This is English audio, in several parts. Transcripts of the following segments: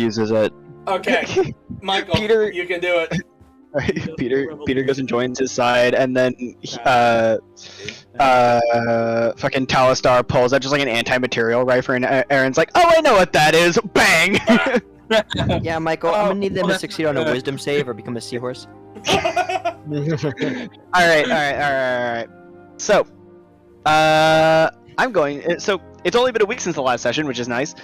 uses it. Okay, Michael, Peter- you can do it. Peter goes and joins his side, and then fucking Talistar pulls out just like an anti-material rifle, and Erin's like, "Oh, I know what that is!" Bang! Yeah, Michael, I'm gonna need them to succeed on a wisdom save or become a seahorse. All right. So, I'm going. So it's only been a week since the last session, which is nice.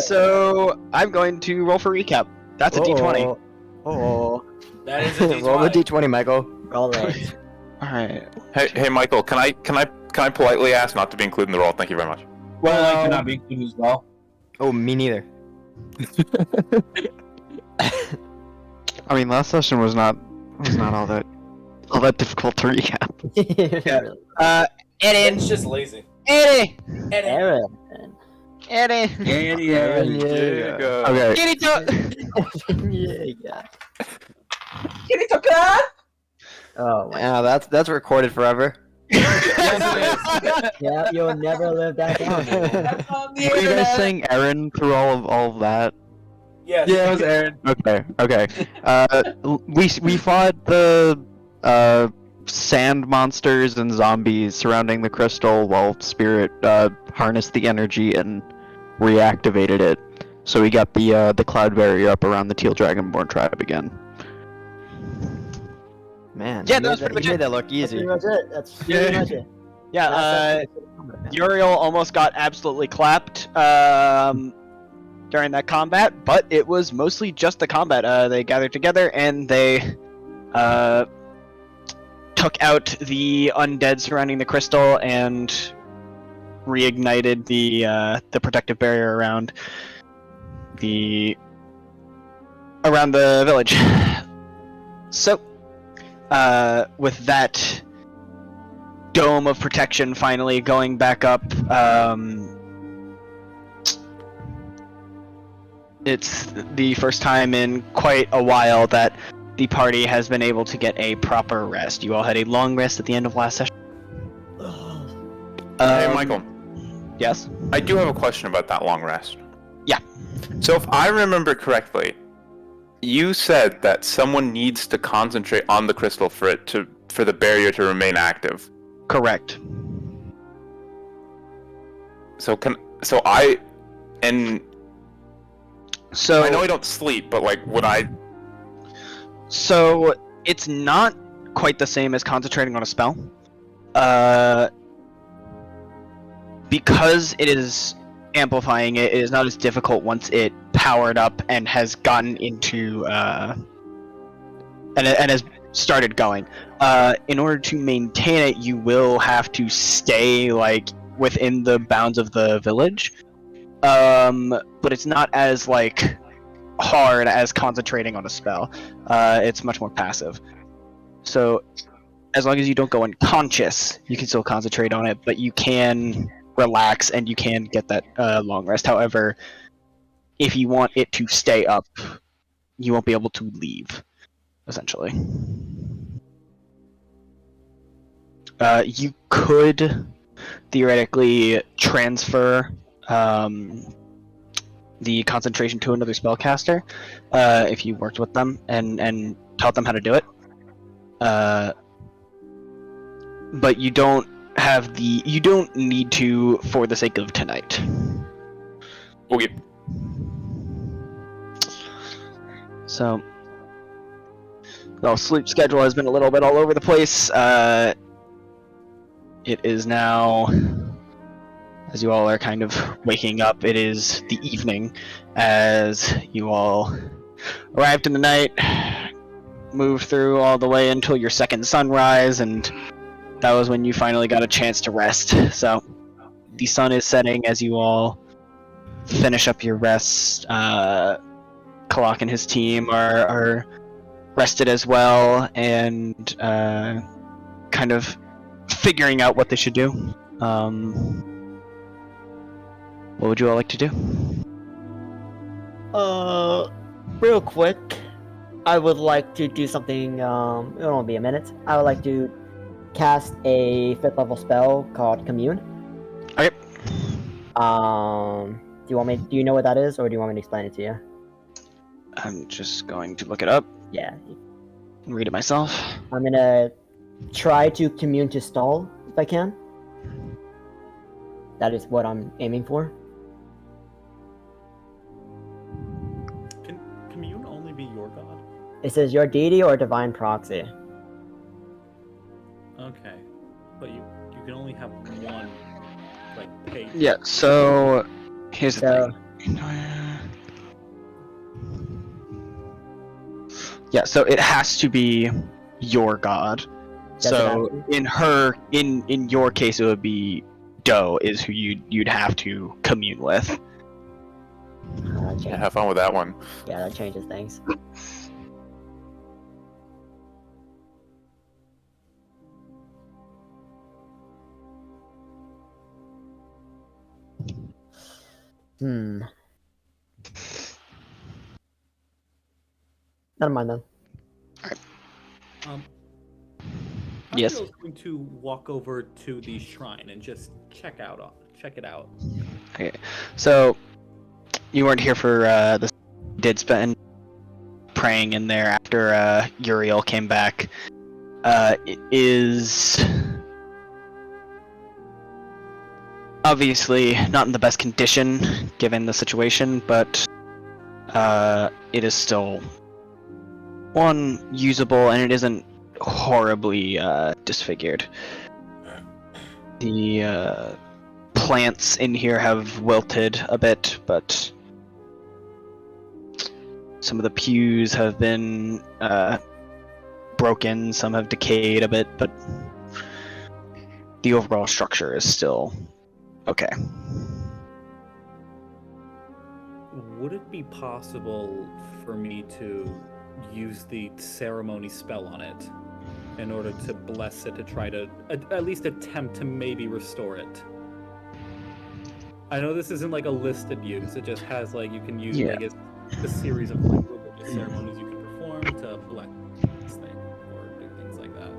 So I'm going to roll for recap. That's a D20. Oh. That is a D20. Roll the D20, Michael. All right. All right. Hey, Michael, can I politely ask not to be included in the roll? Thank you very much. Well, I cannot be included as well. Oh, me neither. I mean, last session was not all that difficult to recap. Yeah. Erin. It's just lazy. Erin. Aaron. Erin. Yeah. Okay. Yeah. Oh, my. Yeah, that's recorded forever. Yeah, you'll never live that down. That's on the Were you guys internet. saying Erin through all of that? Yes. Yeah, it was Aaron. Okay. We fought the sand monsters and zombies surrounding the crystal while Spirit harnessed the energy and reactivated it. So we got the cloud barrier up around the Teal Dragonborn tribe again. Man, Yeah, you that was made pretty much you made it. that look That's easy. pretty much it. That's pretty much it. Yeah, Uriel almost got absolutely clapped during that combat, but it was mostly just the combat. They gathered together and they took out the undead surrounding the crystal and reignited the protective barrier around the village. So, with that dome of protection finally going back up, it's the first time in quite a while that the party has been able to get a proper rest. You all had a long rest at the end of last session. Hey, Michael, Yes? I do have a question about that long rest. Yeah. So if I remember correctly, you said that someone needs to concentrate on the crystal for the barrier to remain active. Correct. So I know I don't sleep, but like, would I? So it's not quite the same as concentrating on a spell. Because it is amplifying it is not as difficult once it powered up and has gotten into and has started going. In order to maintain it, you will have to stay like within the bounds of the village. But it's not as like hard as concentrating on a spell. It's much more passive. So as long as you don't go unconscious, you can still concentrate on it, but you can relax and you can get that long rest. However, if you want it to stay up, you won't be able to leave, essentially. You could theoretically transfer the concentration to another spellcaster if you worked with them and taught them how to do it. But you don't need to for the sake of tonight. Okay. So, the sleep schedule has been a little bit all over the place. It is now, as you all are kind of waking up, it is the evening as you all arrived in the night, moved through all the way until your second sunrise, and that was when you finally got a chance to rest. So, the sun is setting as you all finish up your rest. Kalak and his team are rested as well, and kind of figuring out what they should do. What would you all like to do? Real quick, I would like to do something, it won't be a minute. I would like to cast a 5th level spell called Commune. Okay. Do you know what that is, or do you want me to explain it to you? I'm just going to look it up Yeah. and read it myself. I'm gonna try to commune to stall if I can. That is what I'm aiming for. Can commune only be your god? It says your deity or divine proxy. Okay, but you can only have one, like paid. Yeah, so here's the So thing. Yeah, so it has to be your god. Does it So have in your case, it would be Doe is who you'd have to commune with. Yeah, have fun with that one. yeah, that changes things. Never mind then. Yes. I'm going to walk over to the shrine and just check it out. Okay, so you weren't here for the did spend praying in there after Uriel came back. It is obviously not in the best condition given the situation, but it is still one usable, and it isn't horribly disfigured. The plants in here have wilted a bit, but some of the pews have been broken, some have decayed a bit, but the overall structure is still okay. Would it be possible for me to use the ceremony spell on it in order to bless it, to try to at least attempt to maybe restore it? I know this isn't like a listed use, it just has like you can use like a series of like religious ceremonies you can perform to bless this thing or do things like that.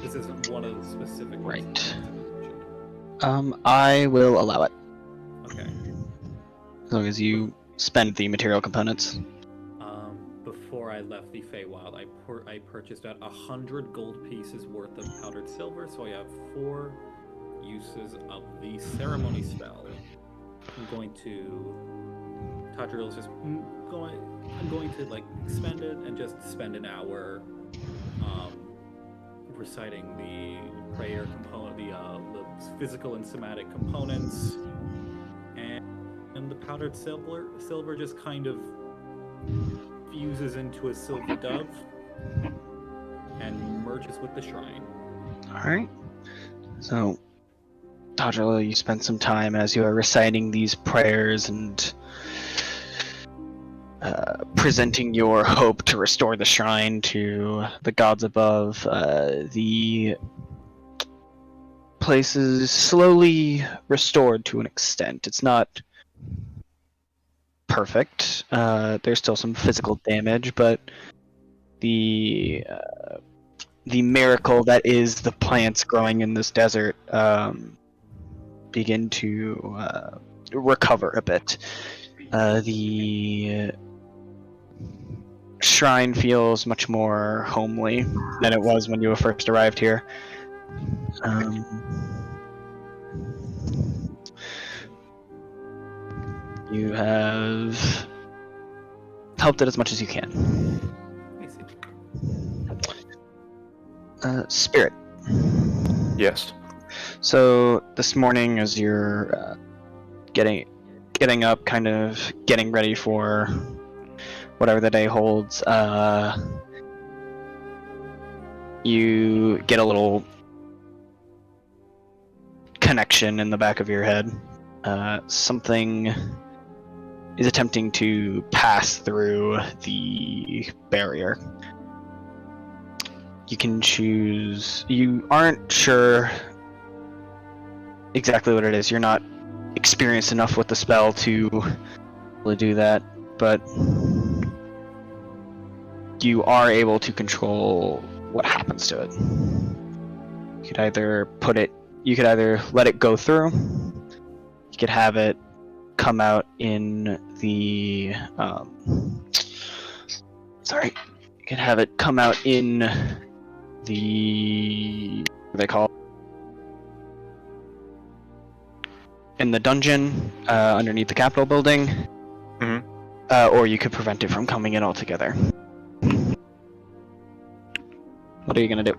This isn't one of the specific Right. I will allow it. Okay. As long as you spend the material components. Before I left the Feywild, I purchased about 100 gold pieces worth of powdered silver, so I have 4 uses of the ceremony spell. I'm going to Tadriel's just I'm going to like expend it and just spend an hour reciting the prayer component, the physical and somatic components, and the powdered silver just kind of fuses into a silver dove and merges with the shrine. Alright. So, Tadriel, you spent some time as you are reciting these prayers and presenting your hope to restore the shrine to the gods above. The place is slowly restored to an extent. It's not perfect. There's still some physical damage, but the miracle that is the plants growing in this desert begin to recover a bit. The shrine feels much more homely than it was when you first arrived here. You have helped it as much as you can. Spirit. Yes. So this morning, as you're getting up, kind of getting ready for whatever the day holds, you get a little connection in the back of your head. Something is attempting to pass through the barrier. You can choose. You aren't sure exactly what it is. You're not experienced enough with the spell to do that, but you are able to control what happens to it. You could either let it go through. You could have it come out in the sorry. You can have it come out in the what do they call it? In the dungeon underneath the Capitol building. Mhm. Or you could prevent it from coming in altogether. What are you gonna do?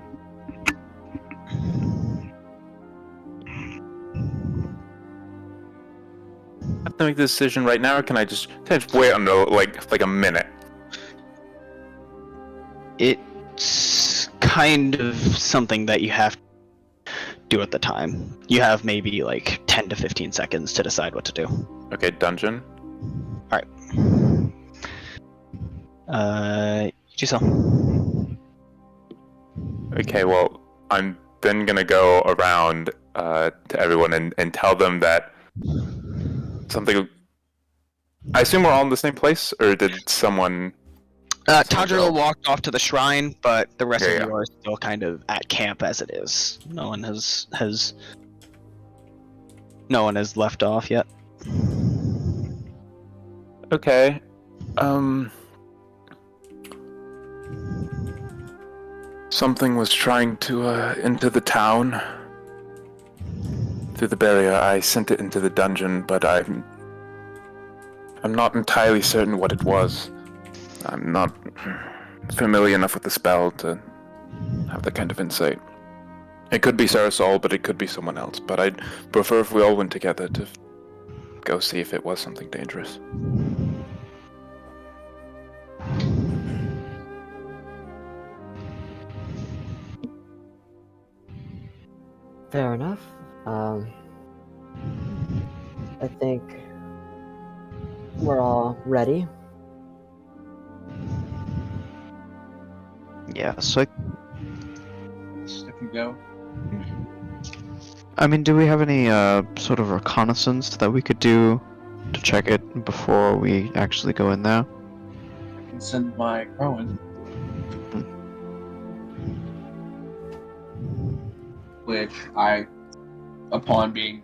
Have to make the decision right now, or can I just wait until like a minute? It's kind of something that you have to do at the time. You have maybe like 10 to 15 seconds to decide what to do. Okay, dungeon. Giselle. Okay, well, I'm then gonna go around to everyone and tell them that something. I assume we're all in the same place, or did someone? Tadriel walked off to the shrine, but the rest of Yeah. you are still kind of at camp as it is. No one has left off yet. Okay. Something was trying to into the town through the barrier. I sent it into the dungeon, but I'm not entirely certain what it was. I'm not familiar enough with the spell to have that kind of insight. It could be Sarasol, but it could be someone else. But I'd prefer if we all went together to go see if it was something dangerous. Fair enough. I think we're all ready. Yeah, so If you go. I mean, do we have any sort of reconnaissance that we could do to check it before we actually go in there? I can send my crow in. Which I, upon being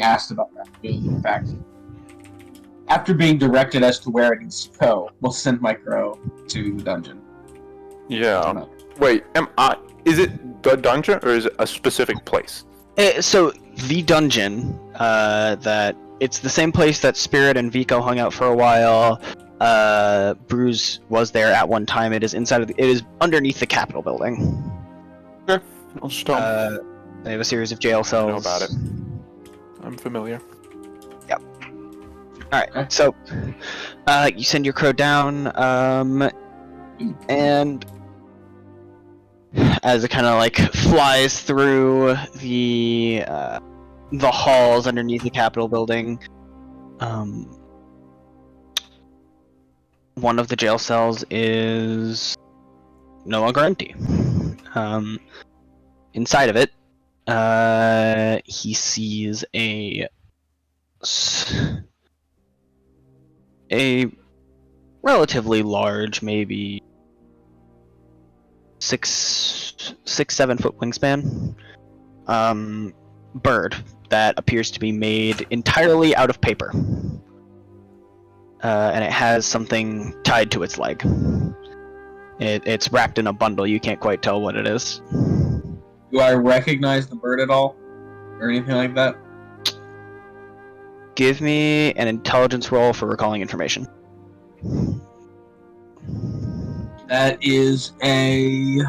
asked about that, will in fact, after being directed as to where it needs to go, will send my crow to the dungeon. Yeah. Wait, is it the dungeon or is it a specific place? So the dungeon, that it's the same place that Spirit and Vico hung out for a while. Bruce was there at one time. It is it is underneath the Capitol building. Okay, I'll just tell 'em. They have a series of jail cells. I know about it. I'm familiar. Yep. All right. So, you send your crow down, and as it kind of like flies through the halls underneath the Capitol building, one of the jail cells is no longer empty. Inside of it, he sees a relatively large, maybe 7 foot wingspan, bird that appears to be made entirely out of paper, and it has something tied to its leg. It's wrapped in a bundle. You can't quite tell what it is. Do I recognize the bird at all? Or anything like that? Give me an intelligence roll for recalling information. That is a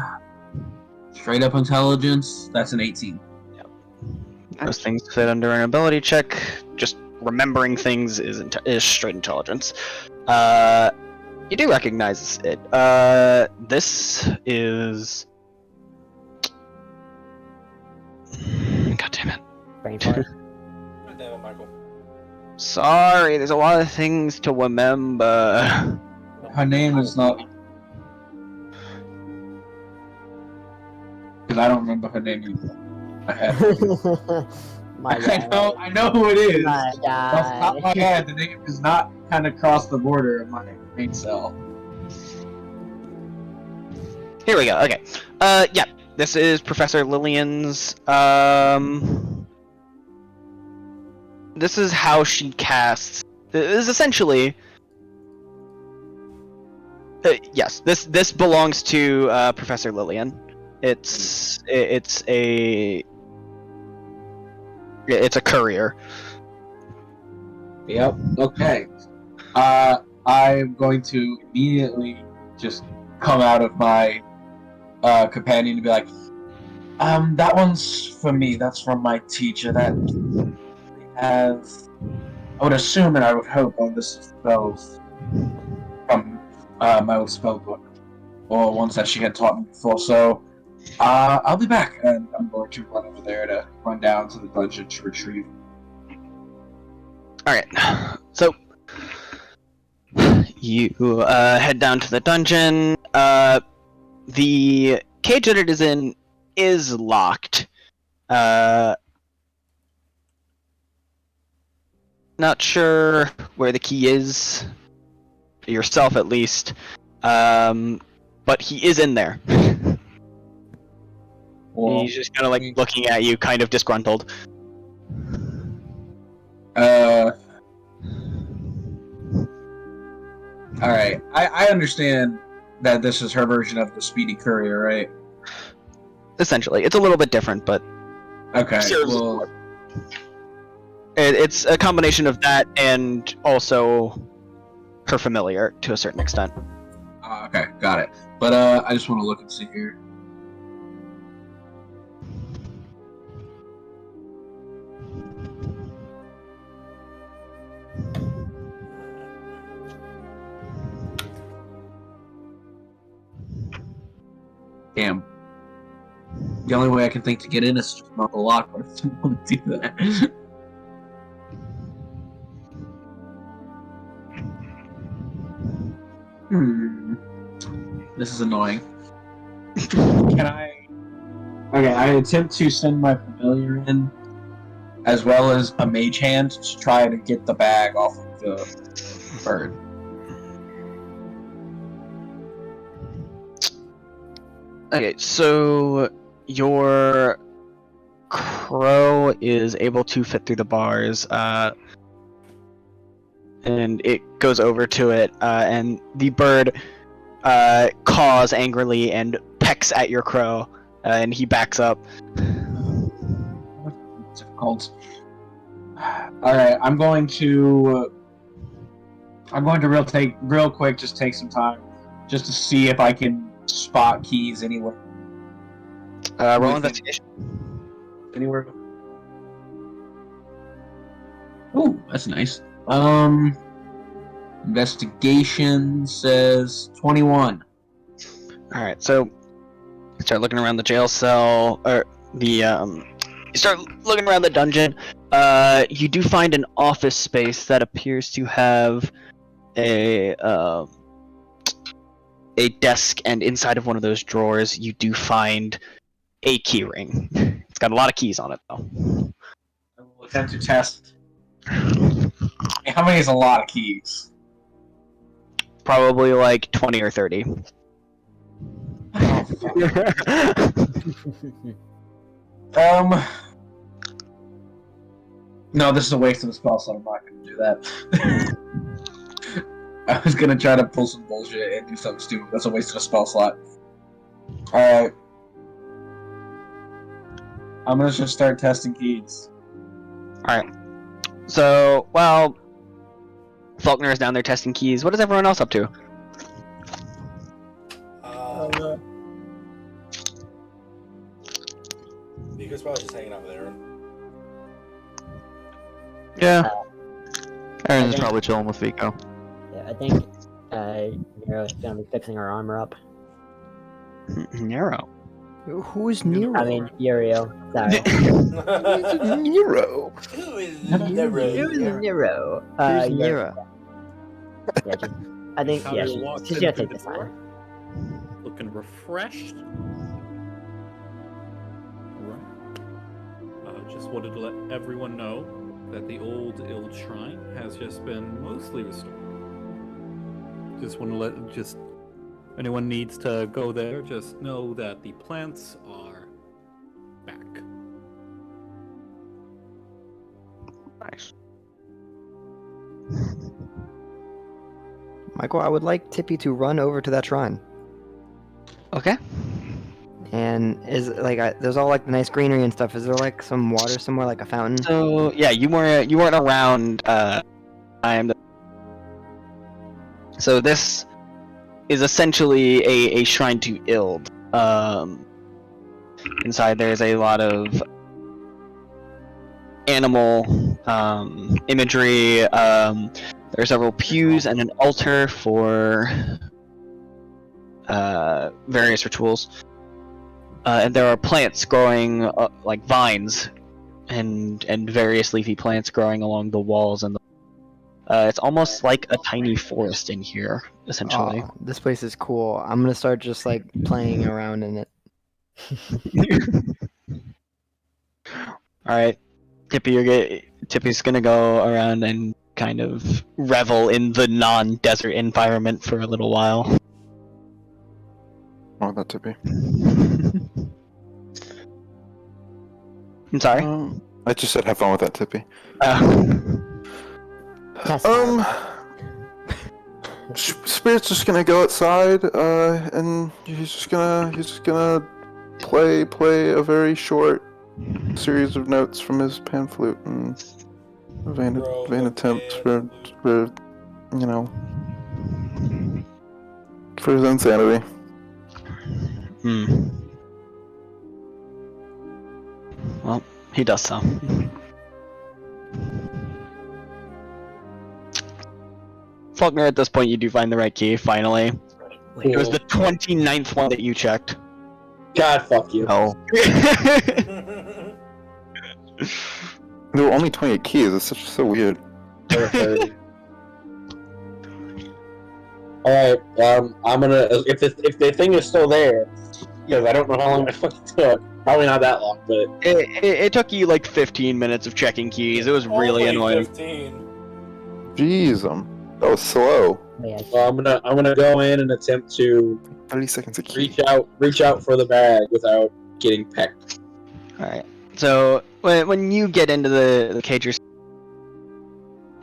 straight up intelligence. That's an 18. Those things fit under an ability check. Just remembering things is straight intelligence. You do recognize it. This is. God damn it. Brain fart. Damn it, Michael. Sorry, there's a lot of things to remember. Her name is not. Because I don't remember her name either. I know who it is. My Off the top of my head, the name does not kind of cross the border of my brain cell. Here we go. Okay. Yeah. This is Professor Lillian's. This is how she casts. This is essentially Yes, this belongs to Professor Lillian. It's a courier. Yep. Okay. I'm going to immediately just come out of my companion and be like, that one's for me. That's from my teacher. That have. I would assume and I would hope on this spells from my old spell book, or ones that she had taught me before. So I'll be back, and I'm going to run over there to run down to the dungeon to retrieve. All right. So you head down to the dungeon. The cage that it is in is locked. Not sure where the key is, yourself at least, but he is in there. Well, He's just kind of like looking at you, kind of disgruntled. Alright. I understand that this is her version of the Speedy Courier, right? Essentially, it's a little bit different, but Okay, serves well, it's a combination of that and also her familiar to a certain extent. okay, got it. But I just want to look and see here. Damn. The only way I can think to get in is just not the lock, but I don't want to do that. This is annoying. Can I... Okay, I attempt to send my familiar in, as well as a mage hand, to try to get the bag off of the bird. Okay, so your crow is able to fit through the bars, and it goes over to it, and the bird caws angrily and pecks at your crow, and he backs up. Difficult. Alright, I'm going to real quick just take some time just to see if I can spot keys anywhere. Roll Within- investigation. Anywhere. Ooh, that's nice. Investigation says 21. All right, so you start looking around the jail cell, or the you start looking around the dungeon. You do find an office space that appears to have a desk, and inside of one of those drawers, you do find a key ring. It's got a lot of keys on it, though. I will attempt to test. Hey, how many is a lot of keys? Probably like 20 or 30. Oh, fuck. No, this is a waste of a spell slot. I'm not going to do that. I was going to try to pull some bullshit and do something stupid. That's a waste of a spell slot. Alright. I'm going to just start testing keys. Alright. So, while Falknir is down there testing keys, what is everyone else up to? Vico's probably just hanging out with Erin. Yeah. Erin's think- probably chilling with Vico. Yeah, I think Nero's gonna be fixing our armor up. Nero. Who is Nero? I mean, Uriel. Sorry. Nero. Who is Nero. Who's Yeah, Nero? yeah, I think, How yeah, you walked she's in gonna through take the this door? time. Looking refreshed. Right. Just wanted to let everyone know that the old Ild Shrine has just been mostly restored. Just want to let anyone needs to go there, just know that the plants are back. Nice. Michael, I would like Tippy to run over to that shrine. Okay. And there's all like the nice greenery and stuff. Is there like some water somewhere, like a fountain? So yeah, you weren't around. So this is essentially a shrine to Ild. Inside there's a lot of animal imagery. There are several pews and an altar for various rituals. And there are plants growing, like vines, and various leafy plants growing along the walls, and it's almost like a tiny forest in here, essentially. Oh, this place is cool. I'm gonna start just like playing around in it. All right, Tippy's gonna go around and kind of revel in the non-desert environment for a little while. Oh, that Tippy. I'm sorry. I just said have fun with that Tippy. Test Spirit's just gonna go outside, and he's just gonna play a very short series of notes from his pan flute and vain attempts for you know, for his insanity. Well, he does so. Falknir, at this point, you do find the right key, finally. It was the 29th one that you checked. God, fuck you. Oh. There were only 28 keys. It's so weird. Alright, I'm gonna, if the thing is still there, because I don't know how long it fucking took, probably not that long, but... It took you like 15 minutes of checking keys. It was really annoying. 15. Jeez, that was slow. Well, I'm gonna go in and attempt to 30 seconds a key. reach out for the bag without getting pecked. Alright, so when you get into the cage,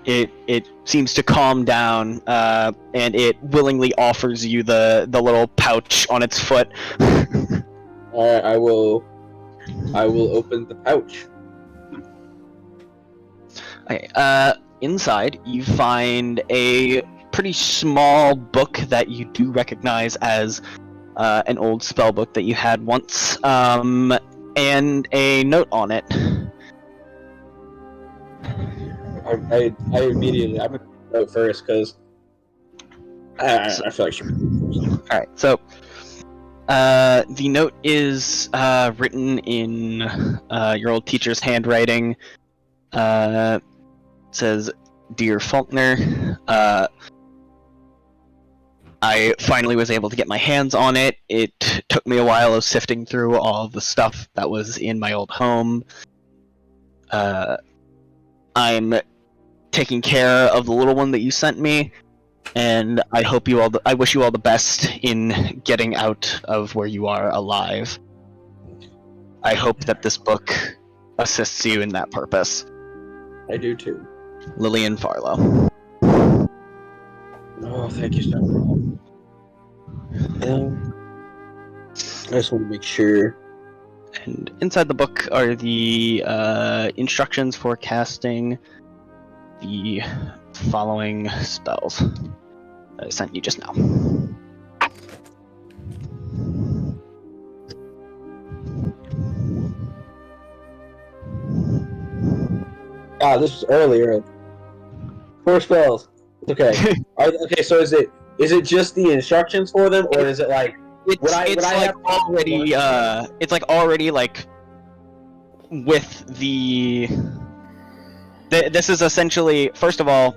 it seems to calm down, and it willingly offers you the little pouch on its foot. Alright, I will open the pouch. Okay, inside you find a pretty small book that you do recognize as an old spell book that you had once, and a note on it. I immediately, I'm gonna note first because I feel like she. All right, so the note is written in your old teacher's handwriting. It says, "Dear Falknir, I finally was able to get my hands on it. It took me a while of sifting through all of the stuff that was in my old home. I'm taking care of the little one that you sent me, and I wish you all the best in getting out of where you are alive. I hope that this book assists you in that purpose. I do too. Lillian Farlow." Oh, thank you so much. I just want to make sure. And inside the book are the instructions for casting the following spells that I sent you just now. Ah, this was earlier. 4 spells. Okay. Okay, so is it just the instructions for them, or is it like It's already like with the. This is essentially, first of all,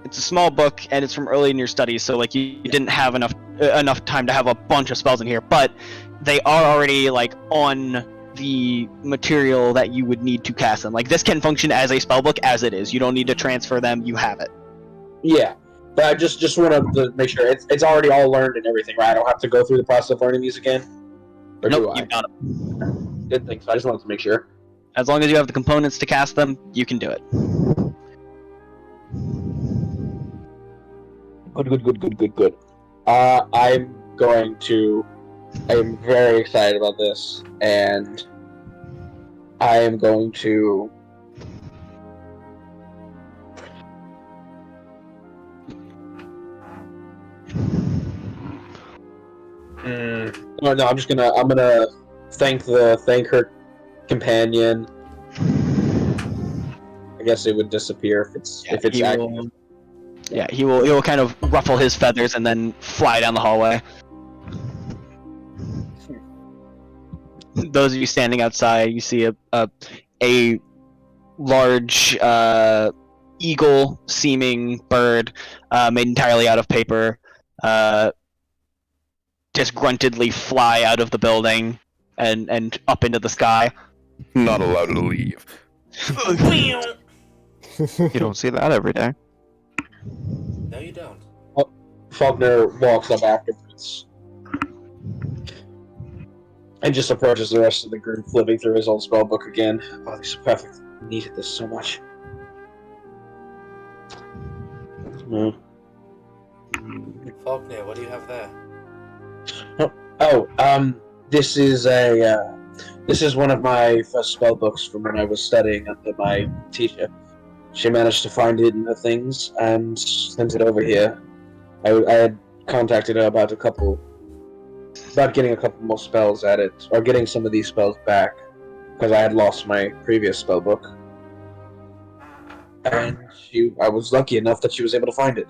it's a small book and it's from early in your studies, so like you didn't have enough time to have a bunch of spells in here, but they are already like on the material that you would need to cast them. Like this can function as a spell book as it is. You don't need to transfer them. You have it. Yeah, but I just wanted to make sure it's already all learned and everything, right? I don't have to go through the process of learning these again. Or Nope, do I? you've got it. Good thing. So I just wanted to make sure. As long as you have the components to cast them, you can do it. Good. I'm very excited about this, and I am going to. No, I'm gonna thank her companion. I guess it would disappear if it's he acting. will, he will kind of ruffle his feathers and then fly down the hallway. Those of you standing outside, you see a large eagle-seeming bird made entirely out of paper disgruntledly fly out of the building and up into the sky. Not allowed to leave. You don't see that every day. No, you don't. Falknir walks up afterwards and just approaches the rest of the group, flipping through his old spellbook again. Oh, this is perfect. I needed this so much. Falknir, what do you have there? This is one of my first spell books from when I was studying under my teacher. She managed to find it in her things and sent it over here. I had contacted her about getting a couple more spells at it, or getting some of these spells back, because I had lost my previous spell book. And I was lucky enough that she was able to find it.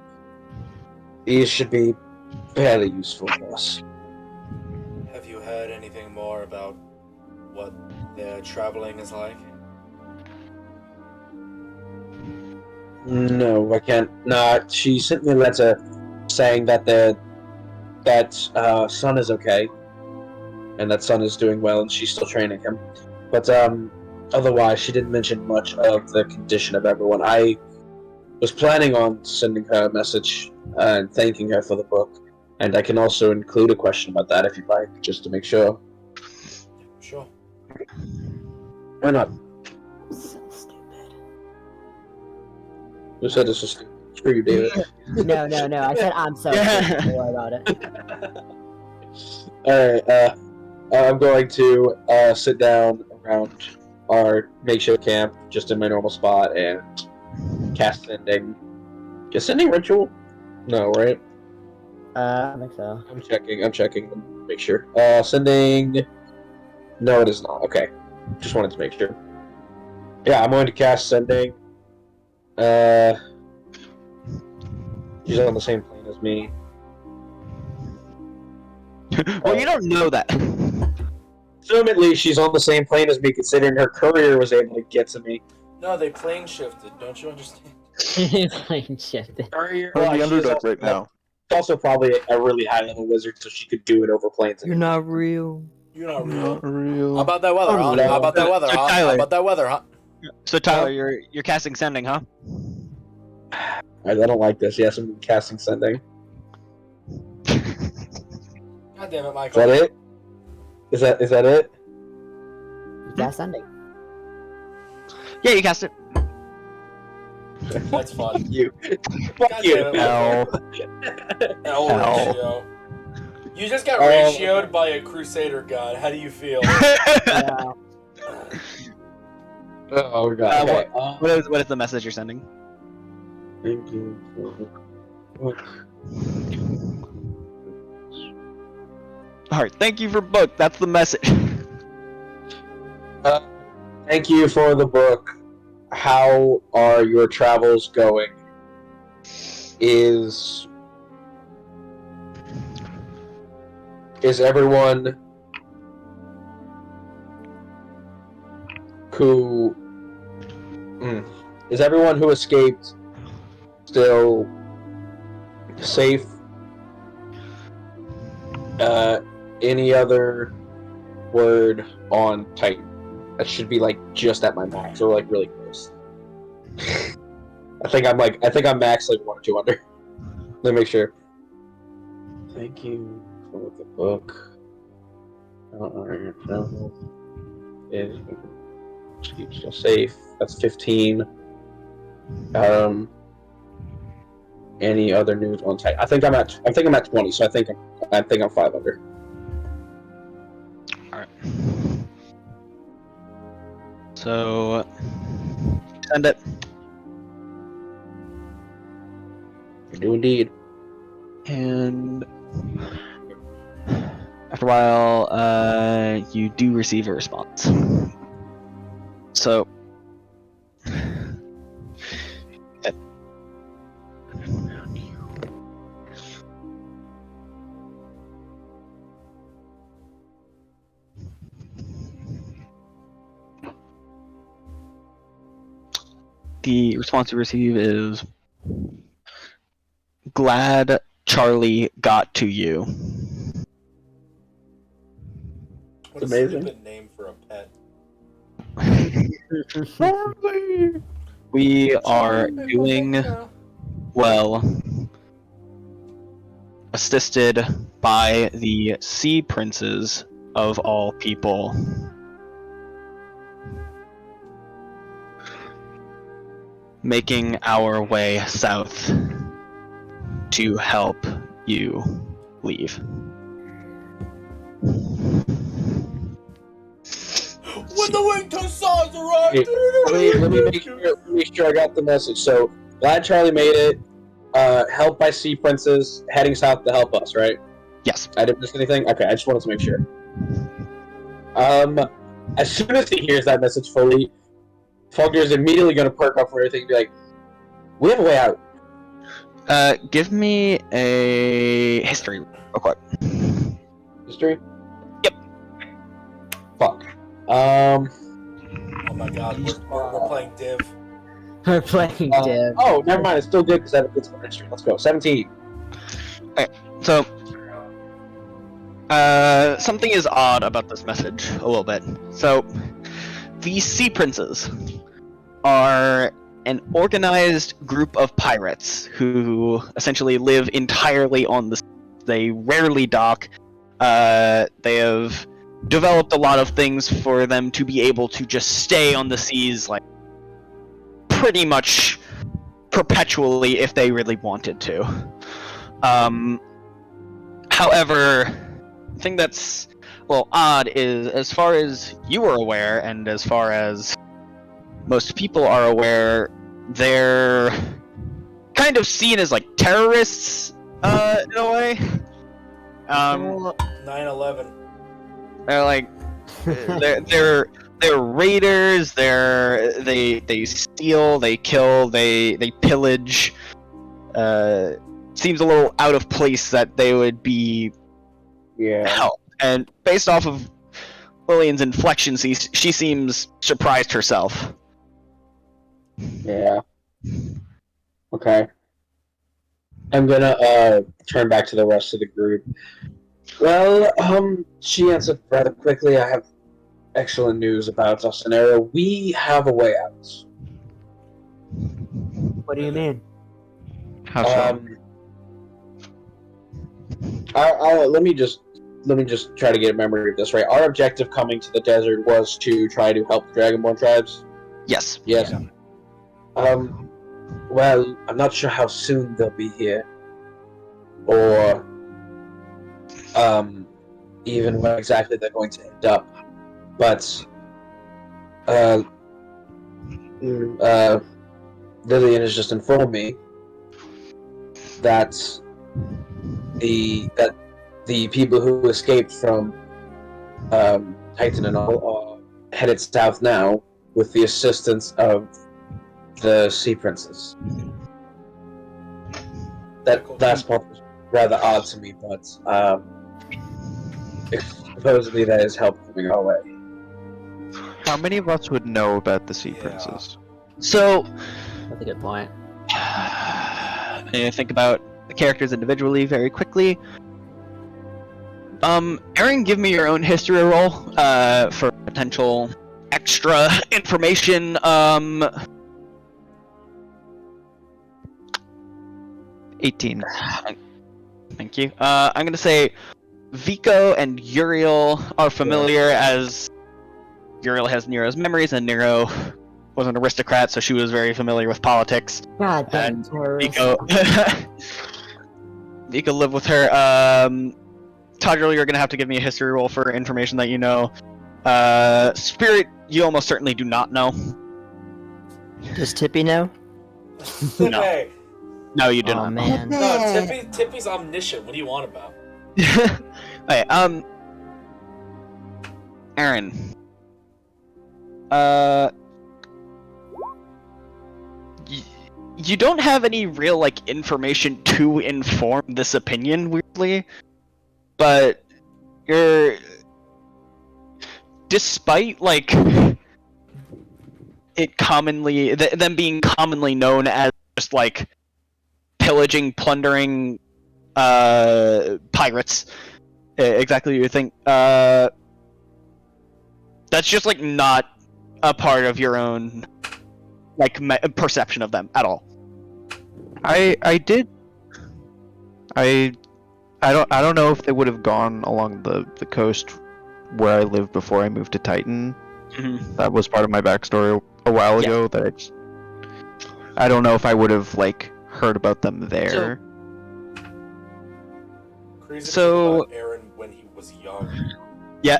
These should be fairly useful for us. Have you heard anything more about what their traveling is like? No, I can't. Nah, she sent me a letter saying that Son is okay, and that Son is doing well, and she's still training him. But otherwise, she didn't mention much of the condition of everyone. I was planning on sending her a message and thanking her for the book, and I can also include a question about that if you'd like, just to make sure. Sure. Why not? So stupid. Who said this was stupid? Screw you, David. No. I said I'm so stupid. Don't worry about it. Alright, I'm going to sit down around our makeshift camp, just in my normal spot, and cast Sending. Is Sending ritual? No, right? I think so. I'm checking to make sure. Sending... No, it is not. Okay. Just wanted to make sure. Yeah, I'm going to cast Sending. She's on the same plane as me. Well, you don't know that. Assumedly, she's on the same plane as me, considering her courier was able to get to me. No, they plane shifted. Don't you understand? Plane shifted. Courier, We're the she's underdog also- right now. She's also probably a really high-level wizard, so she could do it over planes. You're not real. You're not real. Not real. How about that weather, huh? no. How about that weather, So, huh? Tyler. How about that weather, huh? So Tyler, you're casting Sending, huh? I don't like this. Yes, I'm casting Sending. God damn it, Is Michael. that it? Is that it? That's Sunday. Yeah, you cast it. That's fun. You. God Fuck you. damn it, Michael. L Hell. ratio. You just got Oh. ratioed by a Crusader god. How do you feel? Yeah. Oh god. Okay. What is the message you're sending? Thank you for the book. Alright, thank you for book. That's the message. Thank you for the book. How are your travels going? Is everyone who escaped still safe? Any other word on Titan? That should be like just at my max, or like really close. I think I'm max like 1 or 2 under. Let me make sure. Thank you for the book. Is keep still safe. That's 15. any other news on tech. I think I'm at 20, so I think I'm 5 under. All right. So send it. I do indeed. And after a while, you do receive a response. So, the response you receive is, "Glad Charlie got to you." What a Amazing. stupid name for a pet. We are doing well, assisted by the Sea Princes of all people. Making our way south to help you leave. When the winged hussars arrive! Hey, let me make sure I got the message. So, glad Charlie made it. Helped by Sea Princes, heading south to help us, right? Yes. I didn't miss anything? Okay, I just wanted to make sure. As soon as he hears that message fully, Falknir is immediately going to perk up for everything and be like, we have a way out. Give me a history real quick. History? Yep. Fuck. Oh my god, we're playing Div. We're playing Div. Oh, never mind. It's still good because I have a good score history. Let's go. 17. So, something is odd about this message a little bit. So, the Sea Princes are an organized group of pirates who essentially live entirely on the sea. They rarely dock. They have developed a lot of things for them to be able to just stay on the seas, like, pretty much perpetually if they really wanted to. However, the thing that's a little odd is, as far as you are aware, and as far as most people are aware, they're kind of seen as like terrorists, in a way. 9/11. They're like they're raiders. They steal, they kill, they pillage. Seems a little out of place that they would be helped. And based off of Lillian's inflection, she seems surprised herself. Yeah. Okay. I'm gonna turn back to the rest of the group. Well, she answered rather quickly. I have excellent news about us and Era. We have a way out. What do you mean? How so? Let me just try to get a memory of this right. Our objective coming to the desert was to try to help the Dragonborn tribes. Yes. Yes. Yeah. Well, I'm not sure how soon they'll be here, or even where exactly they're going to end up. But Lillian has just informed me that the people who escaped from Titan and all are headed south now with the assistance of the Sea Princes. That last part was rather odd to me, but supposedly there is help coming our way. How many of us would know about the Sea Princes? So, That's a good point. I'm gonna think about the characters individually very quickly. Erin, give me your own history roll for potential extra information. 18. Thank you. I'm gonna say Vico and Uriel are familiar, as Uriel has Nero's memories and Nero was an aristocrat, so she was very familiar with politics. God damn And terrorist. Vico, Vico lived with her. Tadriel, you're gonna have to give me a history roll for information that you know. Spirit, you almost certainly do not know. Does Tippy know? No. Hey, No, you do Oh not. man. no, Tippy's omniscient. What do you want about? Okay, Erin. You don't have any real, like, information to inform this opinion, weirdly. But you're... Despite, like, it commonly... them being commonly known as just, like, pillaging, plundering, pirates. Exactly what you think. That's just, like, not a part of your own, like, perception of them at all. I don't know if they would have gone along the coast where I lived before I moved to Titan. Mm-hmm. That was part of my backstory a while ago. That I don't know if I would have like heard about them there. Crazy So- about Aaron when he was young. Yeah.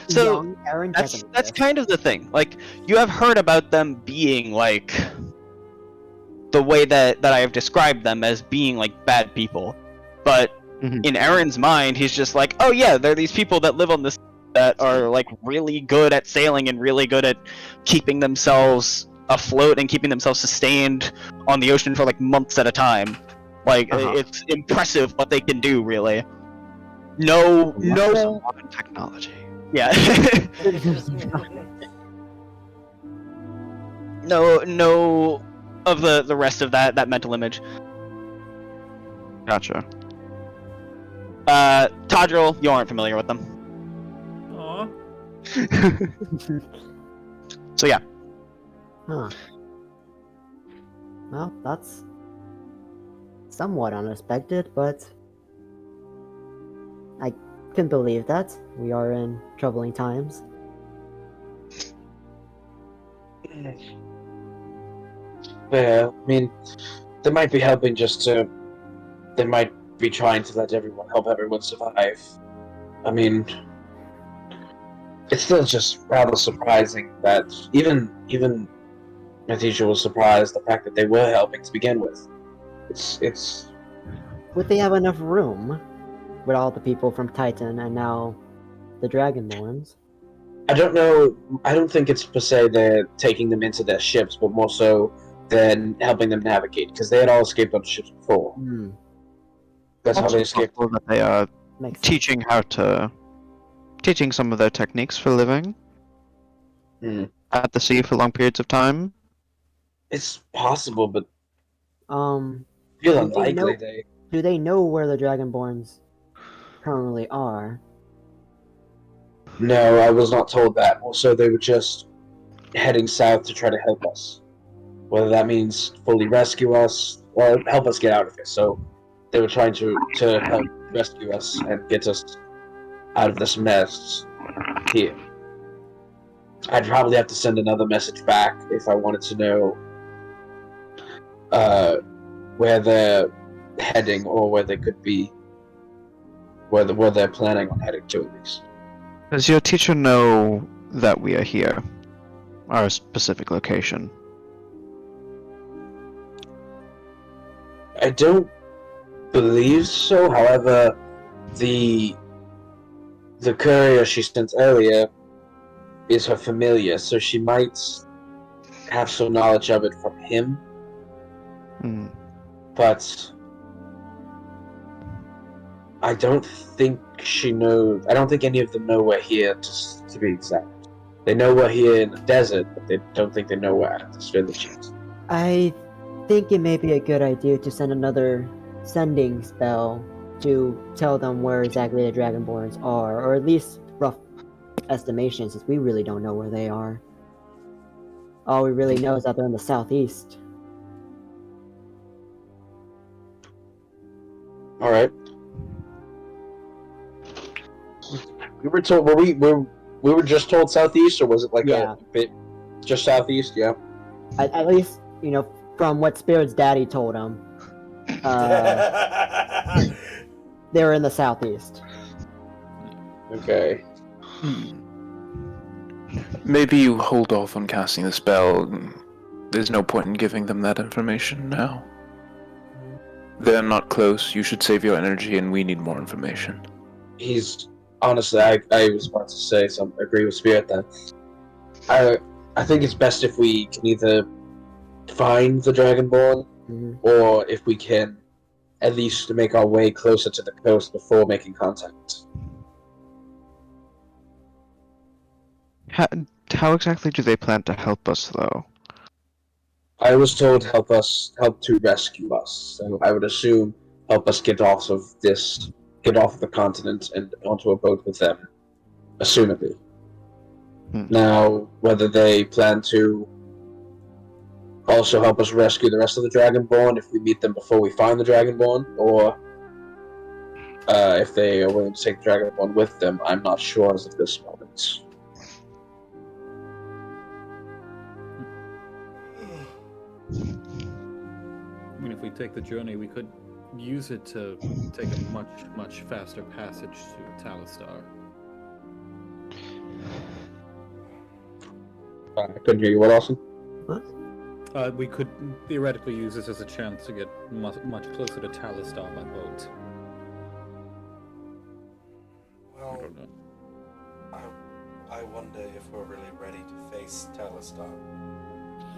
So Young Aaron that's doesn't exist. kind of the thing. Like, you have heard about them being like the way that I have described them as being like bad people, but Mhm. in Aaron's mind, he's just like, oh yeah, they're these people that live on this that are like really good at sailing and really good at keeping themselves afloat and keeping themselves sustained on the ocean for like months at a time. Like, it's impressive what they can do, really. No, Modern technology. yeah. no of the rest of that mental image. Gotcha. Tadriel, you aren't familiar with them. Aw. So yeah. Huh. Well, that's somewhat unexpected, but I can believe that. We are in troubling times. Yeah, I mean, they might be helping just to. They might be trying to help everyone survive. I mean, it's still just rather surprising that even my teacher was surprised the fact that they were helping to begin with. It's. Would they have enough room with all the people from Titan and now the Dragonborns? I don't know. I don't think it's per se they're taking them into their ships, but more so than helping them navigate, because they had all escaped on ships before. Hmm. That's how Also they escaped. possible that they are Makes sense. teaching some of their techniques for living at the sea for long periods of time. It's possible, but feel Do they unlikely. know- Do they know where the Dragonborns currently are? No, I was not told that. Also, they were just heading south to try to help us. Whether that means fully rescue us or help us get out of here. So they were trying to help rescue us and get us out of this mess here. I'd probably have to send another message back if I wanted to know where they're heading or where they could be, where they're planning on heading to at least. Does your teacher know that we are here? Our specific location? I don't believe so. However, the courier she sent earlier is her familiar, so she might have some knowledge of it from him. Hmm. But I don't think she knows. I don't think any of them know we're here. To be exact, they know we're here in the desert, but they don't think they know we're at this village yet. I think it may be a good idea to send another sending spell to tell them where exactly the Dragonborns are, or at least rough estimations, since we really don't know where they are. All we really know is that they're in the southeast. All right. We were told. We were just told southeast, or was it like Yeah. a bit? Just southeast, yeah. At least, you know, from what Spirit's daddy told him, they were in the southeast. Okay. Maybe you hold off on casting the spell. There's no point in giving them that information now. They're not close. You should save your energy, and we need more information. He's honestly, I was about to say some agree with Spirit that I think it's best if we can either find the Dragonborn, or if we can at least make our way closer to the coast before making contact. How exactly do they plan to help us, though? I was told help to rescue us. So I would assume help us get off of the continent and onto a boat with them, assumably. Now, whether they plan to also help us rescue the rest of the Dragonborn if we meet them before we find the Dragonborn, or if they are willing to take the Dragonborn with them, I'm not sure as of this moment. I mean, if we take the journey, we could use it to take a much, much faster passage to Talistar. I couldn't hear you. What, Austin? We could theoretically use this as a chance to get much closer to Talistar by boat. Well, I don't know. I wonder if we're really ready to face Talistar.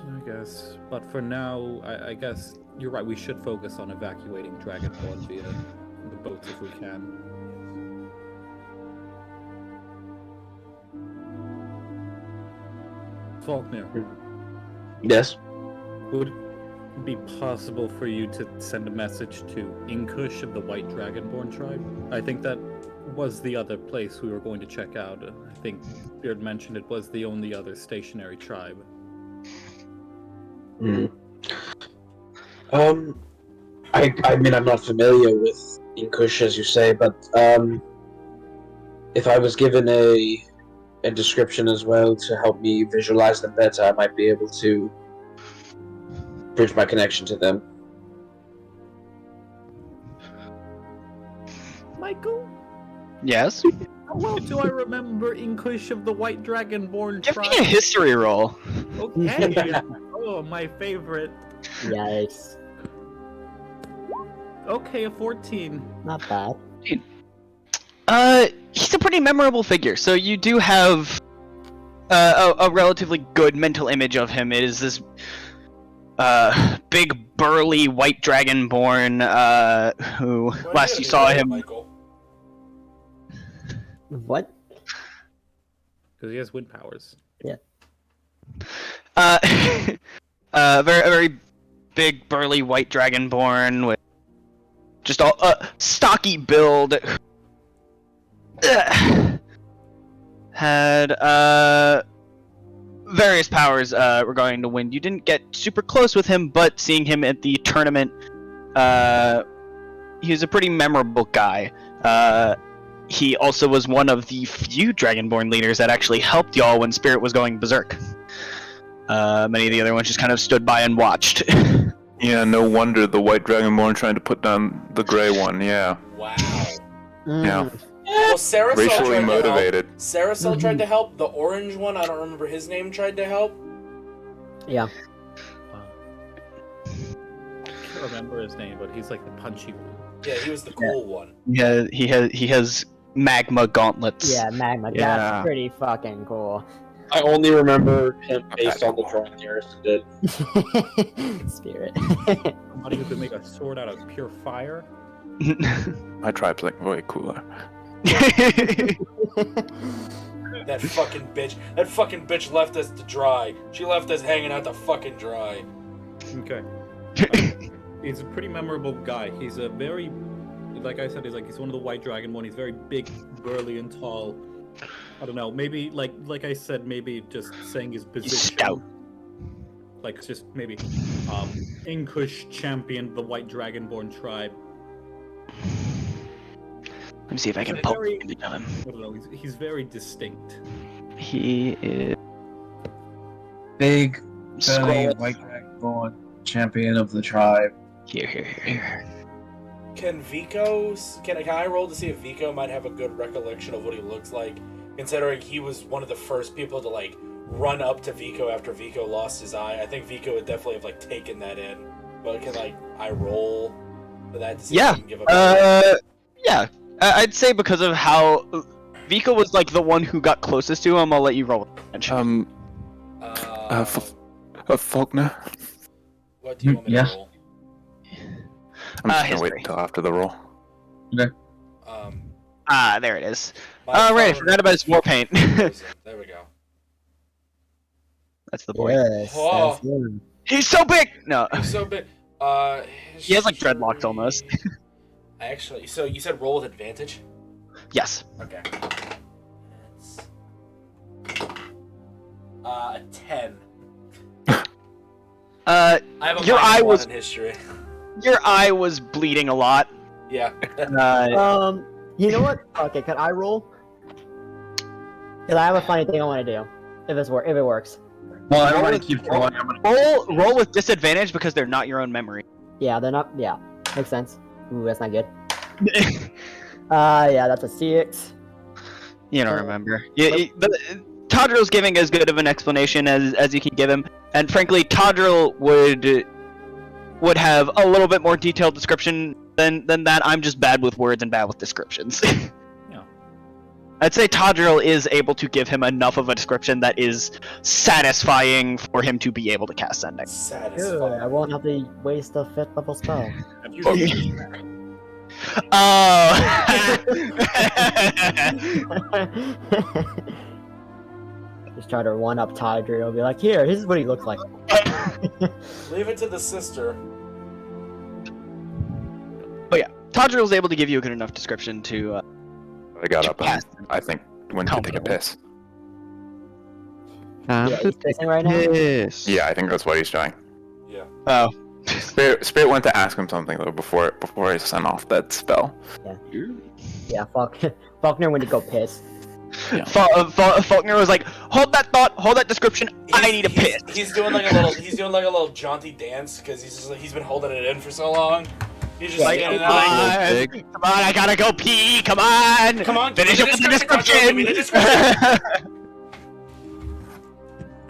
I guess. But for now, I guess you're right. We should focus on evacuating Dragonborn via the boats if we can. Falknir, Yes. would it be possible for you to send a message to Inkush of the White Dragonborn tribe? I think that was the other place we were going to check out. I think Beard mentioned it was the only other stationary tribe. I mean, I'm not familiar with Inkush, as you say, but if I was given a description as well to help me visualize them better, I might be able to bridge my connection to them. Michael? Yes? How well do I remember Inkush of the White Dragonborn Give tribe? me a history roll. Okay. Oh, my favorite. Yikes. Okay, a 14. Not bad. He's a pretty memorable figure. So you do have a relatively good mental image of him. It is this big, burly white dragonborn who Why last do you you saw do that, him. Michael? What? Because he has wind powers. A very big, burly white dragonborn with just a stocky build. Had various powers regarding the wind. You didn't get super close with him, but seeing him at the tournament, he was a pretty memorable guy. He also was one of the few Dragonborn leaders that actually helped y'all when Spirit was going berserk. Many of the other ones just kind of stood by and watched. Yeah, no wonder the white dragonborn trying to put down the gray one. Yeah, Wow. yeah, Well, Saracel racially tried motivated. to help. Saracel tried to help. The orange one, I don't remember his name, tried to help. Yeah. I can't remember his name, but he's like the punchy one. Yeah, he was the cool one. Yeah, he has magma gauntlets. Yeah, Magma. Yeah. That's pretty fucking cool. I only rember him based on the drawing Garrison did. Spirit. Somebody who could make a sword out of pure fire. My tribe's like way cooler. That fucking bitch. That fucking bitch left us to dry. She left us hanging out to fucking dry. Okay. He's a pretty memorable guy. He's a very, like I said, he's one of the White Dragonborn. He's very big, burly, and tall. I don't know. Maybe like I said, maybe just saying his position. He's stout. Like just maybe, Inkush championed the White Dragonborn tribe. Let me see if I can He's pull very- an image of him. I don't know. He's very distinct. He is. big, burly, Scroll. white dragonborn champion of the tribe. Here. Can I roll to see if Vico might have a good recollection of what he looks like, considering he was one of the first people to like run up to Vico after Vico lost his eye? I think Vico would definitely have like taken that in. But can I roll for that to see if Yeah. I can give a Yeah. I'd say because of how Vico was like the one who got closest to him, I'll let you roll. Falknir. What do you want me Yes. to roll? I'm just gonna wait History. until after the roll. There it is. My Right, I phone forgot about his war paint. frozen. There we go. That's the boy. Yes, Oh. that's him. He's so big! No. He's so big. He has like dreadlocks almost. Actually, so you said roll with advantage? Yes. Okay. It's a 10. I have a Your minus eye one was- in history. Your eye was bleeding a lot. Yeah. You know what? Okay, can I roll? Cause I have a funny thing I want to do. If it works. Well, everybody keeps rolling. I'm gonna Roll with disadvantage because they're not your own memory. Yeah, they're not. Yeah, makes sense. Ooh, that's not good. Yeah, that's a 6. You don't remember. Tadriel's giving as good of an explanation as you can give him, and frankly, Tadriel would have a little bit more detailed description than that. I'm just bad with words and bad with descriptions. Yeah. I'd say Tadriel is able to give him enough of a description that is satisfying for him to be able to cast Sending. Good. Satisfying. I won't have to waste a 5th level spell. I've used Just try to one up Tadriel. Be like, here, this is what he looks like. Leave it to the sister. Tadriel's able to give you a good enough description to I got up cast. and I think went to take a piss. Yeah, he's pissing right now. Yes. Yeah, I think that's what he's doing. Yeah. Oh. Spirit went to ask him something though before he sent off that spell. Yeah, Falknir went to go piss. Yeah. Falknir was like, hold that thought, hold that description. I need a piss. He's doing like a little jaunty dance because he's been holding it in for so long. He's just Like, standing come there like, on, I gotta go pee. Come on, come on, finish give up me with the give me the description.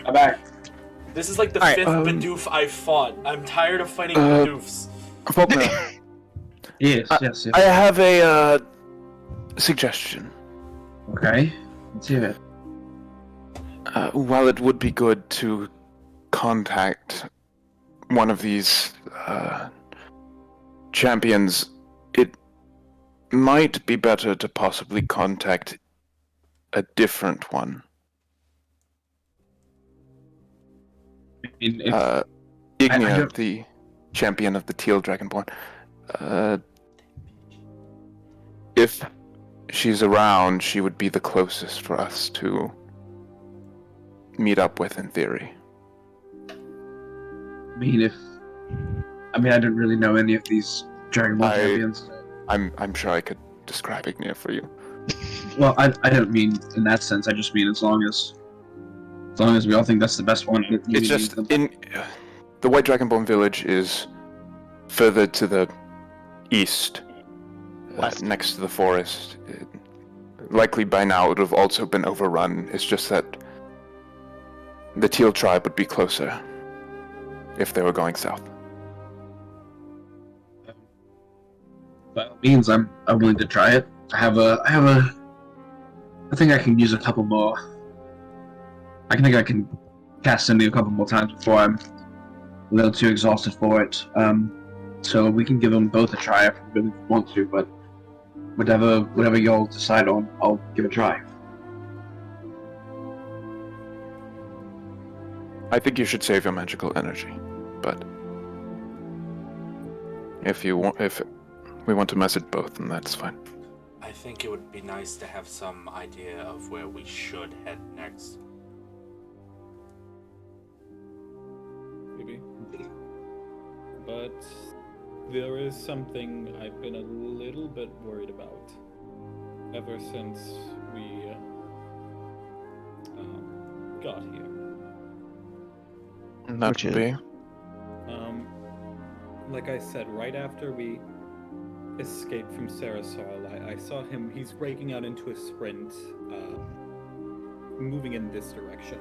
I'm back. This is like the Alright, 5th Bidoof I've fought. I'm tired of fighting uh, Bidoofs. Falkner, Yes, yes. I have a suggestion. Okay. Let's hear it. While it would be good to contact one of these champions, it might be better to possibly contact a different one. I mean, if, Ignia, don't- the champion of the Teal Dragonborn. If she's around, she would be the closest for us to meet up with, in theory. I didn't really know any of these Dragon Ball champions. I'm sure I could describe Ignia for you. Well, I don't mean in that sense. I just mean as long as we all think that's the best one. It's just in the White Dragonborn village is further to the east, next to the forest. Likely by now it would have also been overrun. It's just that the Teal tribe would be closer if they were going south. By all means, I'm willing to try it. I think I can use a couple more. I think I can cast Cindy a couple more times before I'm a little too exhausted for it. So we can give them both a try if we really want to, but whatever y'all decide on, I'll give it a try. I think you should save your magical energy, but if we want to message both, then that's fine. I think it would be nice to have some idea of where we should head next. Maybe. But there is something I've been a little bit worried about ever since we got here. That Which would is- be. Like I said, right after we escaped from Sarasol, I saw him. He's breaking out into a sprint, moving in this direction,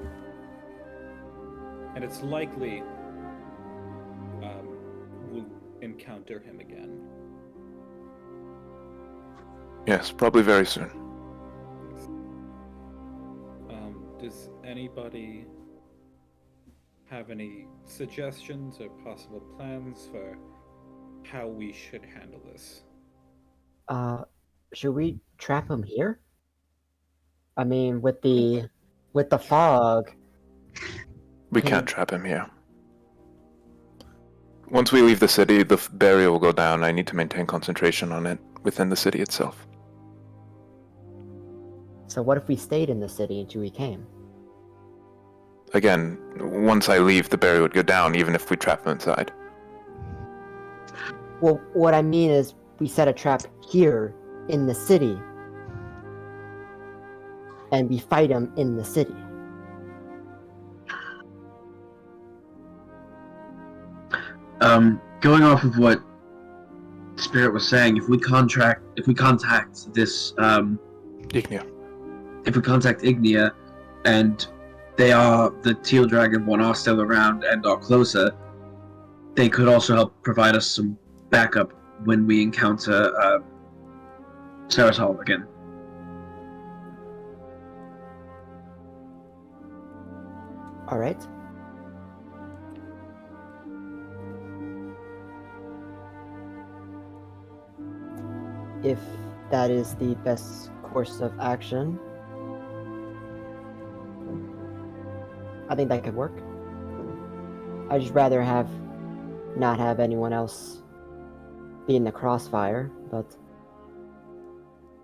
and it's likely we'll encounter him again. Yes, probably very soon. Does anybody have any suggestions or possible plans for how we should handle this? Should we trap him here? I mean, with the fog. We Can can't you- trap him here. Once we leave the city, the barrier will go down. I need to maintain concentration on it within the city itself. So what if we stayed in the city until we came? Again, once I leave, the barrier would go down, even if we trap him inside. Well, what I mean is, we set a trap here in the city, and we fight him in the city. Going off of what Spirit was saying, if we contact this, Ignia. if we contact Ignia, and the Teal Dragonborn are still around and are closer, they could also help provide us some backup when we encounter Sarasol again. All right. If that is the best course of action, I think that could work. I'd just rather not have anyone else be in the crossfire, but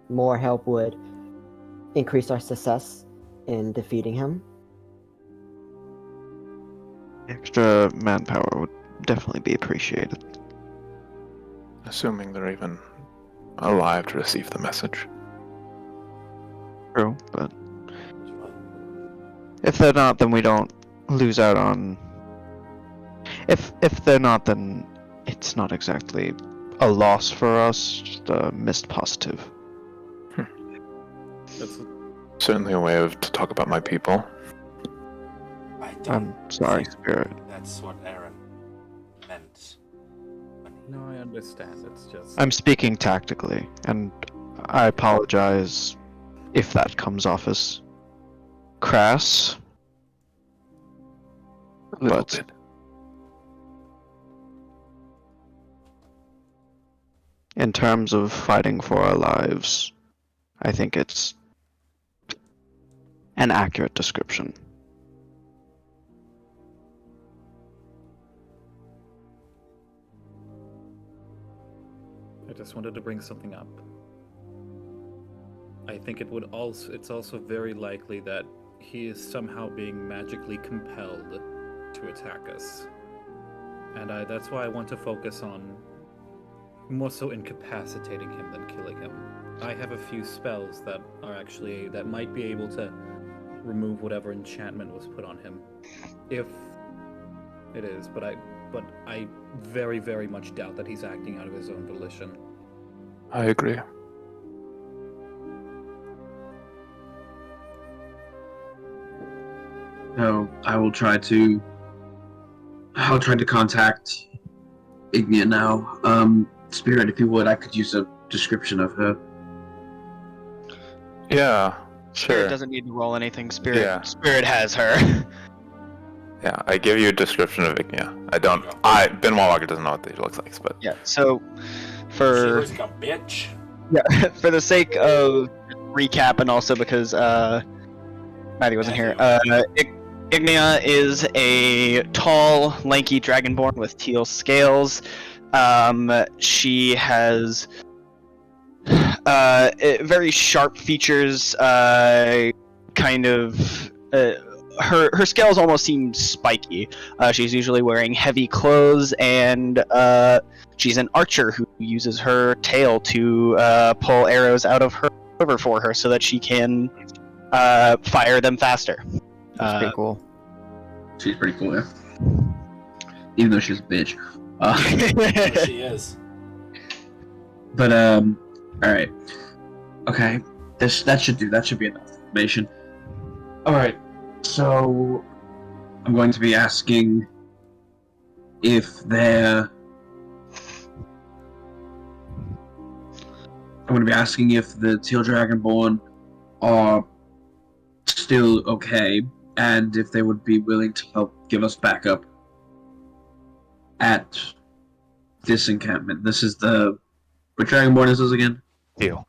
more help would increase our success in defeating him. Extra manpower would definitely be appreciated. Assuming they're even alive to receive the message. True, but if they're not, then we don't lose out on. If they're not, then it's not exactly a loss for us, just a missed positive. That's Certainly a way to talk about my people. I don't I'm sorry, think Spirit. that's what Erin meant. no, I understand. It's just I'm speaking tactically, and I apologize if that comes off as crass. A little But- bit. In terms of fighting for our lives, I think it's an accurate description. I just wanted to bring something up. I think it's also very likely that he is somehow being magically compelled to attack us. And that's why I want to focus on more so incapacitating him than killing him. I have a few spells that might be able to remove whatever enchantment was put on him. If it is, but I very, very much doubt that he's acting out of his own volition. I agree. So I'll try to contact Ignia now. Spirit, if you would, I could use a description of her. Yeah, Spirit sure. doesn't need to roll anything. Spirit Yeah. Spirit has her. Yeah, I give you a description of Ignia. Ben Wombacher doesn't know what she looks like, but Yeah. So She for looks like a bitch. for the sake of recap, and also because Matthew wasn't here, Ignia is a tall, lanky dragonborn with teal scales. She has very sharp features. Kind of her scales almost seem spiky. She's usually wearing heavy clothes, and she's an archer who uses her tail to pull arrows out of her quiver for her, so that she can fire them faster. That's pretty cool. She's pretty cool, yeah. even though she's a bitch. Oh, she is. But all right, okay. That should do. That should be enough information. All right. So I'm going to be asking if they're. I'm going to be asking if the Teal Dragonborn are still okay, and if they would be willing to help give us backup at this encampment. This is the... What Dragonborn is this again? Teal.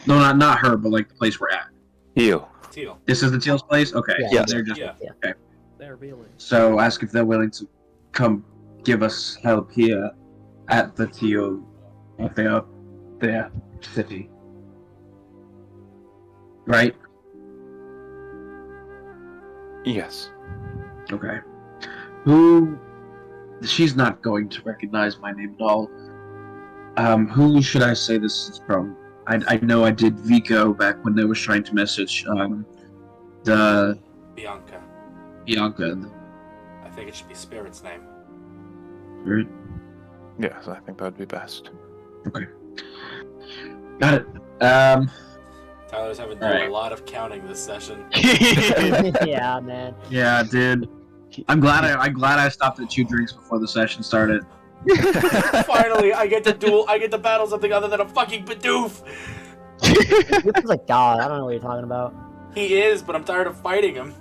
No, not her, but like the place we're at. Teal. Teal. This is the Teal's place? Okay. Yeah. So Yes. they're just... Yeah. Okay. They're really. So ask if they're willing to come give us help here at the Teal, at their city. Right? Yes. Okay. Who... She's not going to recognize my name at all. Who should I say this is from? I know I did Vico back when they was trying to message, the... Bianca. Bianca. I think it should be Spirit's name. Right? Yes, I think that'd be best. Okay. Got it. Tyler's having to do Alright. a lot of counting this session. Yeah, man. Yeah, dude. I'm glad I stopped at 2 drinks before the session started. Finally, I get to battle something other than a fucking Bidoof! This is a god. I don't know what you're talking about. He is, but I'm tired of fighting him.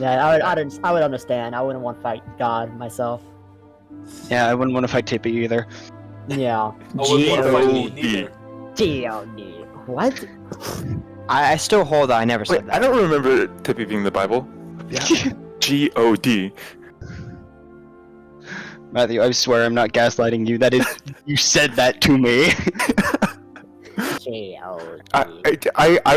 Yeah, I would understand. I wouldn't want to fight God myself. Yeah, I wouldn't want to fight Tippy either. Yeah. I wouldn't want to fight me G.O.D.. neither. G.O.D. What? I still hold that. I never Wait, said that. I don't remember Tippy being the Bible. Yeah. G.O.D. Matthew, I swear I'm not gaslighting you. That is, you said that to me. G.O.D. I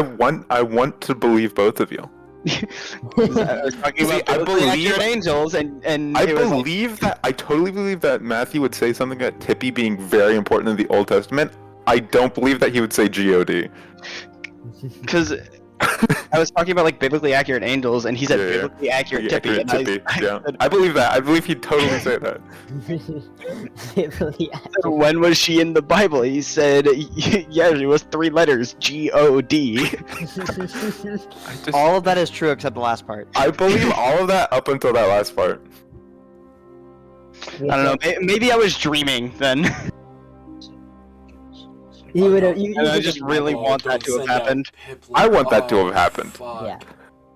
want to believe both of you. I was talking See, about I biblically believe- accurate angels, and I it was like, believe that. I totally believe that Matthew would say something about Tippy being very important in the Old Testament. I don't believe that he would say G.O.D. because I was talking about like biblically accurate angels, and he said Yeah, yeah. biblically accurate Yeah, Tippy, and Tippy, I yeah. said, I believe that. I believe he'd totally say that. when was she in the Bible? He said, yeah, she was 3 letters, G-O-D. I just, All of that is true except the last part. I believe all of that up until that last part. I don't know, maybe I was dreaming then. You would. And I just really want that to have happened. I want that to have happened. Fuck. Yeah.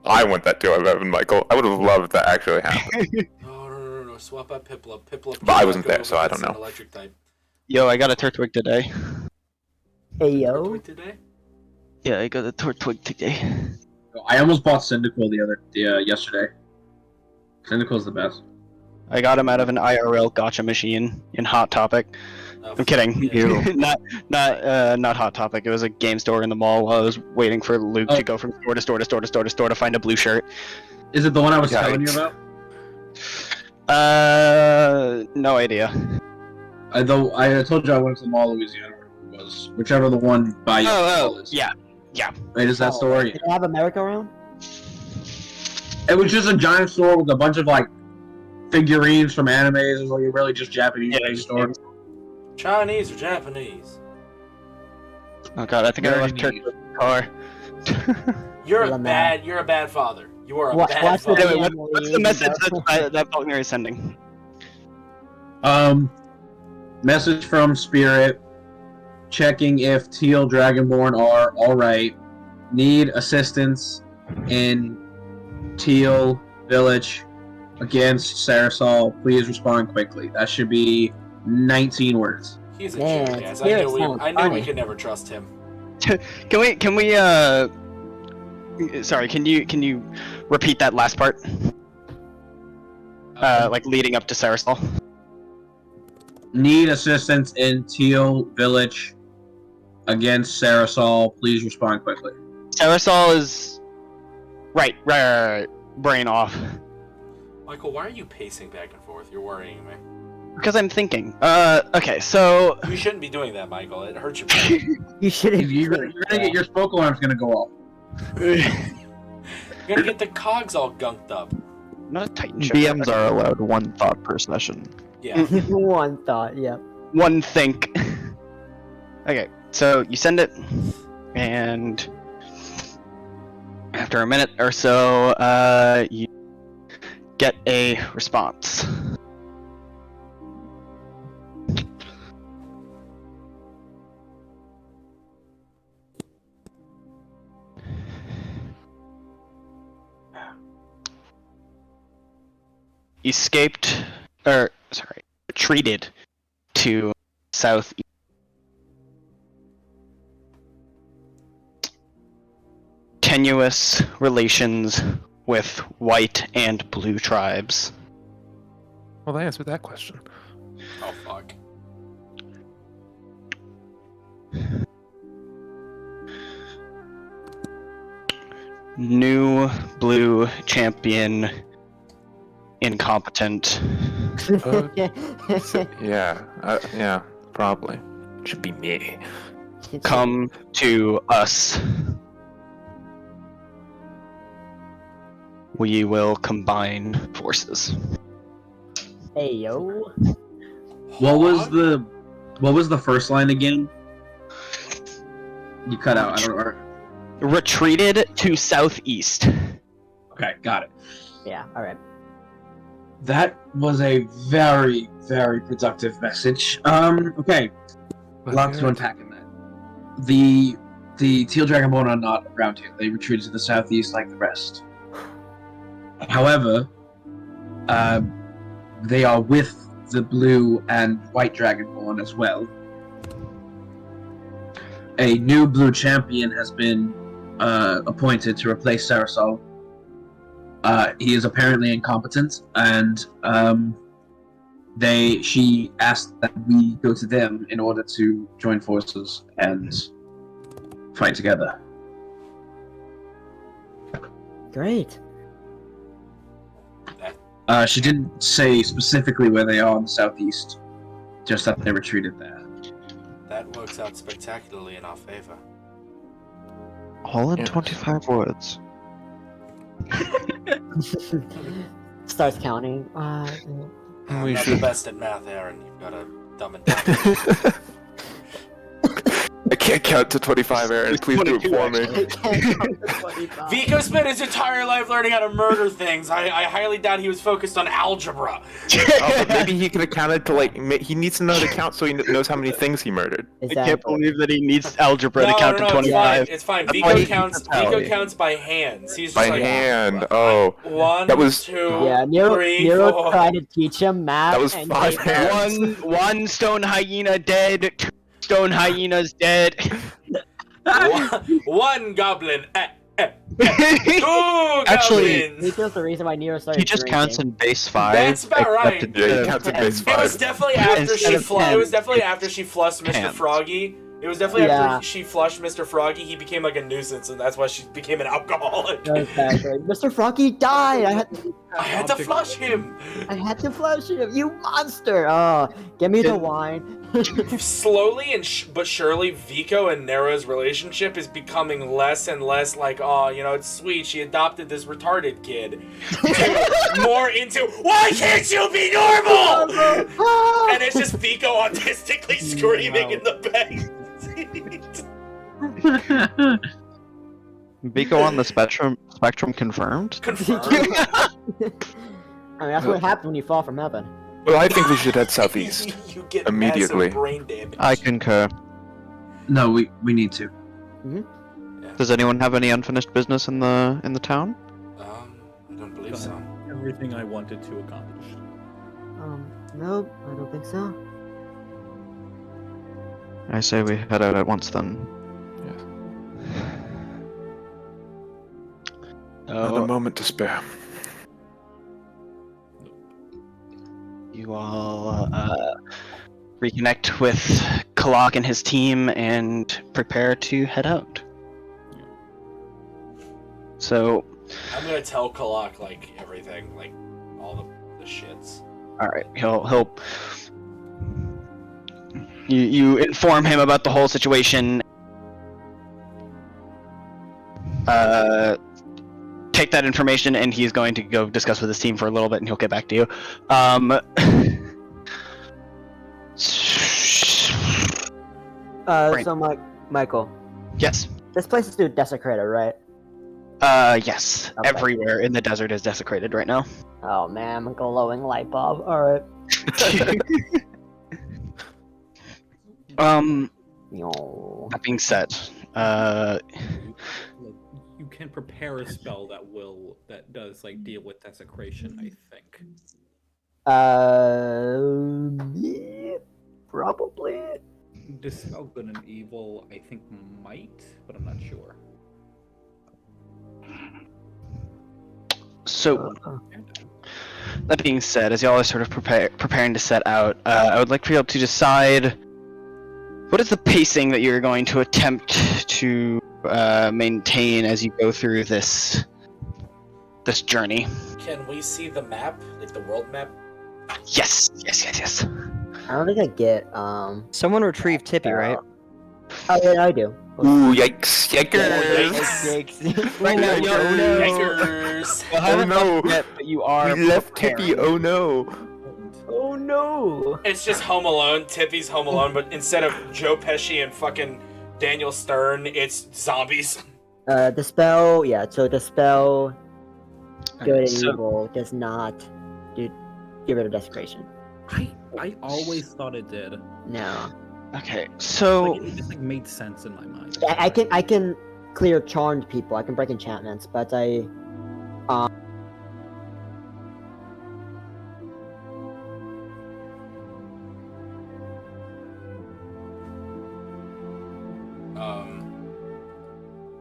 I want that to have happened, Michael. I would have loved that actually happened. No. Swap out Piplup. Piplup. But I wasn't go there, so I with don't an know. Electric type. Yo, I got a Turtwig today. Hey yo. Twig today? Yeah, I got a Turtwig today. I almost bought Cyndaquil yesterday. Cyndaquil's the best. I got him out of an IRL gotcha machine in Hot Topic. Oh, I'm kidding. yeah. not Hot Topic. It was a game store in the mall while I was waiting for Luke to go from store to store to store to store to store to find a blue shirt. Is it the one I was telling you Yikes. about? No idea. I told you I went to the mall, Louisiana, where it was. Whichever the one by you is. Yeah. Wait, is that store? Did they have America around? It was just a giant store with a bunch of like figurines from animes. It was like a really just Japanese store. Chinese or Japanese? Oh god, I think I Very left Turtwig in the car. You're Well, a man. bad. You're a bad father. You are a What- bad what's the father. Anyway, deal? what's the message that Falknir is sending? Message from Spirit, checking if Teal Dragonborn are alright. Need assistance in Teal Village against Sarasol. Please respond quickly. That should be 19 words. He's a Man, jackass. I Spirit knew sounds we funny. could never trust him. Can we sorry, can you repeat that last part? Like leading up to Sarasol. Need assistance in Teal Village against Sarasol. Please respond quickly. Sarasol is right. Brain off. Michael, why are you pacing back and forth? You're worrying me. Because I'm thinking. Okay, so You shouldn't be doing that, Michael. It hurts your brain. You shouldn't. You're gonna get your spoke alarm's gonna go off. You're gonna get the cogs all gunked up. not a Titan ship. BMs are allowed one thought per session. Yeah. One thought, yep. One think. Okay, so you send it, and after a minute or so, you get a response. Retreated to south. Tenuous relations with white and blue tribes. Well, they answered that question. Oh fuck. New blue champion incompetent. Yeah, probably. Should be me. Come to us. We will combine forces. Hey yo. What was the first line again? You cut out. I don't know. Retreated to southeast. Okay, got it. Yeah, alright. That was a very, very productive message. Okay. Lots to unpack in that. The Teal Dragonborn are not around here. They retreated to the southeast like the rest. However, they are with the blue and white Dragonborn as well. A new blue champion has been appointed to replace Sarasol. He is apparently incompetent, and she asked that we go to them in order to join forces and fight together. Great. She didn't say specifically where they are in the southeast, just that they retreated there. That works out spectacularly in our favor. All in 25 words. Starts counting. I'm We not should- the best at math, Aaron. You've got to dumb it down. I can't count to 25, Aaron. Please do it for me. Vico spent his entire life learning how to murder things. I highly doubt he was focused on algebra. Oh, but maybe he could have counted to he needs to know to count so he knows how many things he murdered. I can't believe that he needs algebra to count to 25. It's fine. That's why Vico he counts. keeps a tally. Vico counts by hands. He's just By like hand. Oh, one, That was- two, Yeah, Nero, three, Nero four. tried to teach him math. That was and 5 he- hands. One stone hyena dead. 2 stone hyenas dead. one goblin. Two Actually, goblins. This was the reason why Nero started He just drinking. counts in base 5. That's about right. except Yeah, he in counts in 10. base It was 5. definitely after Instead she of flushed. 10. It was definitely after she flushed Mr. Hands. Froggy. It was definitely Yeah. after she flushed Mr. Froggy. He became like a nuisance, and that's why she became an alcoholic. Exactly. Mr. Froggy died. I had to flush him. I had to flush him. You monster! Oh, give me the wine. Slowly but surely, Vico and Nero's relationship is becoming less and less like, oh, you know, it's sweet. She adopted this retarded kid. To more into, why can't you be normal? And it's just Vico autistically screaming in the back seat. Vico on the spectrum confirmed? Confirmed. I mean, that's what happens when you fall from heaven. Well, I think we should head southeast. You get Immediately. massive brain damage. I concur. No, we need to. Does anyone have any unfinished business in the town? I don't believe so. Everything I wanted to accomplish. Nope, I don't think so. I say we head out at once then. Another moment to spare. You all reconnect with Kalak and his team and prepare to head out. So, I'm gonna tell Kalak, like, everything, like, all the shits. alright, he'll you inform him about the whole situation. take that information and he's going to go discuss with his team for a little bit, and he'll get back to you. Right. So Michael, Yes. this place is still desecrated, right? Yes. Okay. Everywhere in the desert is desecrated right now. Oh man, a glowing light bulb. Alright. Yo. That being said, You can prepare a spell that does like deal with desecration, I think. Yeah, probably. Dispel good and evil, I think might, but I'm not sure. so that being said, as y'all are sort of preparing to set out, I would like for y'all to decide what is the pacing that you're going to attempt to maintain as you go through this journey. Can we see the map, like the world map? Yes. I don't think I get Someone retrieved Tippy, right? Oh yeah, I do. Ooh, yikes! Yikers! Right now, Oh, no. Yikers! Well, haven't no. left yet, but you are. We left preparing. Tippy. Oh no! Oh no! It's just Home Alone. Tippy's Home Alone, but instead of Joe Pesci and fucking Daniel Stern, it's zombies. The spell, yeah. So the spell, good and So- evil, does not get rid of desecration. I always thought it did. No. Okay, so Like, it just like made sense in my mind. I can clear charmed people. I can break enchantments, but I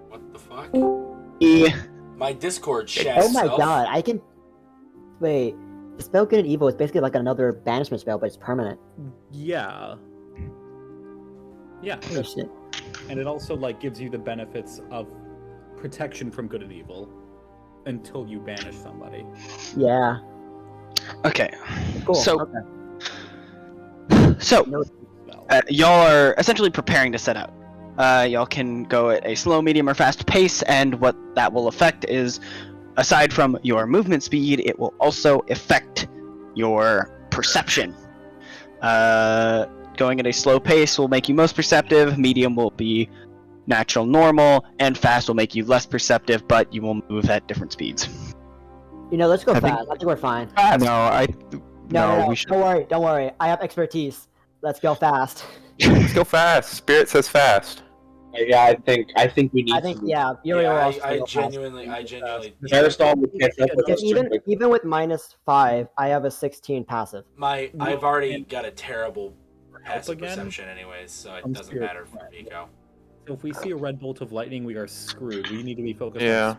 What the fuck? yeah. My Discord chat. oh my god, I can wait. The spell good and evil is basically like another banishment spell, but it's permanent. Yeah. Yeah. Holy shit. And it also like gives you the benefits of protection from good and evil until you banish somebody. Yeah. Okay. Cool. So- okay. So Spell. y'all are essentially preparing to set out. Y'all can go at a slow, medium, or fast pace, and what that will affect is, aside from your movement speed, it will also affect your perception. Going at a slow pace will make you most perceptive, medium will be natural normal, and fast will make you less perceptive, but you will move at different speeds. Let's go I think- fast. I think we're fine. No, we should. Don't worry. I have expertise. Let's go fast. Let's go fast. Spirit says fast. Yeah, I think we need. I think to yeah. Uriel Yeah, also I go fast. genuinely. Garrison will catch up with Because us. even with -5, I have a 16 passive. I've already got a terrible passive again? perception, anyways, so it I'm doesn't spirit matter for Vico. So if we see a red bolt of lightning, we are screwed. We need to be focused Yeah. on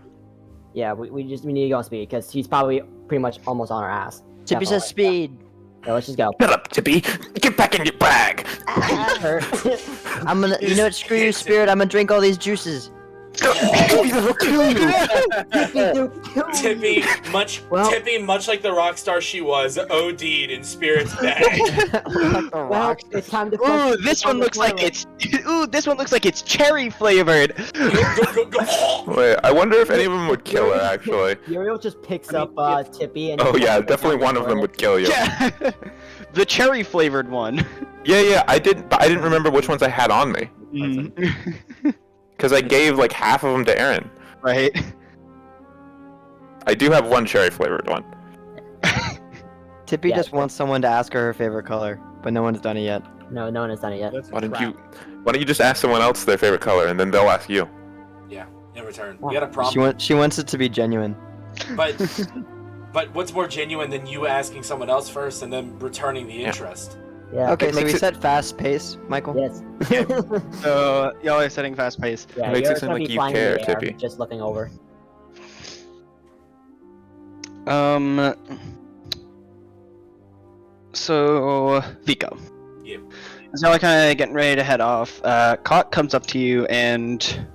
Yeah, we need to go on speed because he's probably pretty much almost on our ass. Tippy says Definitely. speed. Yeah, let's just go. Shut up, Tippy. Get back in your bag. I'm gonna, you know what? Screw you, spirit. I'm gonna drink all these juices. Tippy will kill you. Tippy, much like the rock star she was, OD'd in Spirit's bag. Well, it's time to. Ooh, this one looks like it's. Ooh, this one looks like it's cherry flavored. Go. Wait, I wonder if any of them would kill her. Actually. Uriel just picks up Tippy and. Oh yeah, definitely one of them would kill you. Yeah, the cherry flavored one. Yeah. I didn't remember which ones I had on me because I gave like half of them to Erin. Right. I do have one cherry flavored one. Tippy Yeah. just wants someone to ask her favorite color, but no one's done it yet. No one has done it yet. That's Why don't crap. you just ask someone else their favorite color and then they'll ask you? Yeah, in return, we got a problem. She wants it to be genuine. But what's more genuine than you asking someone else first and then returning the Yeah. interest? Yeah. Okay, It so we makes it- set fast pace, Michael. Yes. So y'all are setting fast pace. Yeah, It makes you're it seem gonna like be you flying in care, the air, Tippy. just looking over. So Vico. Yeah. So y'all are kind of getting ready to head off. Cot comes up to you and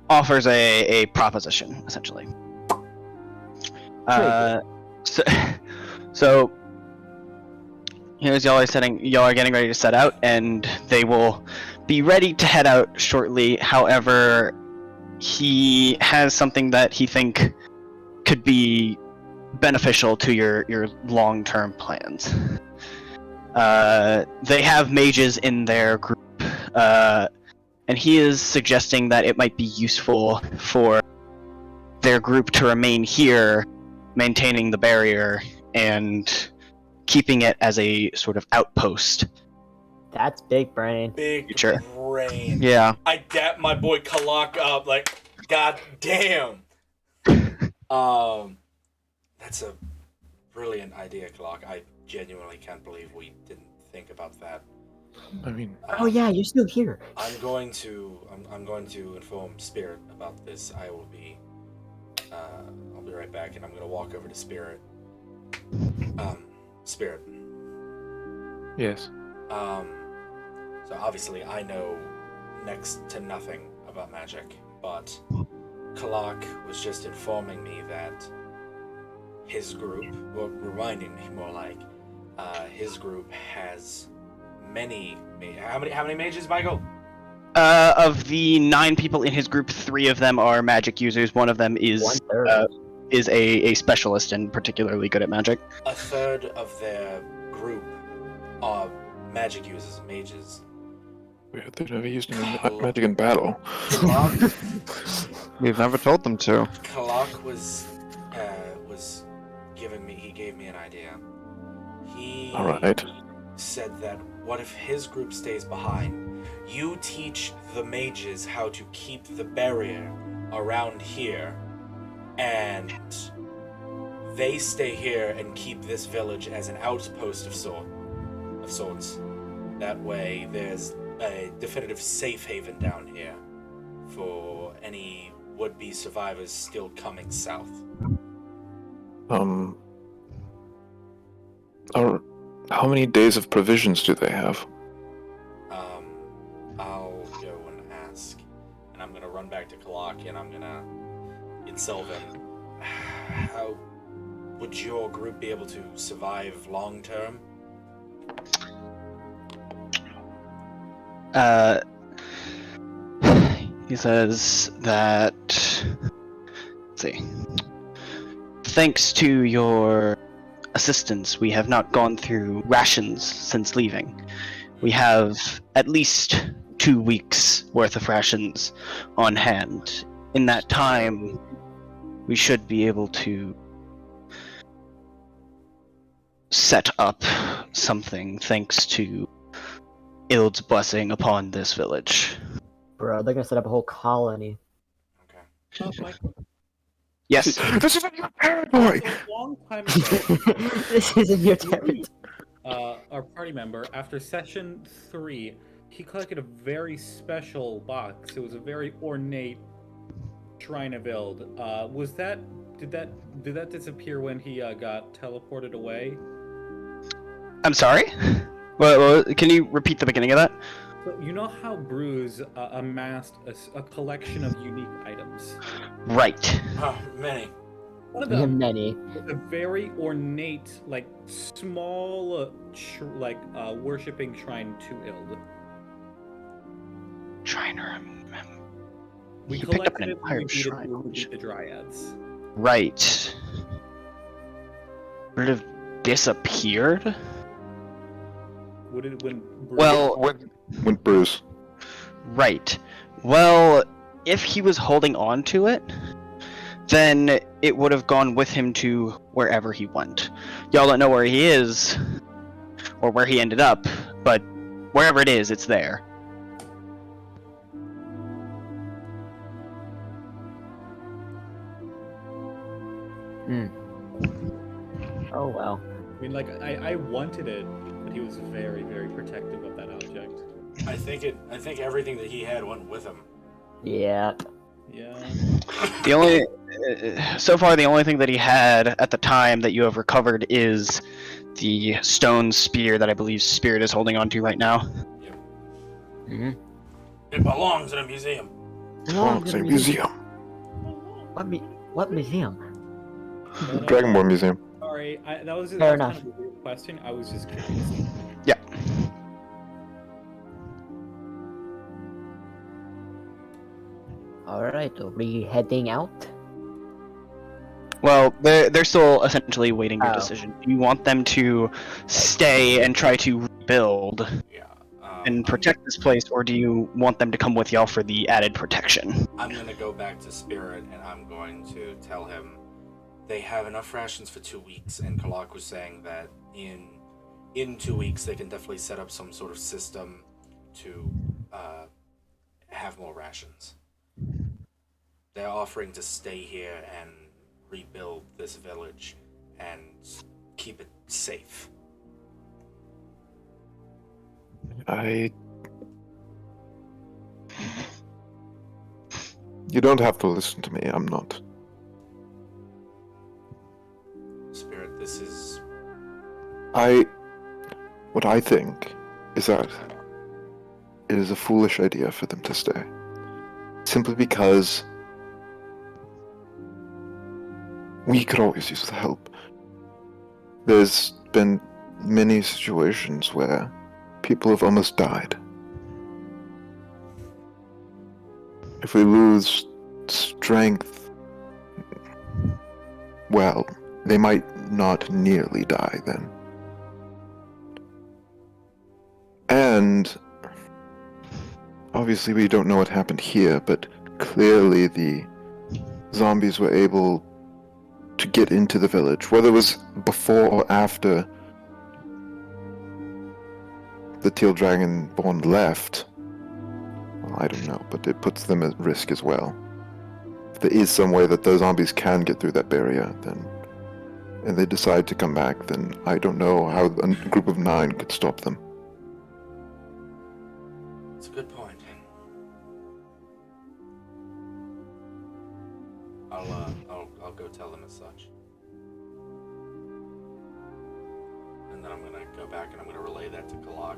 offers a proposition, essentially. So here's y'all are getting ready to set out, and they will be ready to head out shortly. However, he has something that he think could be beneficial to your long-term plans. They have mages in their group, and he is suggesting that it might be useful for their group to remain here, maintaining the barrier and keeping it as a sort of outpost. That's big brain. Big Future. brain. Yeah. I dap my boy Kalak up like, god damn. That's a brilliant idea, Kalak. I genuinely can't believe we didn't think about that. I mean, Oh yeah, you're still here. I'm going to inform Spirit about this. I'll be right back, and I'm gonna walk over to Spirit. Spirit. yes. So obviously I know next to nothing about magic, but Kalak was just informing me that his group, or reminding me more like, his group has many. How many mages, Michael? Of the 9 people in his group, 3 of them are magic users. One of them is 1/3. a specialist and particularly good at magic. A third of their group are magic users, mages. They've never used any magic in battle. Kalak, We've never told them to. Kalak was he gave me an idea. He Alright. said that what if his group stays behind? You teach the mages how to keep the barrier around here, and they stay here and keep this village as an outpost of sorts. That way, there's a definitive safe haven down here for any would-be survivors still coming south. How many days of provisions do they have? I'll go and ask, and I'm gonna run back to Kalak, and I'm gonna insult him. How would your group be able to survive long term? He says that, let's see, thanks to your assistance, we have not gone through rations since leaving. We have at least 2 weeks worth of rations on hand. In that time, we should be able to set up something thanks to Ild's blessing upon this village. Bro, they're gonna set up a whole colony. Okay. Yes. This is your territory! A long time ago, This isn't your territory. our party member, after session 3, he collected a very special box. It was a very ornate shrine of Ild. Did that disappear when he got teleported away? I'm sorry? Well, can you repeat the beginning of that? So you know how Bruce amassed a collection of unique items? Right. Oh, many. One of We have them many. was a very ornate, like small, worshipping shrine to Ild. Trying to remember. We He picked up collected an it when we entire beat shrine. it with the dryads. Right. Would it have disappeared? Would it when? Well, Went Bruce. right. Well, if he was holding on to it, then it would have gone with him to wherever he went. Y'all don't know where he is, or where he ended up, but wherever it is, it's there. Oh well. I mean, like I wanted it, but he was very, very protective of that object. I think everything that he had went with him. Yeah. Yeah. The only, so far, the only thing that he had at the time that you have recovered is the stone spear that I believe Spirit is holding on to right now. Mm-hmm. It belongs in a museum. Museum. What museum? Dragonborn Museum. Sorry, that was Fair that was enough. kind of a weird question. I was just curious. Yeah. Alright, are we heading out? Well, they're still essentially waiting your Oh. decision. Do you want them to stay and try to rebuild Yeah. and protect this place, or do you want them to come with y'all for the added protection? I'm gonna go back to Spirit, and I'm going to tell him they have enough rations for 2 weeks, and Kalak was saying that in 2 weeks they can definitely set up some sort of system to have more rations. They're offering to stay here and rebuild this village and keep it safe. You don't have to listen to me, I'm not. Spirit, this is... What I think is that it is a foolish idea for them to stay. Simply because we could always use the help. There's been many situations where people have almost died. If we lose strength, well, they might not nearly die then. And obviously we don't know what happened here, but clearly the zombies were able to get into the village. Whether it was before or after the Teal Dragonborn left, well, I don't know, but it puts them at risk as well. If there is some way that those zombies can get through that barrier, then, and they decide to come back, then I don't know how a group of 9 could stop them. It's a good point. I'll go tell them as such. And then I'm gonna go back and I'm gonna relay that to Kalak.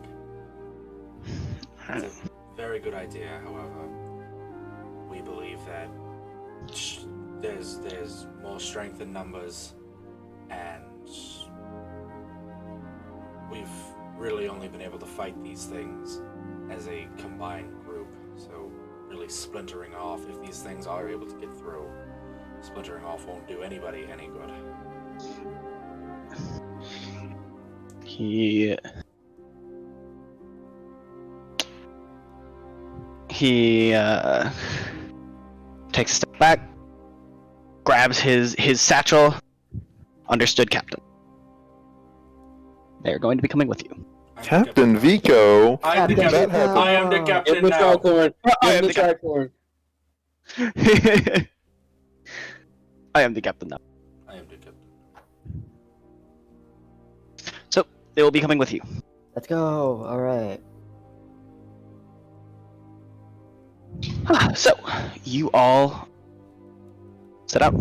It's a very good idea, however. We believe that there's more strength in numbers, and we've really only been able to fight these things as a combined group. So really splintering off, if these things are able to get through, splintering off won't do anybody any good. He takes a step back, grabs his satchel. Understood, Captain. They're going to be coming with you. Captain Vico! I am the Captain captain. Vico. I am the captain In the now. tricorn. I In am the the tricorn. I am the captain now. I am the captain. So they will be coming with you. Let's go. All right. So you all set up.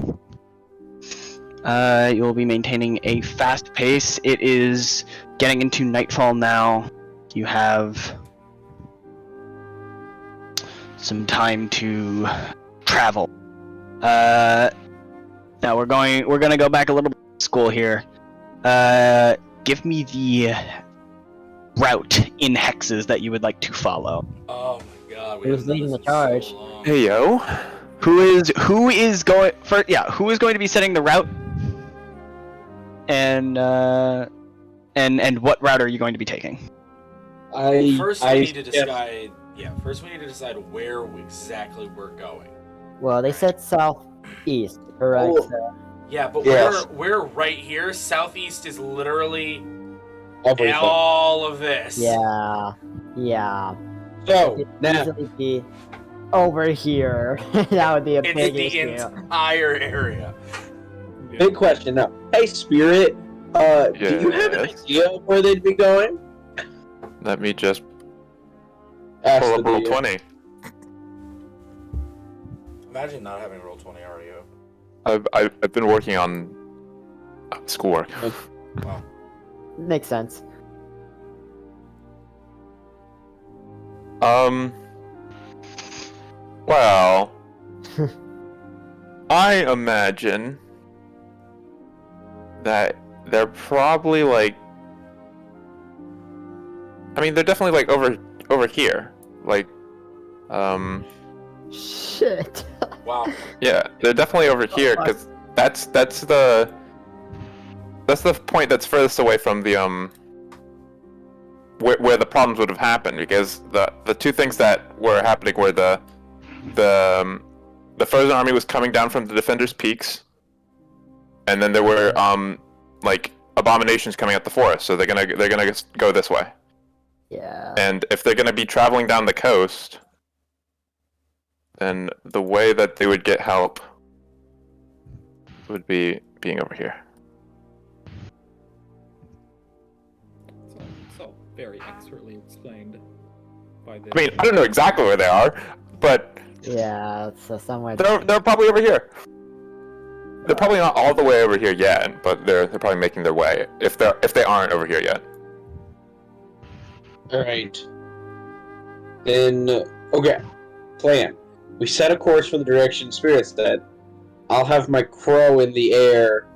You will be maintaining a fast pace. It is getting into nightfall now. You have some time to travel. Now we're gonna go back a little bit to school here. Give me the route in hexes that you would like to follow. Oh my god, we Who's haven't done leading this the in charge? so long. Hey yo! Who is going for? Yeah, who is going to be setting the route? And what route are you going to be taking? First we need to decide. Yeah, first we need to decide where exactly we're going. Well, they said southeast, correct? Oh. Yeah, but Yes. we're right here. Southeast is literally Everything. all of this. Yeah. Yeah. So, It now, could easily be over here. That would be a It's big the issue. entire area. big question now. Hey, Spirit, do you have an Yes? idea of where they'd be going? Let me just Ask pull up the roll DM. 20. Imagine not having roll 20 REO. I've been working on schoolwork. Wow. Makes sense. Well, I imagine that they're probably like, I mean, they're definitely like over here, like, Shit. Wow. yeah, they're definitely over here because that's the point that's furthest away from the where the problems would have happened, because the two things that were happening were the frozen army was coming down from the defenders' peaks, and then there were like abominations coming out the forest, so they're gonna go this way. Yeah. And if they're gonna be traveling down the coast, then the way that they would get help would be being over here. So very expertly explained by this. I mean, I don't know exactly where they are, but Yeah, so somewhere. they're probably over here. They're probably not all the way over here yet, but they're probably making their way. If they aren't over here yet. Alright. Then, okay. Plan. We set a course for the direction Spirit said. I'll have my crow in the air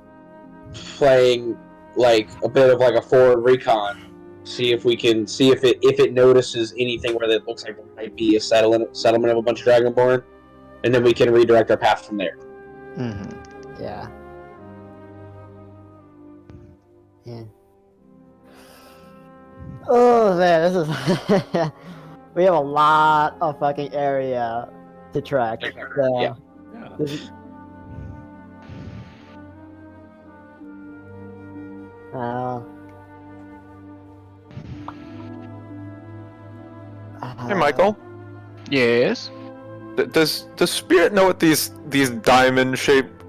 playing like a bit of like a forward recon. See if we can see if it notices anything where it looks like there might be a settlement of a bunch of Dragonborn, and then we can redirect our path from there. Mm-hmm. Yeah. Yeah. Oh man, this is. We have a lot of fucking area to track. So, Yeah. this is... Hey, Michael. Yes. Does Spirit know what these diamond-shaped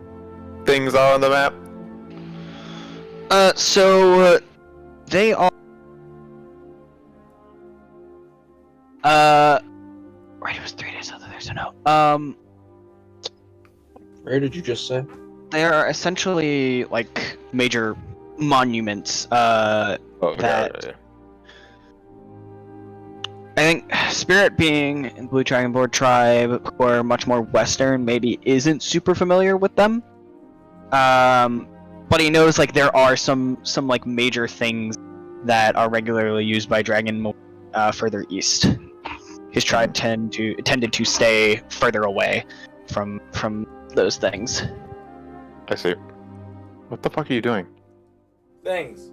things are on the map? So they are. Right, it was 3 days out of there, so no. Where did you just say? They are essentially like major monuments. Oh, That- yeah. I think Spirit being in Blue Dragonborn tribe or much more western, maybe isn't super familiar with them. But he knows like there are some like major things that are regularly used by Dragon further east. His tribe tended to stay further away from those things. I see. What the fuck are you doing? Things.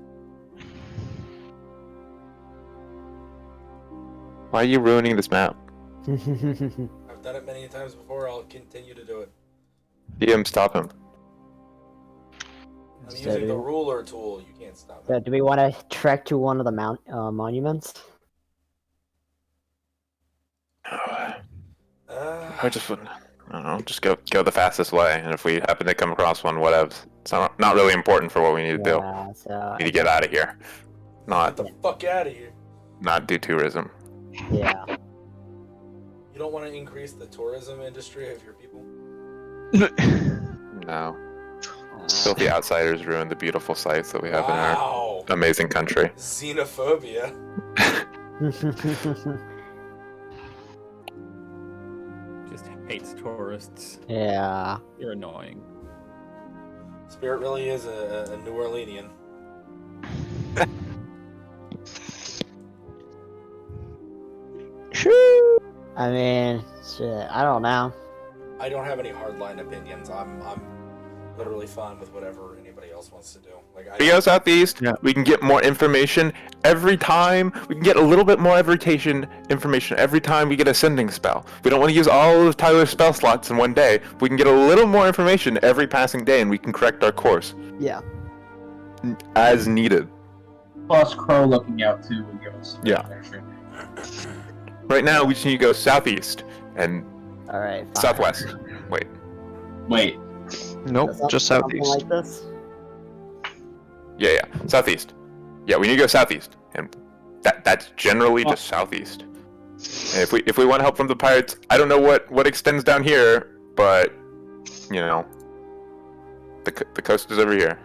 Why are you ruining this map? I've done it many times before. I'll continue to do it. DM, stop him. I'm using the ruler tool. You can't stop So it. do we want to trek to one of the monuments? I just wouldn't. I don't know. Just go the fastest way, and if we happen to come across one, whatever. It's not really important for what we need to do. Yeah, so We need to get out of here. Get Not the fuck out of here. do tourism. yeah. You don't want to increase the tourism industry of your people? No. Filthy outsiders ruin the beautiful sights that we have Wow. in our amazing country. Xenophobia. Just hates tourists. Yeah. You're annoying. Spirit really is a New Orleanian. I mean, shit. I don't know. I don't have any hardline opinions. I'm literally fine with whatever anybody else wants to do. Like We go southeast. Yeah. We can get more information every time. We can get a little bit more information every time we get a sending spell. We don't want to use all of Tyler's spell slots in one day. We can get a little more information every passing day, and we can correct our course Yeah. as needed. Plus Crow looking out too and give us Yeah. direction. Right now, we just need to go southeast and All right. Fine. southwest. Wait. Wait, Nope, Something- just something southeast. like this. Yeah, southeast. Yeah, we need to go southeast, and that's generally just southeast. And if we want help from the pirates, I don't know what extends down here, but you know, the coast is over here.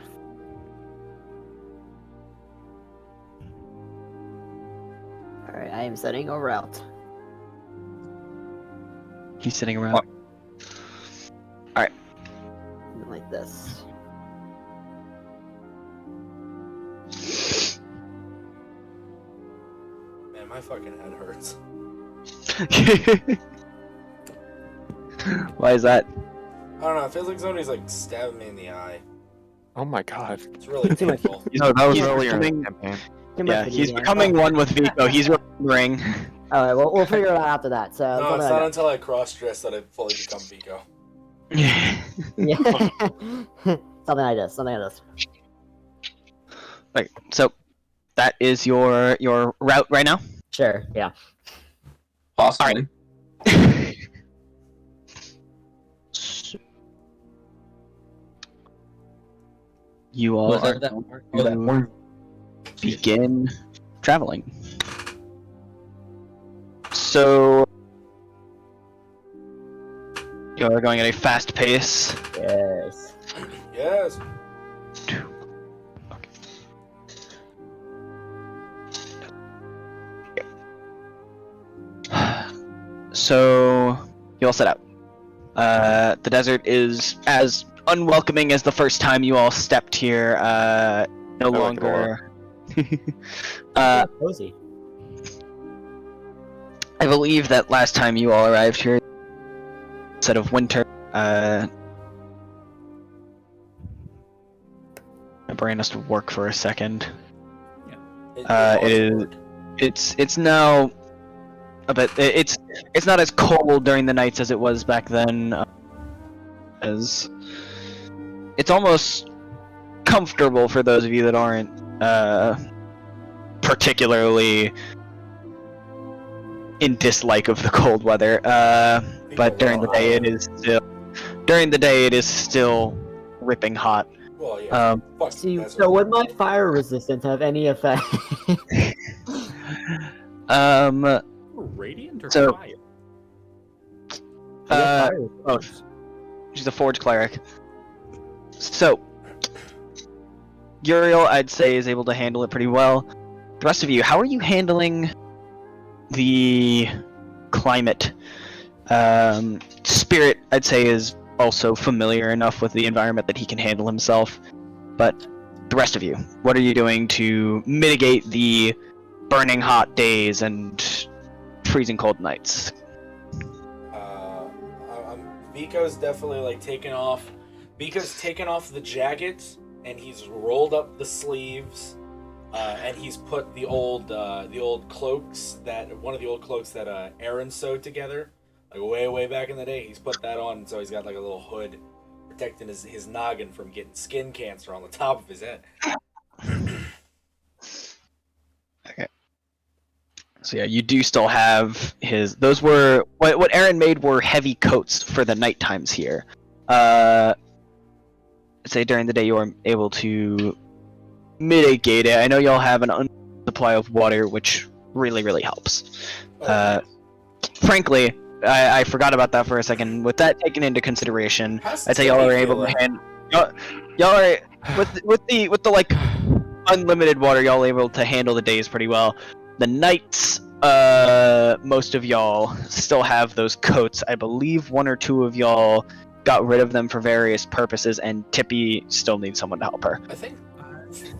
All right. I am setting a route. He's sitting around. Something like this. Man, my fucking head hurts. Why is that? I don't know. It feels like somebody's like stabbing me in the eye. Oh my god. It's really Too much. painful. No, that was He's earlier in becoming- the campaign. Too much Yeah, for he's you, man. becoming one with Vico. He's remembering. Alright, well, we'll figure it out after that. So, No, something it's like not that. until I cross-dress that I fully become Vico. Yeah. Something like this. Something like this. Right. So that is your route right now. Sure. Yeah. Possibly. You all Was are that that going part? Oh, that to part. begin traveling. So you are going at a fast pace. Yes. Yes. So you all set out. The desert is as unwelcoming as the first time you all stepped here. No I like it a longer. Cozy. I believe that last time you all arrived here, instead of winter, my brain has to work for a second. It is. It's now a bit. It's not as cold during the nights as it was back then. As it's almost comfortable for those of you that aren't particularly in dislike of the cold weather. But during the day it is still ripping hot. Well, yeah. Fuck See, desert. so would my fire resistance have any effect? Radiant or So- fire? Oh, she's a forge cleric. So, Uriel, I'd say, is able to handle it pretty well. The rest of you, how are you handling the climate? Spirit, I'd say, is also familiar enough with the environment that he can handle himself. But the rest of you, what are you doing to mitigate the burning hot days and freezing cold nights? Vico's definitely like taken off. Vico's taken off the jacket and he's rolled up the sleeves, and he's put the old cloaks that one of the old cloaks that Erin sewed together, like way back in the day. He's put that on, so he's got like a little hood protecting his noggin from getting skin cancer on the top of his head. Okay. So yeah, you do still have his. Those were what Erin made were heavy coats for the night times here. Say during the day you are able to mitigate it. I know y'all have an supply of water, which really helps. Frankly, I forgot about that for a second. With that taken into consideration, I'd say y'all are able to handle. Y'all are with the like unlimited water. Y'all are able to handle the days pretty well. The nights, most of y'all still have those coats. I believe one or two of y'all got rid of them for various purposes, and Tippy still needs someone to help her. I think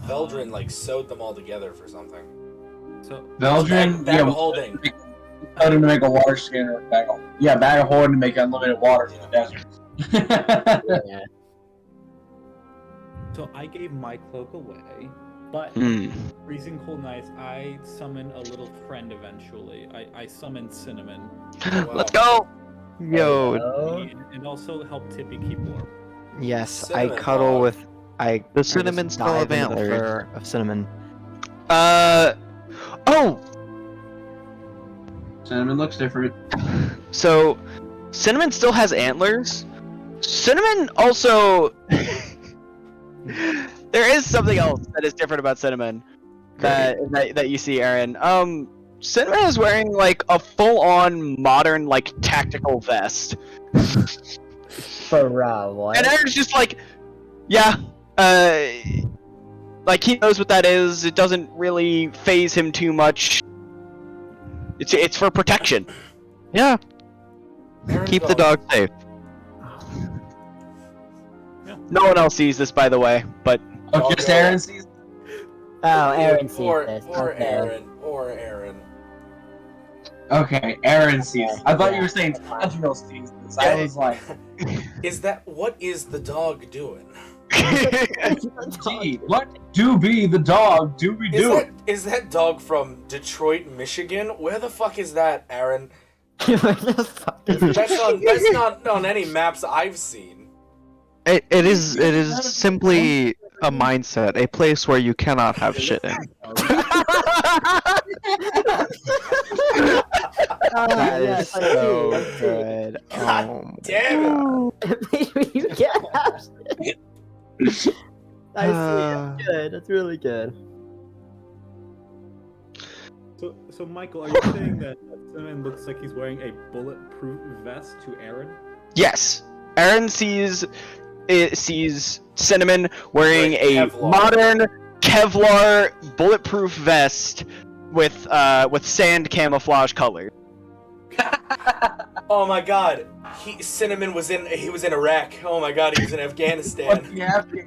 Veldrin like sewed them all together for something. So Veldrin, Bag of holding. Told him to make a water scanner. Bag of holding to make unlimited water for the desert. Yeah. So I gave my cloak away, but freezing cold nights, I summon a little friend eventually. I summon Cinnamon. Wow. Let's go! Yo, And also help Tippy keep warm. yes, I Cinnamon cuddle dog. with. I The just cinnamon's full dive of into the antlers. fur of cinnamon. Oh! Cinnamon looks different. So, Cinnamon still has antlers. Cinnamon also... There is something else that is different about Cinnamon that you see, Erin. Cinnamon is wearing like a full-on modern like tactical vest, For what? and Erin's just like, yeah, like he knows what that is. It doesn't really phase him too much. It's for protection. Yeah, Erin's keep the going. dog safe. No one else sees this, by the way, but Oh, just Aaron sees. Oh, Aaron sees Or this. or Okay. Erin. Or Erin. Okay, Erin sees. I thought you were saying Tadriel sees this. I was like, what is the dog doing? gee, what do be the dog do we do? Is that dog from Detroit, Michigan? Where the fuck is that, Aaron? Where the fuck is That's not on any maps I've seen. It is simply a mindset, a place where you cannot have shit in. That yes, is I so see. good. God damn it! Maybe you can't have shit. I see. That's good. That's really good. So Michael, are you saying that Cinnamon looks like he's wearing a bulletproof vest to Erin? Yes. Erin sees Cinnamon wearing Like a Kevlar. modern Kevlar bulletproof vest with sand camouflage color. Oh my god, Cinnamon was in Iraq. Oh my god, he was in Afghanistan.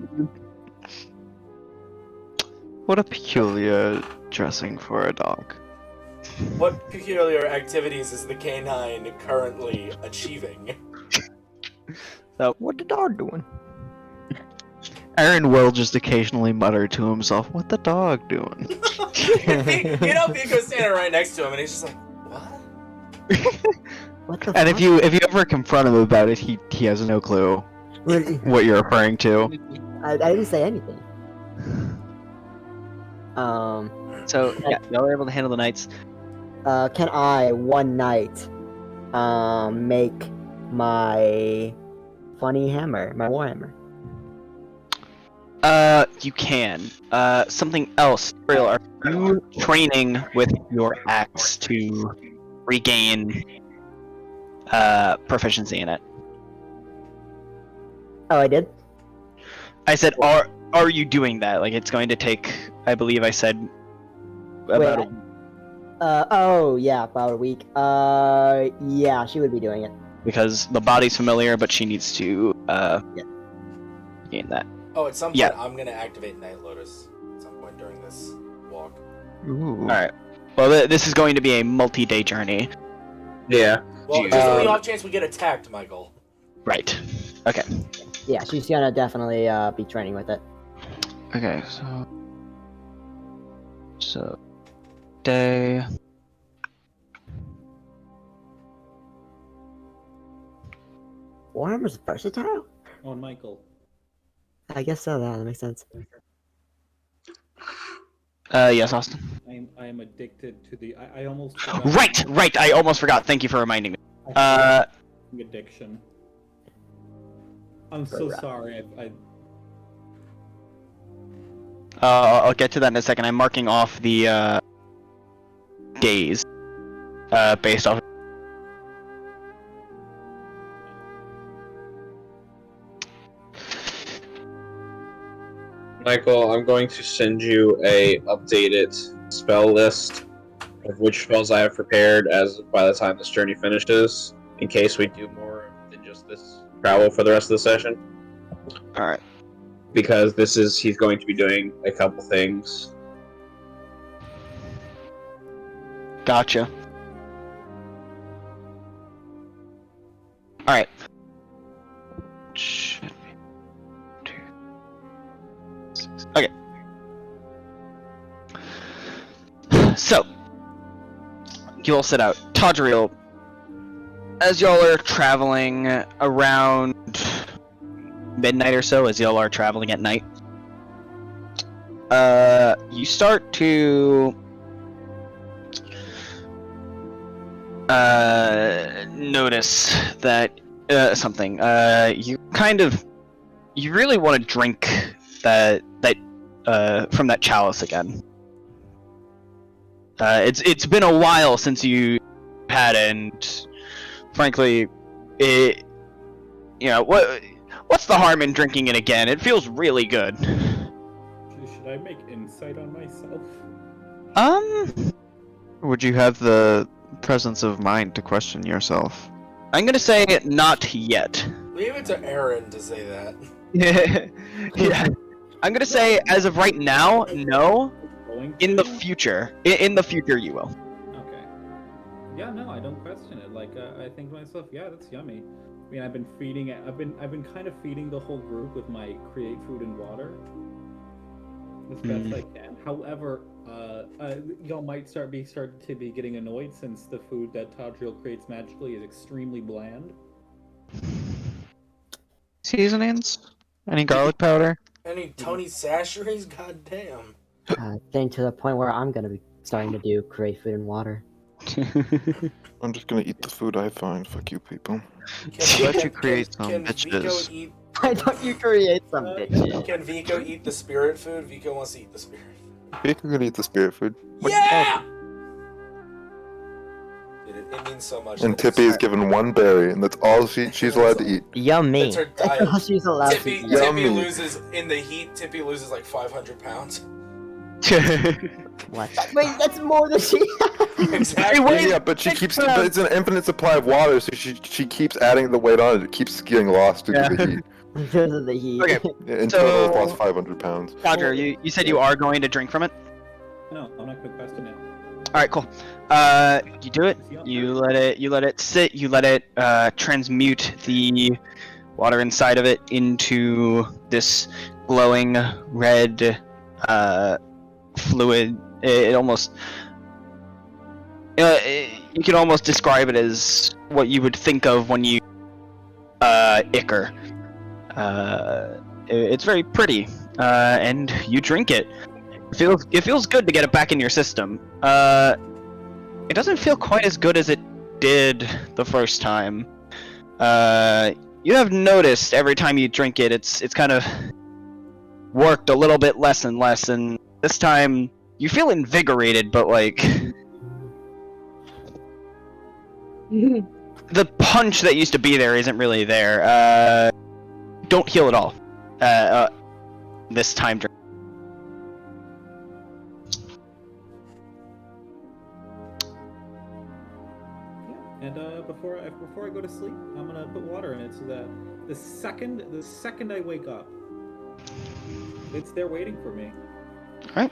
What a peculiar dressing for a dog. What peculiar activities is the canine currently achieving? What the dog doing? Erin will just occasionally mutter to himself, "What the dog doing?" Vico's standing right next to him, and he's just like, "What?" What the And fuck? if you ever confront him about it, he has no clue what you're referring to. I didn't say anything. So yeah, y'all are able to handle the nights. Can I one night, make my funny hammer, my warhammer? You can. Something else. Uriel, are you training with your axe to regain proficiency in it? Oh, I did. I said, are you doing that? Like, it's going to take, I believe I said, about Wait, oh yeah, about a week. Yeah, she would be doing it. because the body's familiar, but she needs to gain that. Oh, at some point, Yeah. I'm gonna activate Night Lotus at some point during this walk. Ooh. All right. Well, this is going to be a multi-day journey. Yeah. Well, just on the off chance we get attacked, Michael. Right. Okay. Yeah, she's gonna definitely be training with it. Okay, so day. Warhammer's versatile? Oh, Michael. I guess so. That makes sense. Yes, Austin. I am addicted to the. I almost. forgot- Right. I almost forgot. Thank you for reminding me. Addiction. I'm so sorry. I'll get to that in a second. I'm marking off the days based off. Michael, I'm going to send you a updated spell list of which spells I have prepared as by the time this journey finishes, in case we do more than just this travel for the rest of the session. All right. Because he's going to be doing a couple things. Gotcha. All right. Should be 2, 6. Okay. So, you all set out. Tadriel, as y'all are traveling around midnight or so, as y'all are traveling at night, you start to notice that something. You really want to drink that from that chalice again. It's been a while since you had it, and frankly, what's the harm in drinking it again? It feels really good. Should I make insight on myself? Would you have the presence of mind to question yourself? I'm gonna say not yet. Leave it to Erin to say that. Yeah. I'm gonna say, as of right now, no. Going In the to? future. In the future, you will. Okay. Yeah, no, I don't question it. Like, I think to myself, yeah, that's yummy. I mean, I've been feeding it. I've been kind of feeding the whole group with my create food and water as best I can. However, y'all might start to be getting annoyed since the food that Tadriel creates magically is extremely bland. Seasonings? Any garlic powder? Any Tony Sacheries? Goddamn. Getting to the point where I'm gonna be starting to do create food and water. I'm just gonna eat the food I find. Fuck you, people. Let you create some Vico bitches. eat? Why don't you create some bitches? Can Vico eat the spirit food? Vico wants to eat the spirit food. Vico can eat the spirit food. Yeah! Dude, it means so much. And that Tippy is given one berry, and that's all she's allowed to eat. Yummy. It's her diet. That's all she's allowed Tippy, to eat. Yummy. Tippy loses in the heat. Tippy loses like 500 pounds. What? Wait, that's more than she Exactly. Yeah, but she keeps. But it's an infinite supply of water, so she keeps adding the weight on it. It keeps getting lost due to the heat. because of the heat. Okay. In So- total, it's lost 500 pounds. Roger, you said you are going to drink from it? No, I'm not gonna question it. Alright, cool. You do it. You let it sit, you let it transmute the water inside of it into this glowing red fluid. It almost you could almost describe it as what you would think of when you ichor. It's very pretty, and you drink it. It feels good to get it back in your system. It doesn't feel quite as good as it did the first time. You have noticed every time you drink it, it's kind of worked a little bit less and less, and this time you feel invigorated, but like the punch that used to be there isn't really there. Don't heal at all. This time. And before I go to sleep, I'm gonna put water in it so that the second I wake up, it's there waiting for me. Alright.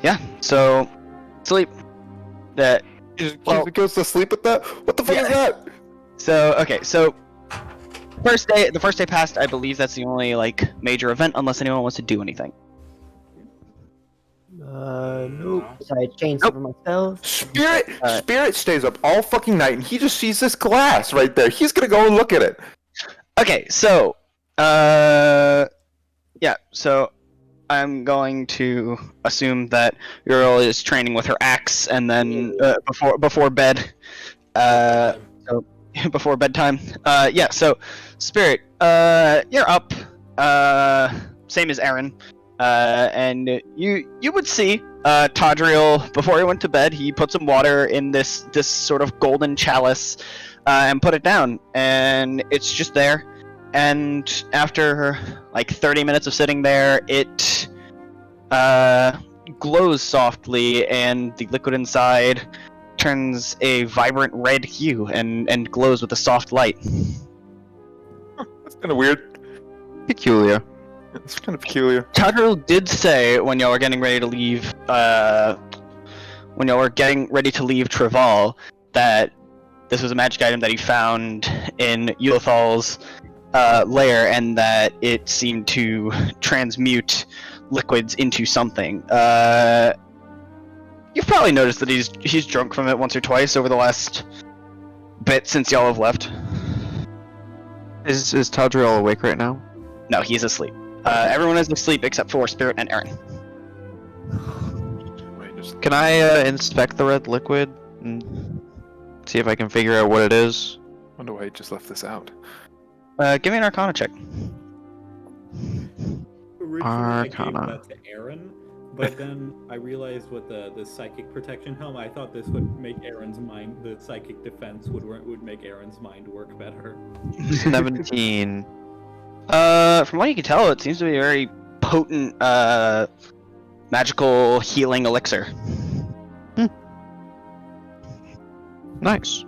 Yeah, so sleep. That He Well- goes to sleep with that? What the fuck Yeah. is that? so okay, so the first day passed, I believe that's the only like major event unless anyone wants to do anything. Nope. So I changed some of my spells. Spirit stays up all fucking night, and he just sees this glass right there. He's gonna go and look at it. Okay, so yeah, so I'm going to assume that Uriel is training with her axe, and then before bed, so before bedtime. Yeah, so Spirit, you're up, same as Erin, and you would see Tadriel before he went to bed. He put some water in this sort of golden chalice, and put it down, and it's just there. And after like 30 minutes of sitting there, it glows softly, and the liquid inside turns a vibrant red hue and glows with a soft light. That's kind of weird. Peculiar. It's kind of peculiar. Tadriel did say when y'all were getting ready to leave, Treval, that this was a magic item that he found in Eulithal's lair, and that it seemed to transmute liquids into something. You've probably noticed that he's drunk from it once or twice over the last bit since y'all have left. Is Tadriel awake right now? No, he's asleep. Everyone is asleep except for Spirit and Erin. Wait, just Can I inspect the red liquid and see if I can figure out what it is? wonder why he just left this out. Give me an Arcana check. Originally, I gave Arcana. that to Erin, but then I realized with the psychic protection helm, I thought this would make Erin's mind, the psychic defense would make Erin's mind work better. 17. From what you can tell, it seems to be a very potent, magical healing elixir. Nice.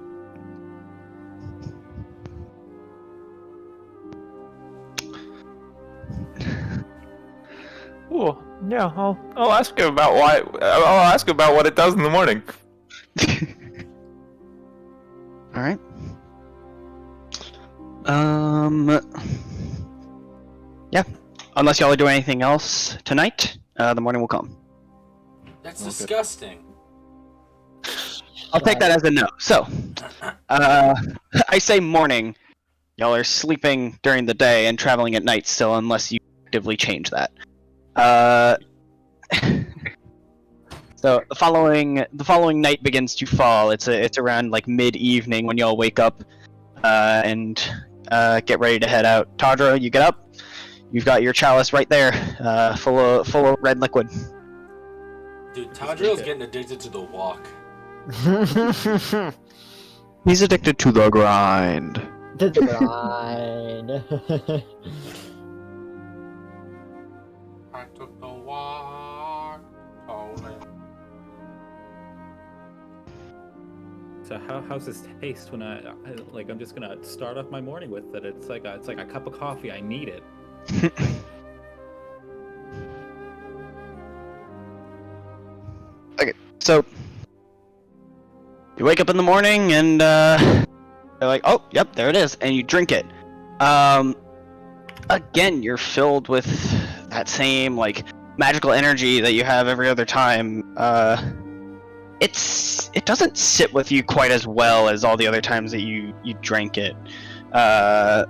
Cool. Yeah, I'll ask him about why. I'll ask him about what it does in the morning. All right. Yeah. Unless y'all are doing anything else tonight, the morning will come. That's disgusting. I'll take that as a no. So, I say morning. Y'all are sleeping during the day and traveling at night still, unless you actively change that. So the following night begins to fall. It's around like mid-evening when y'all wake up and get ready to head out. Tadriel, you get up. You've got your chalice right there, full of red liquid. Dude, Tadriel's getting addicted to the walk. He's addicted to the grind. The grind. I took the walk. So how's this taste when I'm just gonna start off my morning with it? It's like a cup of coffee. I need it. Okay, so you wake up in the morning and they're like, "Oh, yep, there it is," and you drink it. Again, you're filled with that same like magical energy that you have every other time. It doesn't sit with you quite as well as all the other times that you drank it. It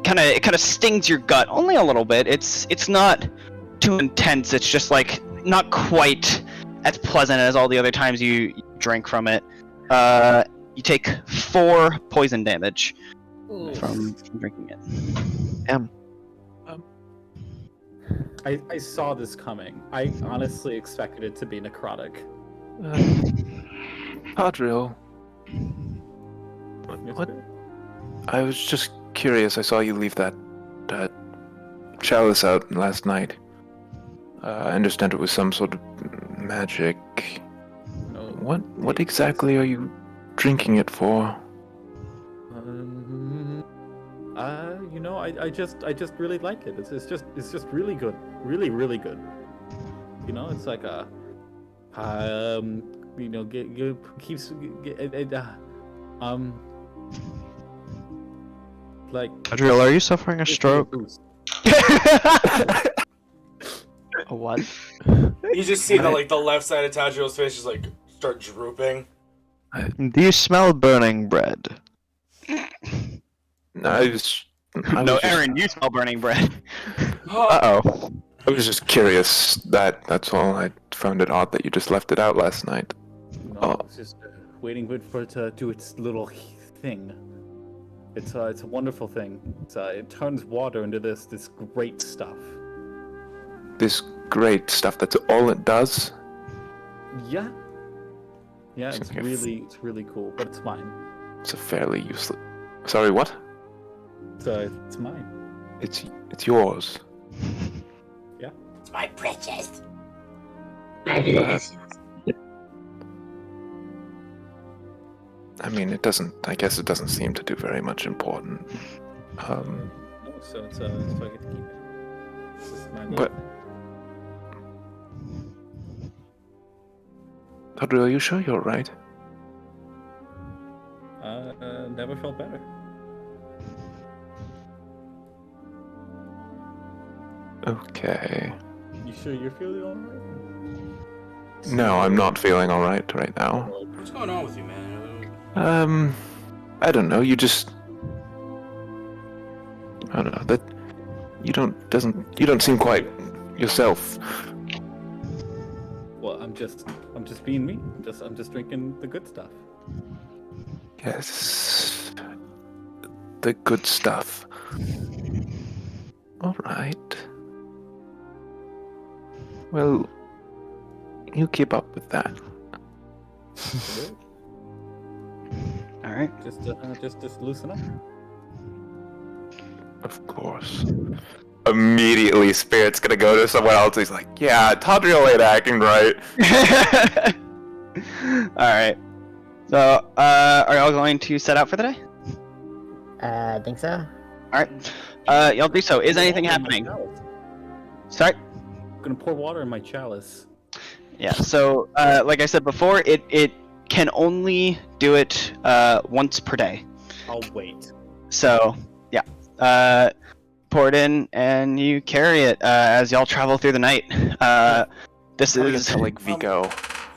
kind of stings your gut only a little bit. It's not too intense. It's just like not quite as pleasant as all the other times you drank from it. You take 4 poison damage from drinking it. I saw this coming. I honestly expected it to be necrotic. Tadriel, what? I was just curious. I saw you leave that chalice out last night. I understand it was some sort of magic. What exactly are you drinking it for? I just really like it. It's just really good, really good. You know, it's like a like. Tadriel, are you suffering a stroke? A what? You just see the left side of Tadriel's face just like start drooping. Do you smell burning bread? No, Erin, you smell burning bread. Uh-oh. I was just curious. That's all. I found it odd that you just left it out last night. No, I was just waiting for it to do its little thing. It's a wonderful thing. It turns water into this great stuff. This great stuff. That's all it does. Yeah. Yeah, Seems it's like really cool, but it's mine. It's a fairly useless. Sorry, what? It's mine. It's yours. Yeah. It's my precious. I mean, it doesn't. I guess it doesn't seem to do very much important. No, so I get to keep it. This is my But Tadriel, are you sure you're right? Never felt better. Okay. You sure you're feeling alright? No, I'm not feeling alright right now. What's going on with you, man? I don't know. You just. I don't know. That you don't seem quite yourself. Well, I'm just being me. I'm just drinking the good stuff. Yes. The good stuff. All right. Well, you keep up with that. All right. Just loosen up. Of course. Immediately, Spirit's gonna go to someone else. He's like, "Yeah, Tadriel ain't acting right." All right. So, are y'all going to set out for the day? I think so. All right. Y'all do so. Is anything happening? Sorry. I'm gonna pour water in my chalice. Yeah. So, like I said before, it can only do it once per day. I'll wait. So, yeah. Pour it in, and you carry it as y'all travel through the night. This Probably is gonna tell like Vico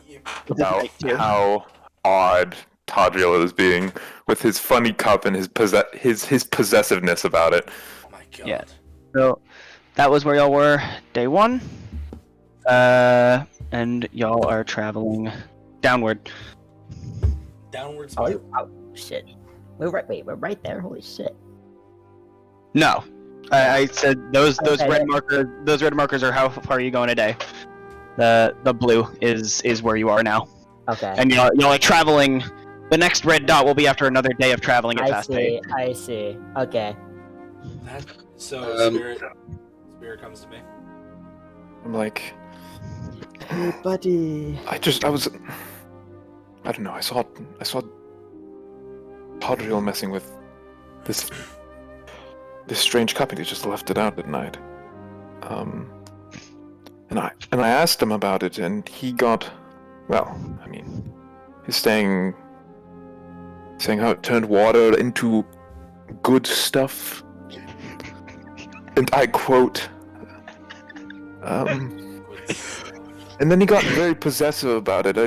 Yeah. about night too. how odd Tadriel is being with his funny cup and his possessiveness about it. Oh my god. Yeah. So that was where y'all were day one. And y'all are traveling downward. Downwards. Oh, shit. We're right there. Holy shit. No, I said those Okay. red markers. Those red markers are how far you go in a day. The blue is where you are now, Okay. and y'all are traveling. The next red dot will be after another day of traveling at fast pace. I see. Okay. So spirit comes to me. I'm like, Hey, buddy. I don't know. I saw Tadriel messing with this strange cup, and he just left it out at night. And I asked him about it, and he got, well, I mean, he's saying how it turned water into good stuff, and I quote. And then he got very possessive about it.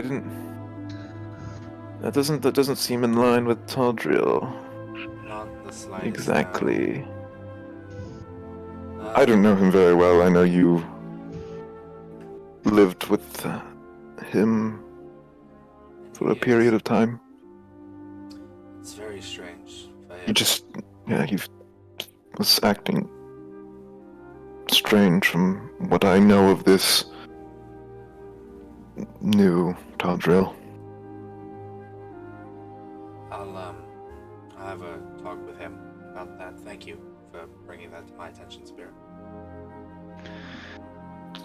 That doesn't seem in line with Tadriel. Not the slightest. Exactly. I don't know him very well. I know you lived with him for a period of time. It's very strange. He was acting strange from what I know of this new Tadriel. I'll have a talk with him about that. Thank you for bringing that to my attention, Spirit.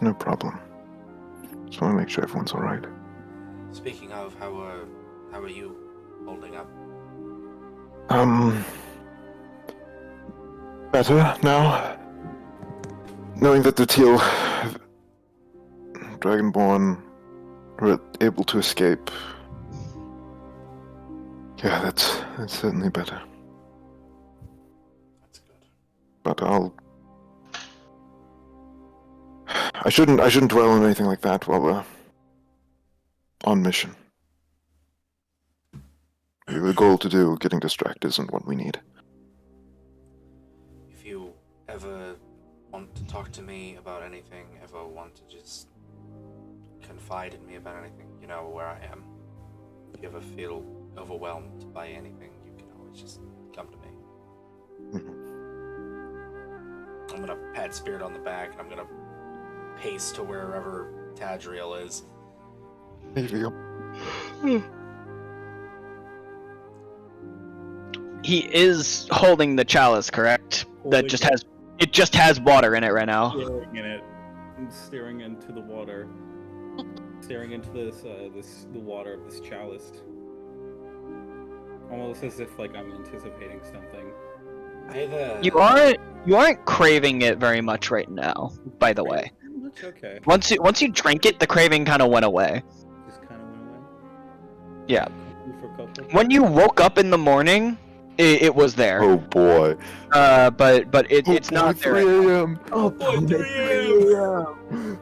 No problem. Just want to make sure everyone's alright. Speaking of, how are you holding up? Better now. Knowing that the Teal Dragonborn were able to escape. Yeah, that's certainly better. That's good. But I shouldn't dwell on anything like that while we're on mission. We have a goal to do. Getting distracted isn't what we need. If you ever want to talk to me about anything, ever want to just confide in me about anything, you know where I am. If you ever feel overwhelmed by anything, you can always just come to me. I'm gonna pat Spirit on the back, and I'm gonna pace to wherever Tadriel is. Maybe. He is holding the chalice, correct? That just has water in it right now. Staring in it, and staring into the water, staring into the water of this chalice, almost as if like I'm anticipating something. Hey there. You aren't craving it very much right now. By the way, That's okay. once you drank it, the craving kind of went away. Just kind of went away. Yeah. For a couple. When you woke up in the morning, it was there. Oh boy. But it's not there. 3 a.m. Oh, boy, 3 a.m.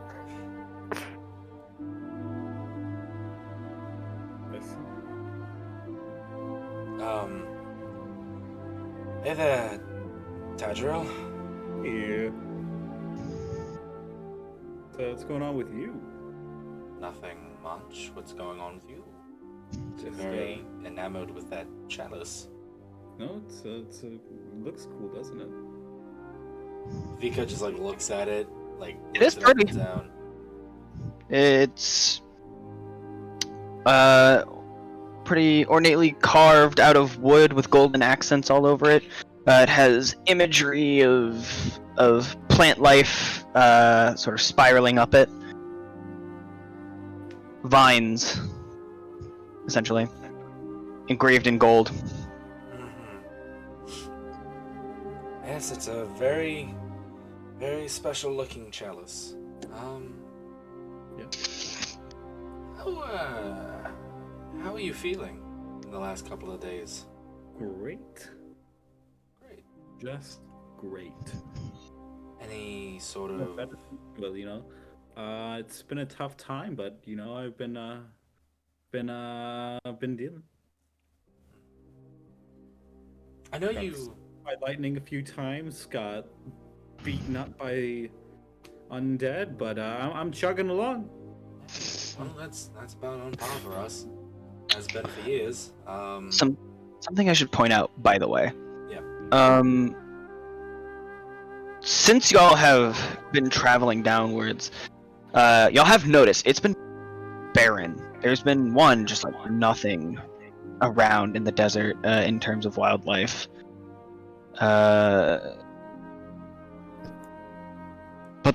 Hey there, Tadriel. Yeah. So what's going on with you? Nothing much. What's going on with you? Just Very enamored with that chalice. no, it looks cool, doesn't it? Vico just like looks at it, like It looks is up and pretty. down. It's pretty ornately carved out of wood with golden accents all over it. It has imagery of plant life, sort of spiraling up it. Vines, essentially, engraved in gold. Yes, it's a very, very special looking chalice. Yeah. How are you feeling in the last couple of days? Great. Great. Just great. Any sort of... Well, you know, it's been a tough time, but you know, I've been dealing. I know Got you... struck by lightning a few times, got beaten up by undead, but I'm chugging along. Well, that's about on par for us. Has been for years. Something I should point out, by the way. Yeah. Since y'all have been traveling downwards, y'all have noticed it's been barren. There's been just like nothing around in the desert in terms of wildlife. But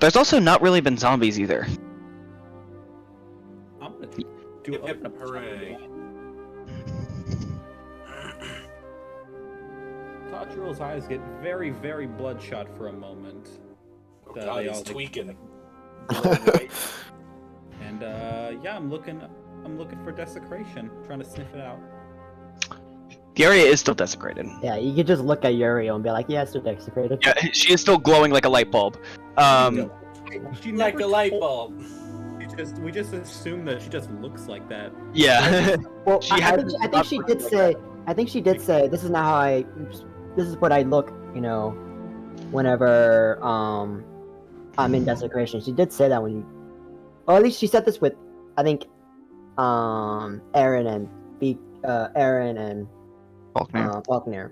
there's also not really been zombies either. I'm gonna do Yep, I'm gonna hooray. Tadriel's eyes get very, very bloodshot for a moment. Oh God, They he's all, like, tweaking. glow white. And yeah, I'm looking for desecration, trying to sniff it out. The area is still desecrated. Yeah, you could just look at Uriel and be like, yeah, it's still desecrated. Yeah, she is still glowing like a light bulb. She Like never a light told- bulb. We just assume that she just looks like that. Yeah. Well, She I hasn't think she did say. I think she did say this is not how I. This is what I look. You know, whenever I'm in desecration. She did say that when you, or at least she said this with, I think, Erin and Falknir. Falknir.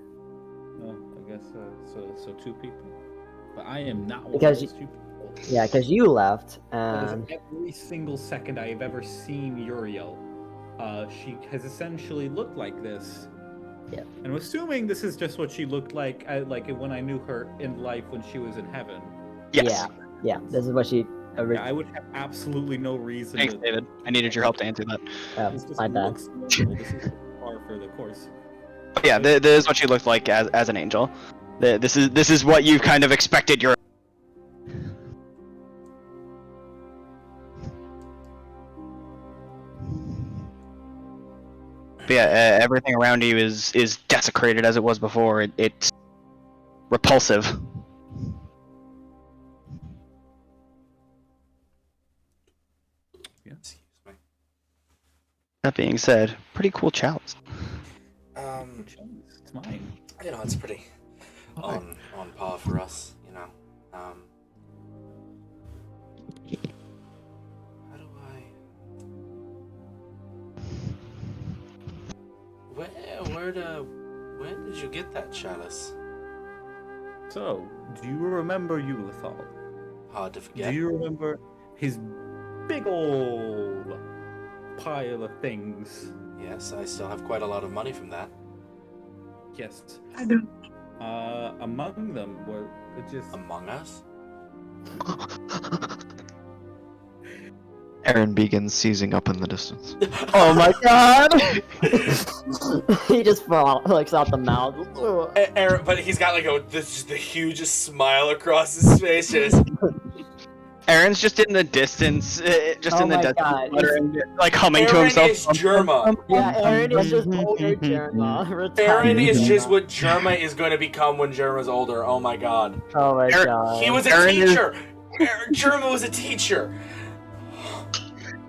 Oh, I guess so two people. But I am not one Because of those two people. Yeah, because you left. That is every single second I have ever seen Uriel. She has essentially looked like this. Yeah. And I'm assuming this is just what she looked like when I knew her in life when she was in heaven. Yes. Yeah. This is what she. Yeah, I would have absolutely no reason Thanks, to. David. I needed your help to answer that. This just My bad. looks normal. This is par for the course. But yeah, this is what she looked like as an angel. This is what you kind of expected your. But yeah, everything around you is desecrated as it was before. It's repulsive. Yeah. Excuse me. That being said, pretty cool chalice. It's mine. You know, it's pretty on par for us. You know. How do I? Where did you get that chalice? So, do you remember Ulithal? Hard to forget. Do you remember his big old pile of things? Yes, I still have quite a lot of money from that. Yes. I do. Among them were just Among Us? Erin begins seizing up in the distance. Oh my god! He just flicks out the mouth. Aaron, but he's got like the hugest smile across his face. Just Aaron's just in the distance, just Oh in the my distance, God. muttering, like humming to Aaron himself. is Germa. Yeah, Erin is just older Jerma. Aaron is Retired just Jerma. what Germa is going to become when Germa's older. Oh my god. Oh my Aaron- god. He was a Aaron is- teacher! Germa was a teacher!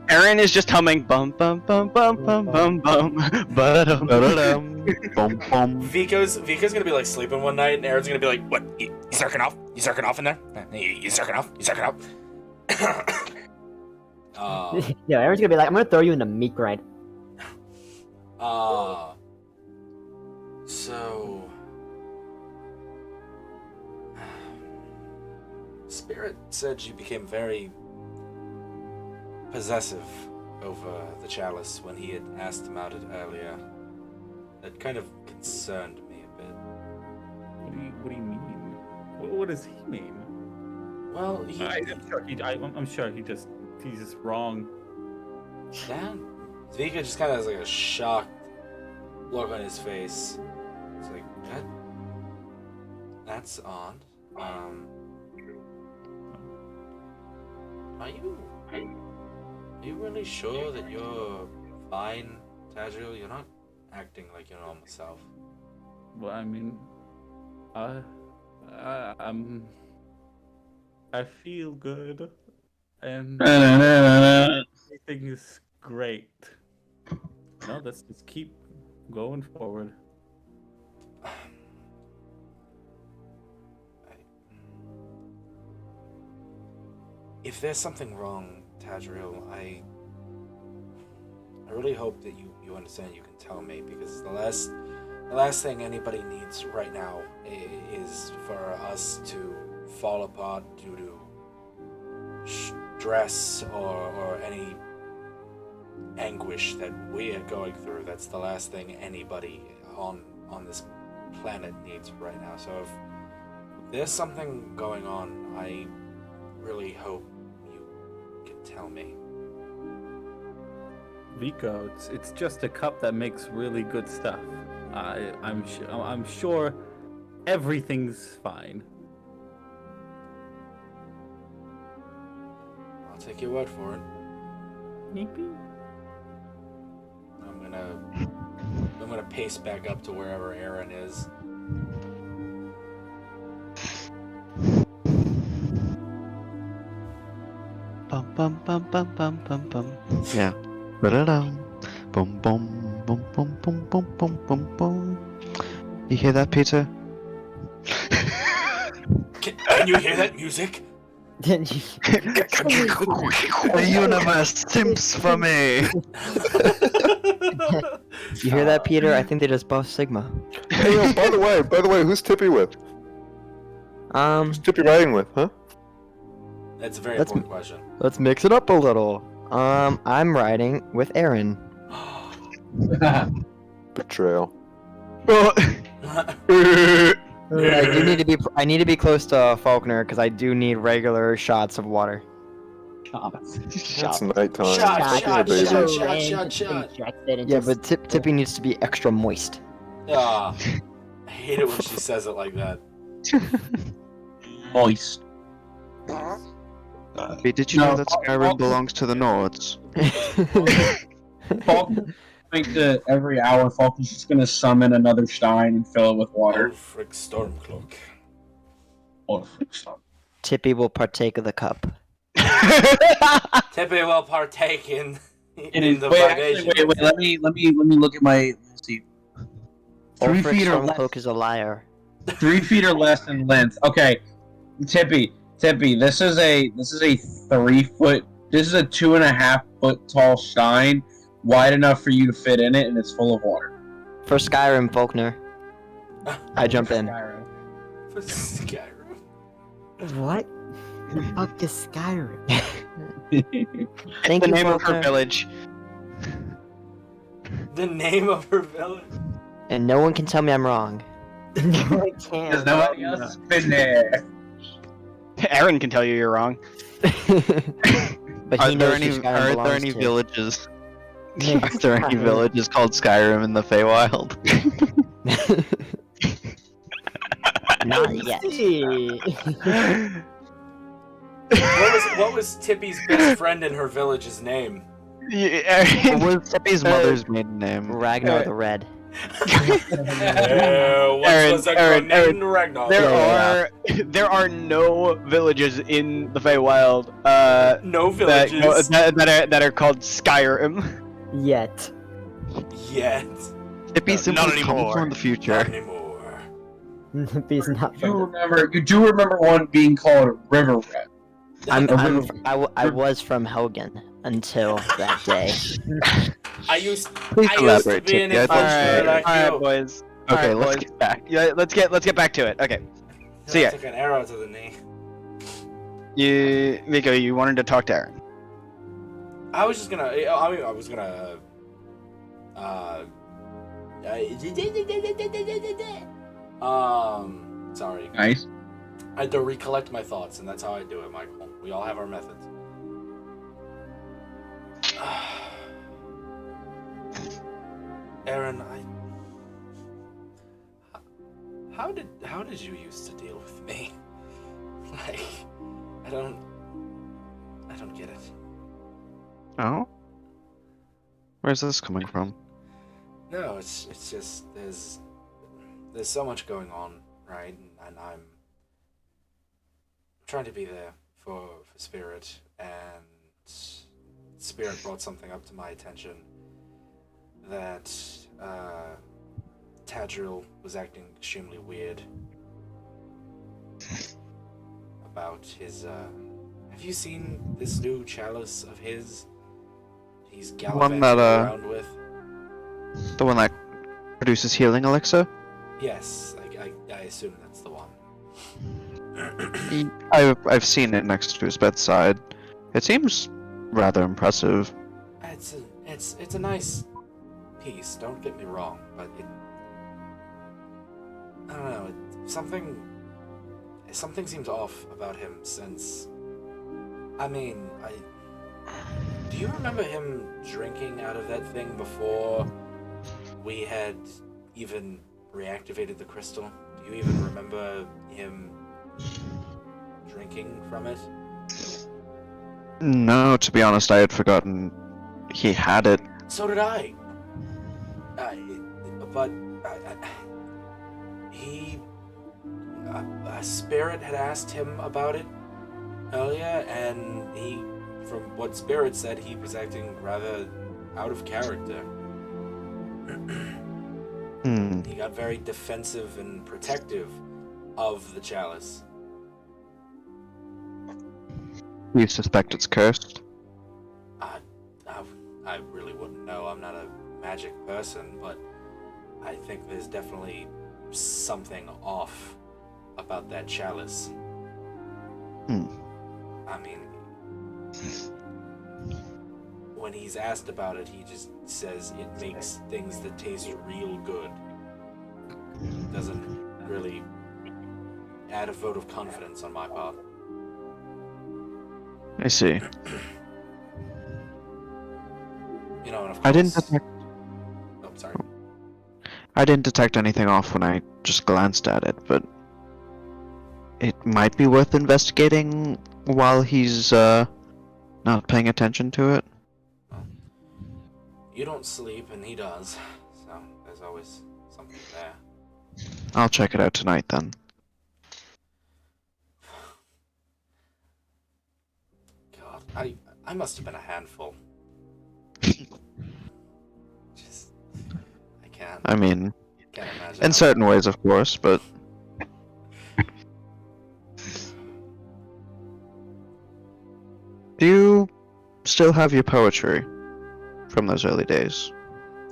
Aaron is just humming bum bum bum bum bum bum bum ba-dum, ba-dum. Bum, bum. Vico's gonna be like sleeping one night, and Aaron's gonna be like, "What? You jerking off? You jerking off in there? You jerking off? You jerking off?" Yeah, Aaron's gonna be like, I'm gonna throw you in the meat grind. So Spirit said you became very possessive over the chalice when he had asked about it earlier. That kind of concerned me a bit. What do you mean? What does he mean? Well, I'm sure he's just wrong. yeah, Vika just kind of has like a shocked look on his face. It's like, that's odd. Are you really sure that you're fine Tadriel, you're not acting like your normal self. Well, I mean, I feel good, and everything is great. No, let's just keep going forward. If there's something wrong, Tadriel, I really hope that you understand. You can tell me, because the last thing anybody needs right now is for us to fall apart due to stress or any anguish that we are going through. That's the last thing anybody on this planet needs right now. So if there's something going on, I really hope you can tell me. Vico, it's just a cup that makes really good stuff. I'm sure everything's fine. I'll take your word for it. Maybe. I'm gonna pace back up to wherever Erin is. Bum bum bum bum bum bum bum. Yeah. Ba-da-dum. Boom boom boom boom boom boom boom boom boom. You hear that, Peter? Can you hear that music? Then you... The universe simps for me. You hear that, Peter? I think they just buffed Sigma. Hey, yo, by the way, who's Tippy with? Who's Tippy riding with, huh? That's a very That's important question. Let's mix it up a little. I'm riding with Erin. Betrayal. I need to be close to Falknir because I do need regular shots of water. It's nighttime. Shot. Yeah, but Tippy needs to be extra moist. Ah, I hate it when she says it like that. Moist. Hey, did you know that Skyrim belongs to the Nords? Falkner, think that every hour Falkner's just gonna summon another stein and fill it with water. Frick Stormcloak. Tippy will partake of the cup. Tippy will partake in the wait, libation. actually, wait. Let me look at my. Let's see. 3 feet or less. Stormcloak is a liar. 3 feet or less in length. Okay, Tippy. This is a 3 foot. This is a 2.5 foot tall stein, wide enough for you to fit in it, and it's full of water. For Skyrim, Falkner. I jump in. For Skyrim. What? The fuck is Skyrim? Thank The you, name of her Falkner. village. The name of her village. And no one can tell me I'm wrong. No, I Because can't. nobody else has been there. Erin can tell you you're wrong. But Are he there knows who any Skyrim belongs to. villages? Yeah, Are there any Skyrim. villages called Skyrim in the Feywild? Not yet. See. What was Tippy's best friend in her village's name? What was Tippy's mother's maiden name? Ragnar the Red. Erin, Ragnar. There are no villages in the Feywild No villages that are called Skyrim. Yet. yet. Tippy Not simply anymore. comes from the future. Not anymore. He's not You do remember one being called River Rat. I was from Helgen until that day. I used Please to elaborate, be an Tippy. infantry like Alright, you. boys. Okay, Alright, let's boys. get back. Yeah, let's get back to it. Okay. So yeah, Took an arrow to the knee. Vico, you wanted to talk to Erin. I was just gonna. I was gonna. Sorry. Nice. I had to recollect my thoughts, and that's how I do it, Michael. We all have our methods. Erin, how did you used to deal with me? Like, I don't get it. Oh? Where's this coming from? No, it's just there's so much going on, right? And I'm trying to be there for Spirit, and Spirit brought something up to my attention that Tadriel was acting extremely weird about his. Have you seen this new chalice of his? He's gallivanting around with. The one that produces healing elixir? Yes, I assume that's the one. I've seen it next to his bedside. It seems rather impressive. It's a nice piece. Don't get me wrong, but I don't know. Something seems off about him since. I mean, do you remember him drinking out of that thing before we had even reactivated the crystal? Do you even remember him drinking from it? No, to be honest, I had forgotten he had it. So did I. But a spirit had asked him about it earlier, and from what Spirit said, he was acting rather out of character. He got very defensive and protective of the chalice. You suspect it's cursed? I really wouldn't know. I'm not a magic person, but I think there's definitely something off about that chalice. I mean, when he's asked about it, he just says it makes things that taste real good. Doesn't really add a vote of confidence on my part. I see. You know, and of course... I didn't detect... Oh, sorry. I didn't detect anything off when I just glanced at it, but it might be worth investigating while he's not paying attention to it. Well, you don't sleep, and he does, so there's always something there. I'll check it out tonight then. God, I must have been a handful. Just, I can't. I mean, Can't imagine. in certain ways, of course, but do you still have your poetry from those early days?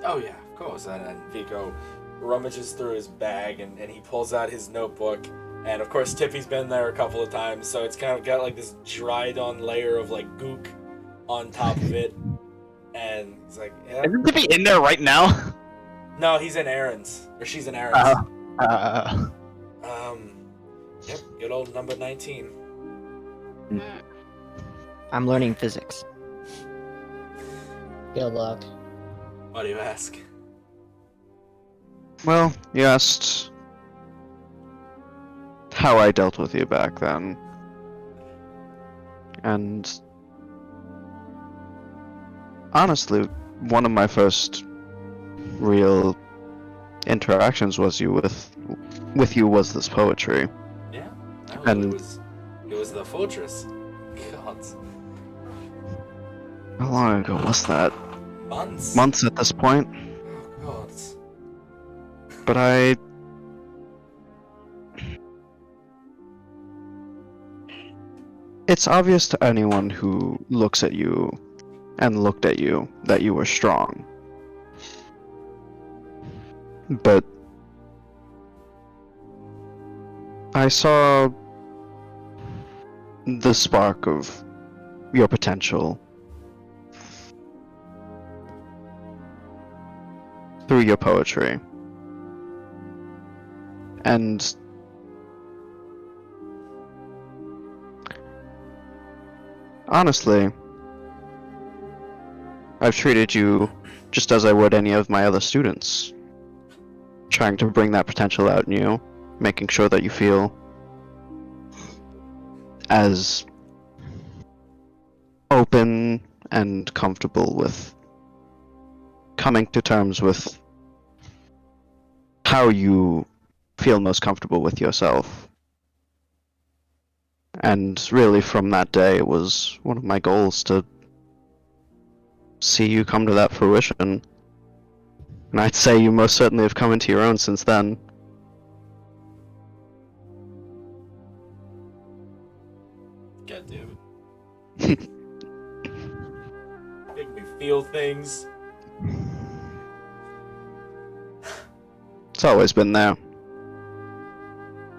Oh yeah, of course. And Vico rummages through his bag and he pulls out his notebook. And of course Tippy's been there a couple of times, so it's kind of got like this dried on layer of like gook on top of it. And he's like, yeah. Isn't Tippy in there right now? No, he's in Erin's. Or she's in Erin's. Yep, good old number 19. I'm learning physics. Good luck. Why do you ask? Well, you asked how I dealt with you back then. And honestly, one of my first real interactions was with you was this poetry. Yeah. No, And it was the fortress. God. how long ago was that? Months. Months at this point. Oh God. But it's obvious to anyone who looks at you and looked at you that you were strong. But I saw the spark of your potential through your poetry. And honestly, I've treated you just as I would any of my other students, trying to bring that potential out in you, making sure that you feel as open and comfortable with coming to terms with how you feel most comfortable with yourself. And really, from that day, it was one of my goals to see you come to that fruition. And I'd say you most certainly have come into your own since then. God damn it. Make me feel things. It's always been there.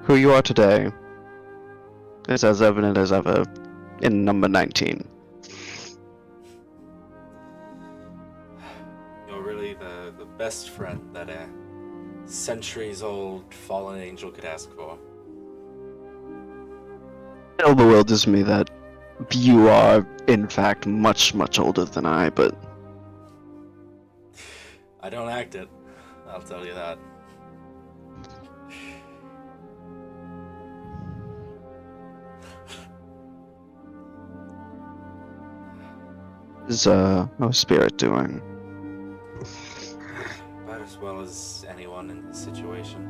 Who you are today is as evident as ever in number 19. You're really the best friend that a centuries-old fallen angel could ask for. It bewilders me that you are, in fact, much, much older than I, but I don't act it, I'll tell you that. is, our spirit doing? About as well as anyone in this situation.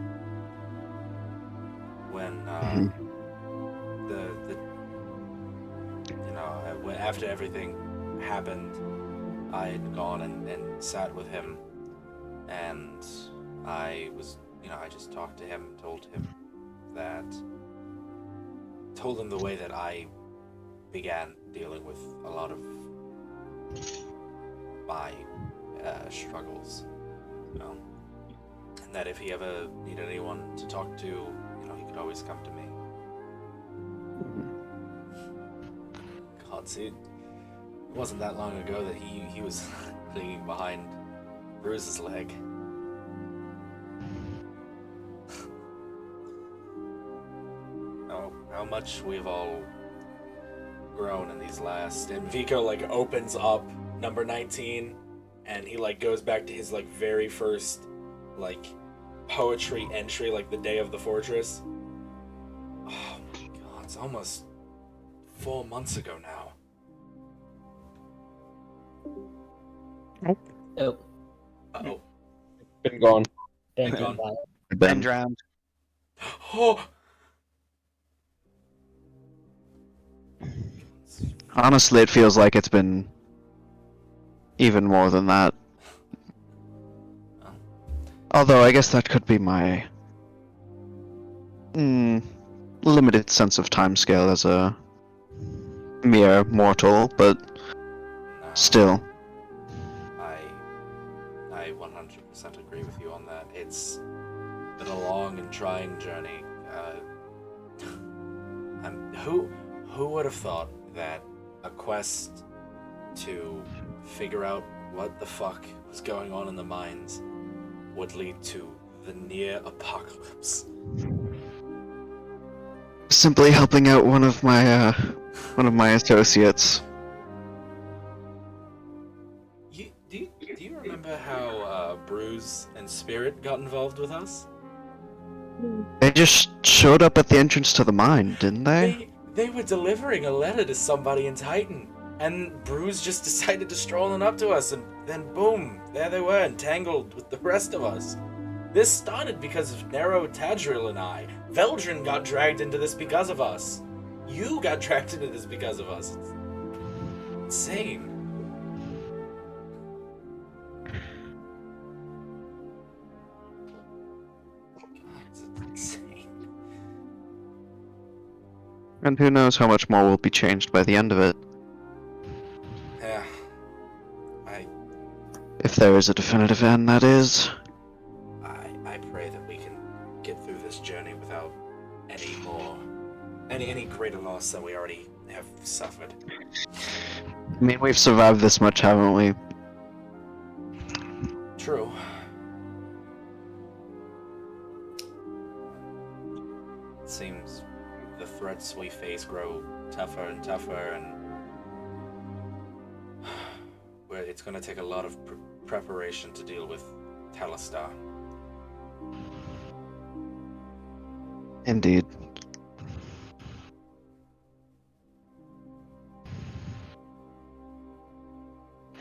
When, after everything happened, I had gone and sat with him, and I just talked to him, told him the way that I began dealing with a lot of my struggles, and that if he ever needed anyone to talk to, he could always come to me. God, see, it wasn't that long ago that he was clinging behind Bruce's leg. How much we've all grown in these last. And Vico opens up number 19, and he goes back to his very first poetry entry, the day of the fortress. Oh my God, it's almost 4 months ago now. Oh, Uh-oh. Been gone. been gone. gone. Ben drowned. Oh! Honestly, it feels like it's been even more than that. Although, I guess that could be my limited sense of timescale as a mere mortal, but No, still. I 100% agree with you on that. It's been a long and trying journey. Who would have thought that a quest to figure out what the fuck was going on in the mines would lead to the near apocalypse? Simply helping out one of my associates. Do you remember how Bruce and Spirit got involved with us? They just showed up at the entrance to the mine, didn't they? They were delivering a letter to somebody in Titan, and Bruce just decided to stroll on up to us, and then boom, there they were, entangled with the rest of us. This started because of Nero, Tadriel, and I. Veldrin got dragged into this because of us. You got dragged into this because of us. It's insane. It's insane. And who knows how much more will be changed by the end of it. Yeah. If there is a definitive end, that is. I pray that we can get through this journey without any greater loss than we already have suffered. I mean, we've survived this much, haven't we? True. It seems the threats we face grow tougher and tougher, and it's going to take a lot of preparation to deal with Talistar. Indeed.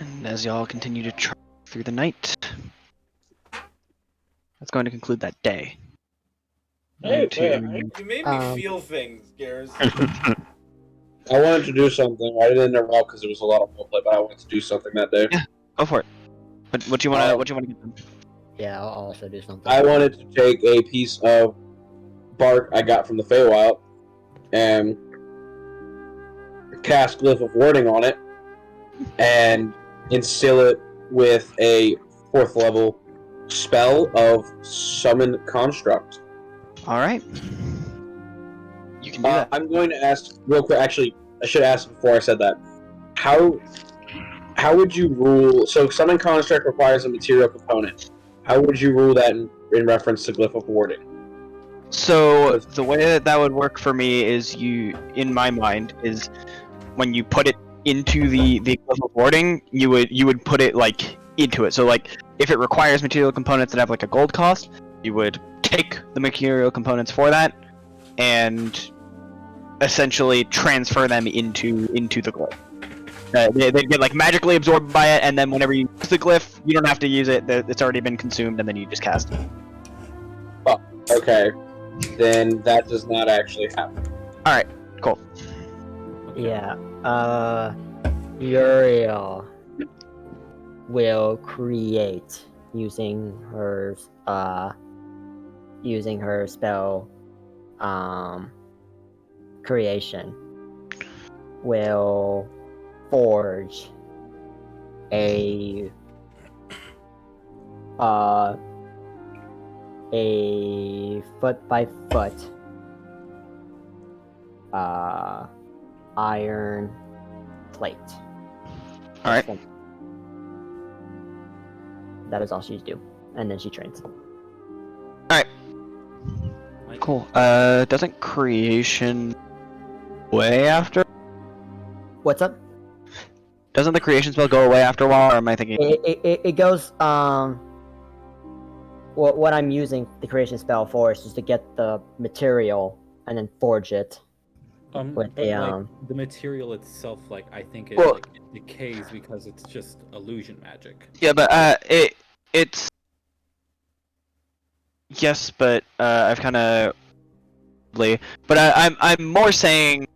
And as y'all continue to trek through the night, That's going to conclude that day. Hey, Into- You made me feel things, Garrison. I wanted to do something. I didn't interrupt because there was a lot of roleplay, but I wanted to do something that day. Yeah. Go for it. What do you want to? What do you want to get done? Yeah, I'll also do something. I wanted to take a piece of bark I got from the Feywild and cast Glyph of Warding on it and instill it with a 4th level spell of Summon Construct. All right. You can do that. I'm going to ask real quick. Actually, I should ask before I said that. How would you rule? So, Summon Construct requires a material component. How would you rule that in reference to Glyph of Warding? So the way that would work for me is in my mind, is when you put it into the Glyph of Warding, you would put it like into it. So like if it requires material components that have like a gold cost, you would take the material components for that and essentially transfer them into the glyph. They get like magically absorbed by it, and then whenever you use the glyph, you don't have to use it. It's already been consumed, and then you just cast it. Oh, okay. Then that does not actually happen. All right, cool. Yeah. Uriel will create using her spell creation. Will forge a foot by foot iron plate. All right. That is all she's do, and then she trains. Cool. Doesn't creation away after? What's up? Doesn't the creation spell go away after a while, or am I thinking? It goes. What I'm using the creation spell for is just to get the material and then forge it. With But, a, like, the material itself, like, I think it, Well- like, it decays because it's just illusion magic. Yeah, but it's yes, but I've kind of but I'm more saying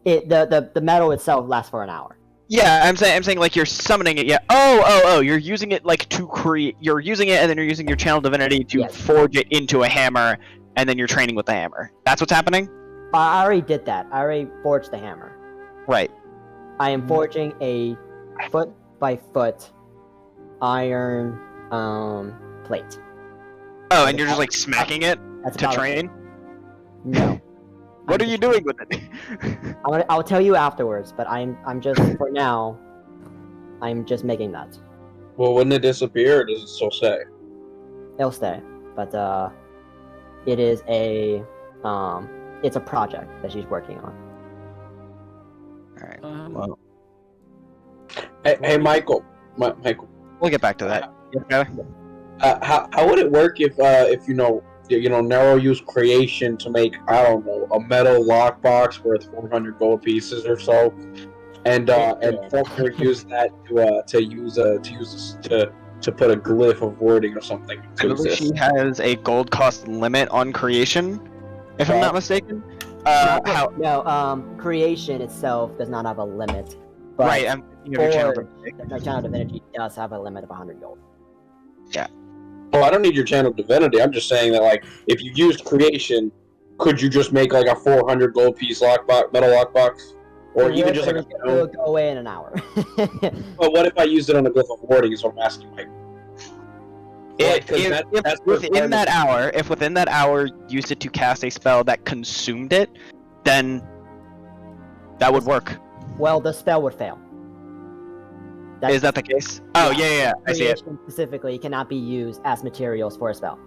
The metal itself lasts for an hour. yeah, I'm saying like you're summoning it. Yeah. Oh, you're using it like to create. You're using it, and then you're using your channel divinity to Yes. forge it into a hammer, and then you're training with the hammer. That's what's happening. I already did that. I already forged the hammer. Right. I am forging a foot by foot iron plate. Oh, and you're just like smacking it That's to about it. train. No. What are you doing with it? I'll tell you afterwards, but I'm just for now. I'm just making that. Well, wouldn't it disappear, or does it still stay? It'll stay, but it is it's a project that she's working on. All right. Well, Hey, Michael. Michael. We'll get back to that. Yeah. How would it work if Nero used creation to make, I don't know, a metal lockbox worth 400 gold pieces or so, and Falknir used that to put a glyph of wording or something I to believe exist. she has a gold cost limit on creation, if I'm not mistaken. Creation itself does not have a limit. But Right, I'm thinking of your channel divinity. the channel divinity does have a limit of 100 gold. Well, I don't need your channel divinity. I'm just saying that, like, if you used creation, could you just make like a 400 gold piece metal lockbox, or even just like a it'll go away in an hour. But what if I used it on the glyph of warding? Is what I'm asking, Mike. Like, 'cause that's If within that hour you used it to cast a spell that consumed it, then that would work. Well, the spell would fail. Is that the case? Oh yeah, I see it. Creation specifically cannot be used as materials for a spell.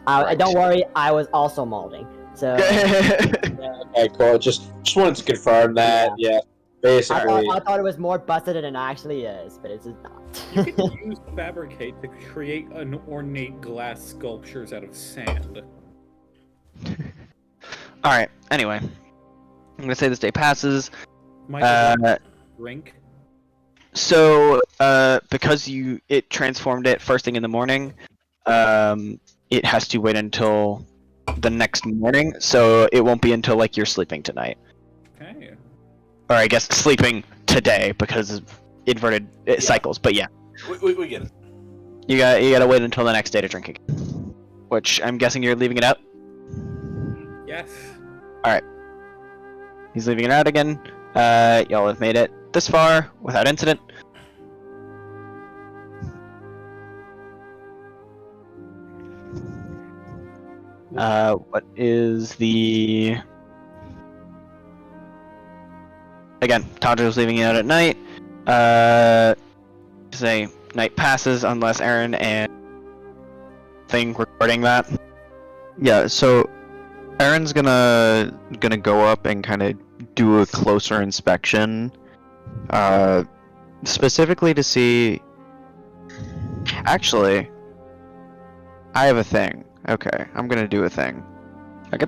Right. Don't worry, I was also molding. So Okay, cool. Just wanted to confirm that. Yeah, basically. I thought it was more busted than it actually is, but it's not. you can use fabricate to create an ornate glass sculptures out of sand. All right. Anyway, I'm gonna say this day passes. Michael, drink. So, because it transformed it first thing in the morning, it has to wait until the next morning, so it won't be until like you're sleeping tonight. Okay. Or I guess sleeping today because of inverted cycles. But yeah, We get it. you gotta wait until the next day to drink again. Which I'm guessing you're leaving it out. Yes. He's leaving it out again. Y'all have made it this far without incident. What is the... Again, Tadriel's leaving it out at night. Say night passes unless Erin and thing recording that. Yeah, so Erin's gonna go up and kind of do a closer inspection, specifically to see. Actually, I have a thing. Okay, I'm gonna do a thing. Okay.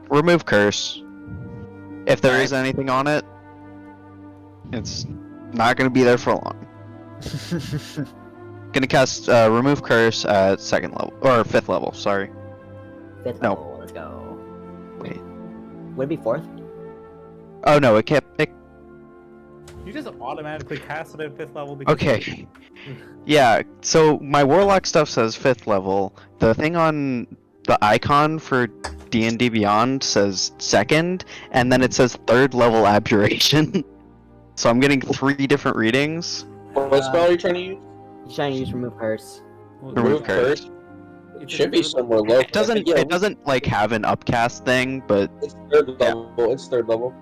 Remove curse. If there is anything on it, it's not gonna be there for long. Gonna cast remove curse at 2nd level or 5th level. Sorry. 5th No. level, let's go. Wait. Would it be 4th? Oh no, it can't. You just automatically cast it at 5th level because Okay. Yeah, so my warlock stuff says 5th level. The thing on the icon for D&D Beyond says 2nd, and then it says 3rd level abjuration. So I'm getting 3 different readings. What spell are you trying to use? You're trying to use remove curse. Remove curse. It's Should be somewhere low. It doesn't like have an upcast thing, but It's 3rd level. It's 3rd level.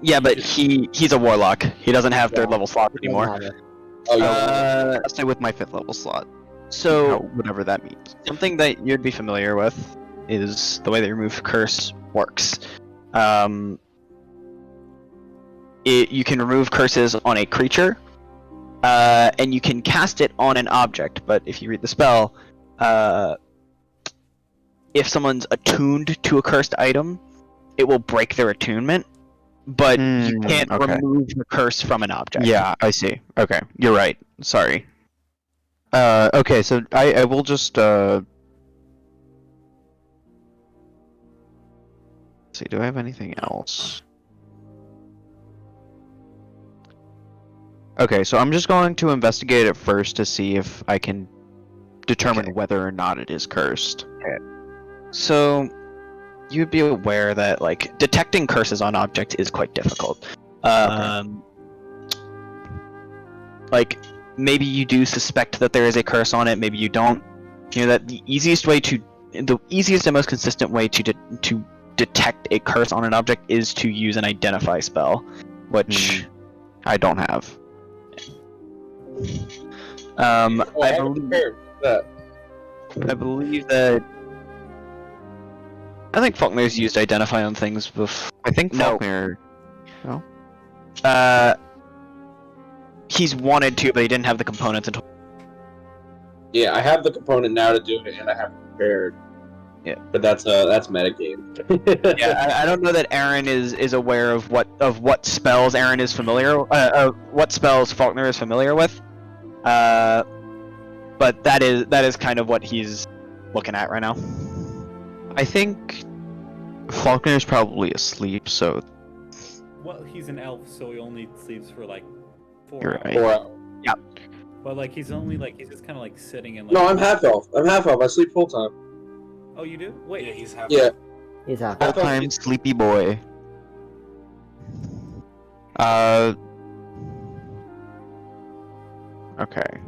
Yeah, but he's a warlock. He doesn't have 3rd level slots anymore. Oh, yeah. I'll stay with my 5th level slot. So Whatever that means. something that you'd be familiar with is the way that remove curse works. You can remove curses on a creature, and you can cast it on an object. But if you read the spell, if someone's attuned to a cursed item, it will break their attunement. But you can't okay. remove the curse from an object. Yeah, I see. Okay, you're right. Sorry. Okay, so I will just let's see, do I have anything else? Okay, so I'm just going to investigate it first to see if I can determine whether or not it is cursed. So you'd be aware that like detecting curses on objects is quite difficult. Like maybe you do suspect that there is a curse on it, maybe you don't. You know that the easiest and most consistent way to detect a curse on an object is to use an identify spell, which I don't have. I believe that. I think Falkner's used identify on things before. I think No. Falknir. He's wanted to, but he didn't have the components until. Yeah, I have the component now to do it, and I have it prepared. Yeah. But that's metagame. Yeah, I don't know that Erin is aware of what spells Erin is familiar, what spells Falkner is familiar with. But that is kind of what he's looking at right now. I think Falkner's probably asleep, so Well, he's an elf, so he only sleeps for like 4 you're hours. right. 4 hours. But like he's just kind of like sitting and like. No, I'm half elf. I sleep full time. Oh, you do? Wait. Yeah, he's half. Yeah. He's half. I thought Full-time he's- sleepy boy. Okay.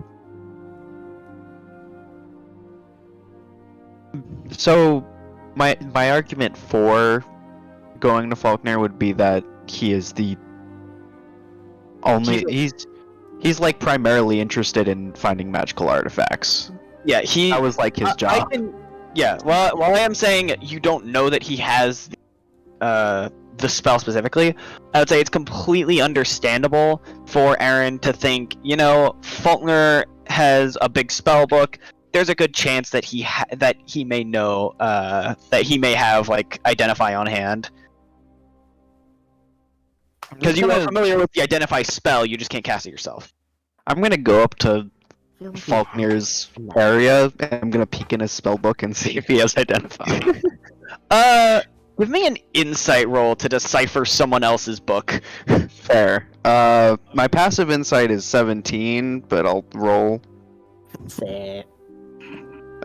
So, my argument for going to Falkner would be that he is the only he's like primarily interested in finding magical artifacts. Yeah, That was like his job. While I am saying you don't know that he has the spell specifically, I would say it's completely understandable for Erin to think, Falkner has a big spell book. There's a good chance that he may know that he may have like identify on hand. Because you are familiar with the identify spell, you just can't cast it yourself. I'm gonna go up to feel like Falknir's area, and I'm gonna peek in his spellbook and see if he has identify. Give me an insight roll to decipher someone else's book. Fair. My passive insight is 17, but I'll roll. Say,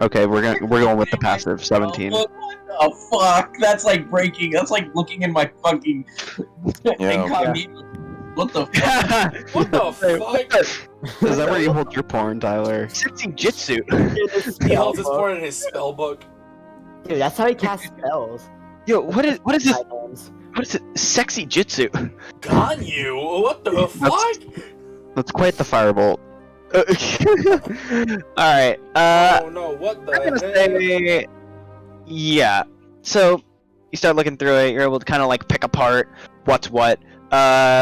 Okay, we're going with the passive 17. What the fuck? That's like breaking. That's like looking in my fucking incognito. What the fuck? What the fuck? Is that where you hold your porn, Tyler? Sexy Jitsu. He holds his porn in his spell book. dude, that's how he casts spells. Yo, what is this? Items. What is it? Sexy Jitsu. Got you? What the fuck? That's quite the firebolt. Alright, Oh no, what the I'm gonna heck? say... Yeah. So, you start looking through it, you're able to kind of like pick apart what's what.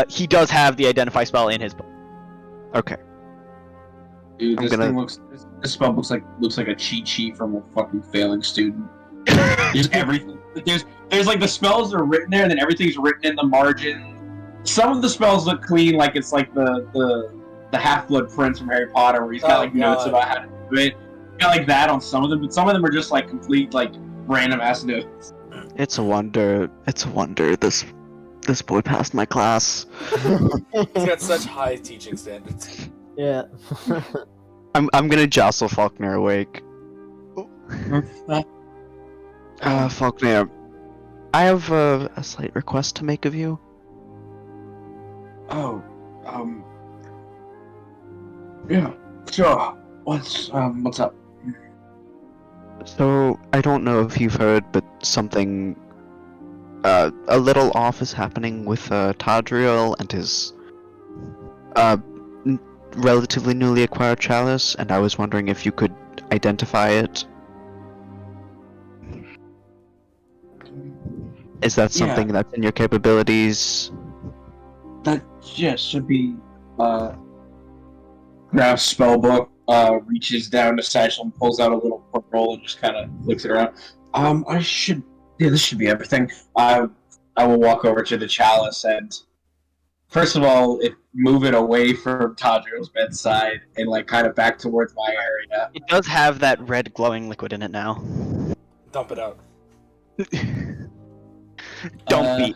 He does have the identify spell in his book. Okay. Dude, I'm this gonna- thing looks. This spell looks like a cheat sheet from a fucking failing student. There's everything. There's like the spells are written there, and then everything's written in the margin. Some of the spells look clean, like it's like the Half-Blood Prince from Harry Potter, where he's got like notes God. about how to do it. Got like that on some of them, but some of them are just like complete like random ass notes. It's a wonder. It's a wonder. This boy passed my class. He's got such high teaching standards. Yeah. I'm gonna jostle Falknir awake. Falknir, I have a slight request to make of you. Oh, yeah, sure. What's up? So, I don't know if you've heard, but something a little off is happening with Tadriel and his relatively newly acquired chalice, and I was wondering if you could identify it. Is that something that's in your capabilities? That should be grabs spellbook, reaches down to satchel and pulls out a little roll and just kind of flicks it around. This should be everything. I will walk over to the chalice and first of all, move it away from Tadriel's bedside and like kind of back towards my area. It does have that red glowing liquid in it now. Dump it out. Don't be.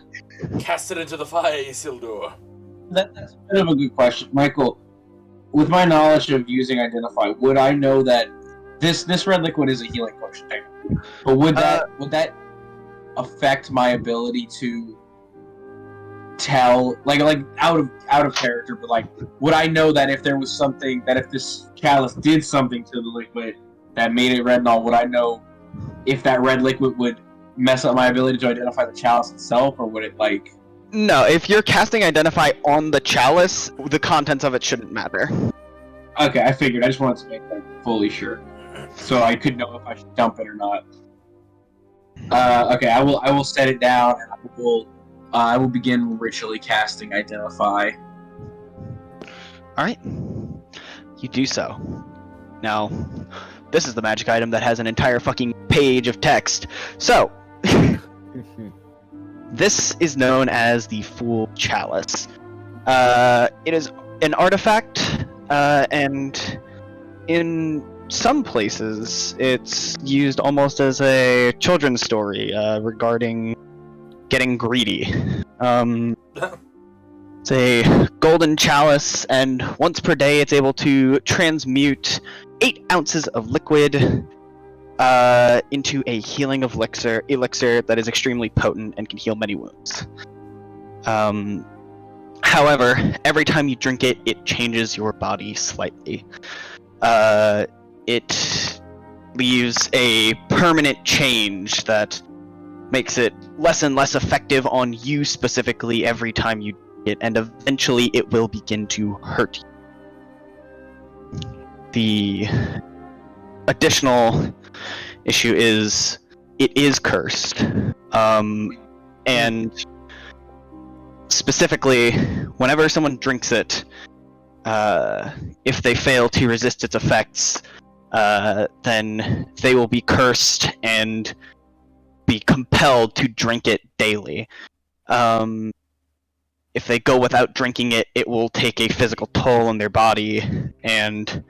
Cast it into the fire, Isildur. That's a bit of a good question, Michael. With my knowledge of using Identify, would I know that this red liquid is a healing potion technically? But would that affect my ability to tell, like out of character? But like, would I know that if there was something, that if this chalice did something to the liquid that made it red and all, would I know if that red liquid would mess up my ability to identify the chalice itself, or would it like? No, if you're casting Identify on the chalice, the contents of it shouldn't matter. Okay, I figured. I just wanted to make that fully sure, so I could know if I should dump it or not. Okay, I will set it down, and I will begin ritually casting Identify. Alright. You do so. Now, this is the magic item that has an entire fucking page of text. So, this is known as the Fool Chalice. It is an artifact, and in some places it's used almost as a children's story regarding getting greedy. It's a golden chalice, and once per day it's able to transmute 8 ounces of liquid into a healing elixir that is extremely potent and can heal many wounds. However, every time you drink it, it changes your body slightly. It leaves a permanent change that makes it less and less effective on you specifically every time you drink it, and eventually it will begin to hurt you. The additional issue is it is cursed, and specifically whenever someone drinks it, if they fail to resist its effects, then they will be cursed and be compelled to drink it daily. If they go without drinking it, it will take a physical toll on their body, and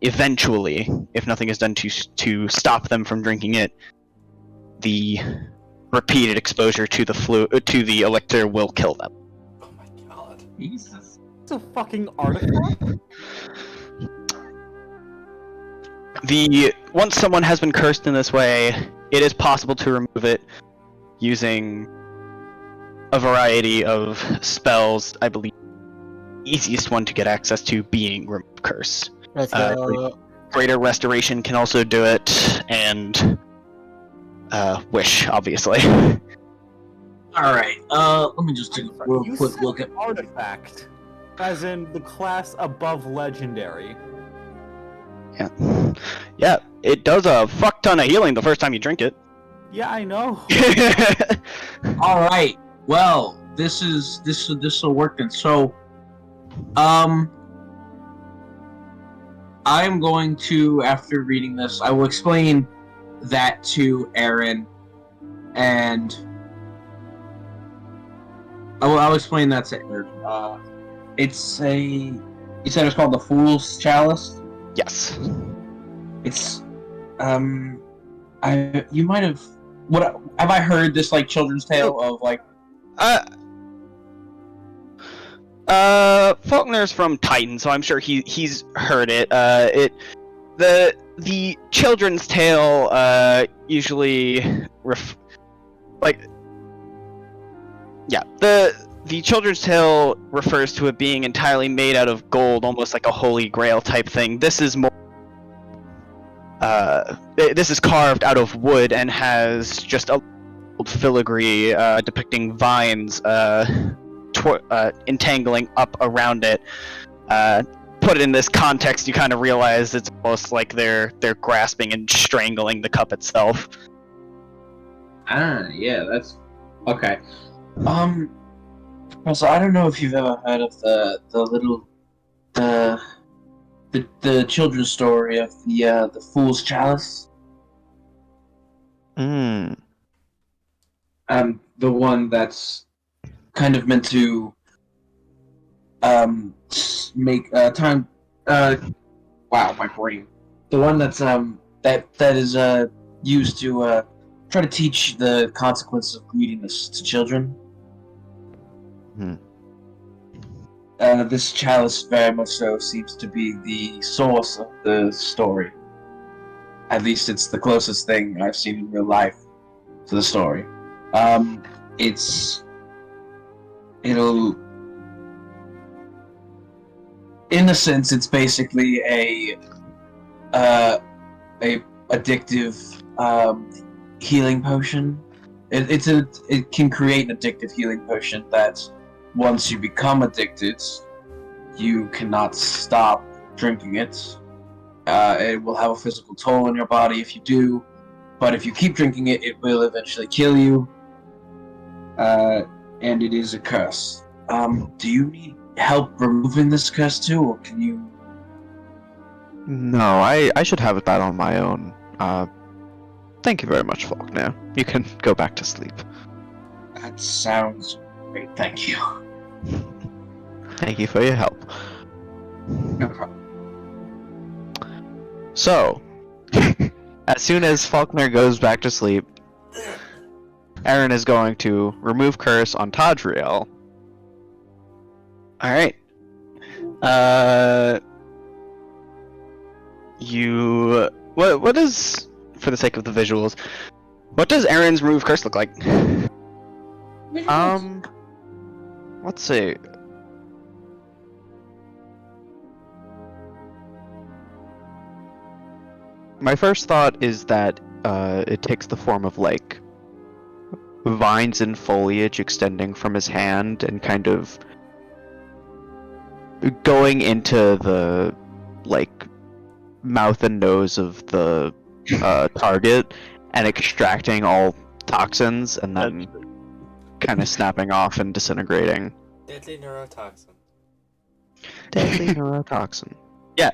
eventually, if nothing is done to stop them from drinking it, the repeated exposure to the elixir will kill them. Oh my god. Jesus. It's a fucking artifact? Once someone has been cursed in this way, it is possible to remove it using a variety of spells. I believe the easiest one to get access to being remove curse. Let's go. Greater restoration can also do it, and wish, obviously. Alright, let me just take a real You quick said look at. artifact, as in the class above legendary. Yeah, it does a fuck ton of healing the first time you drink it. Yeah, I know. Alright, well, this will work then. So, I'm going to, after reading this, I will explain that to Erin, and I'll explain that to Erin. You said it's called the Fool's Chalice? Yes. It's, you might have, have I heard this, like, children's tale of, like... Falkner's from Titan, so I'm sure he's heard it. The children's tale, usually the children's tale refers to it being entirely made out of gold, almost like a holy grail type thing. This is more, this is carved out of wood and has just a old filigree, depicting vines, entangling up around it. Put it in this context, you kind of realize it's almost like they're grasping and strangling the cup itself. Yeah, that's... Okay. So I don't know if you've ever heard of the children's story of the Fool's Chalice? Hmm. The one that's kind of meant to make time. Wow, my brain. The one that's that is used to try to teach the consequences of greediness to children. This chalice very much so seems to be the source of the story. At least it's the closest thing I've seen in real life to the story. It'll, in a sense, it's basically a addictive healing potion. It can create an addictive healing potion that once you become addicted, you cannot stop drinking it. It will have a physical toll on your body if you do, but if you keep drinking it, it will eventually kill you. And it is a curse. Do you need help removing this curse too, or can you? No, I should have that on my own. Thank you very much, Falknir. You can go back to sleep. That sounds great, thank you. Thank you for your help. No problem. So, as soon as Falknir goes back to sleep, Erin is going to remove curse on Tadriel. Alright. What is, for the sake of the visuals, what does Erin's remove curse look like? Let's see. My first thought is that it takes the form of, like, vines and foliage extending from his hand and kind of going into the, like, mouth and nose of the target and extracting all toxins and then kind of snapping off and disintegrating. Deadly neurotoxin. Deadly neurotoxin. Yeah,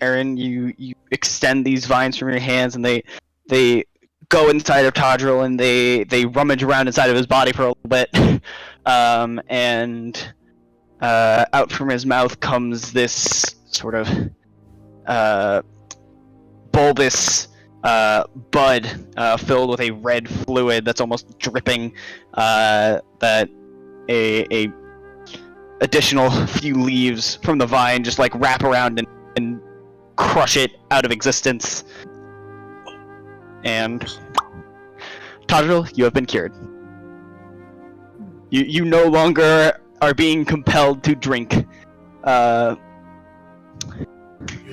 Erin, you extend these vines from your hands and they go inside of Tadriel and they rummage around inside of his body for a little bit, and out from his mouth comes this sort of bulbous bud filled with a red fluid that's almost dripping. That a additional few leaves from the vine just like wrap around and crush it out of existence. And Tadriel, you have been cured. You no longer are being compelled to drink. You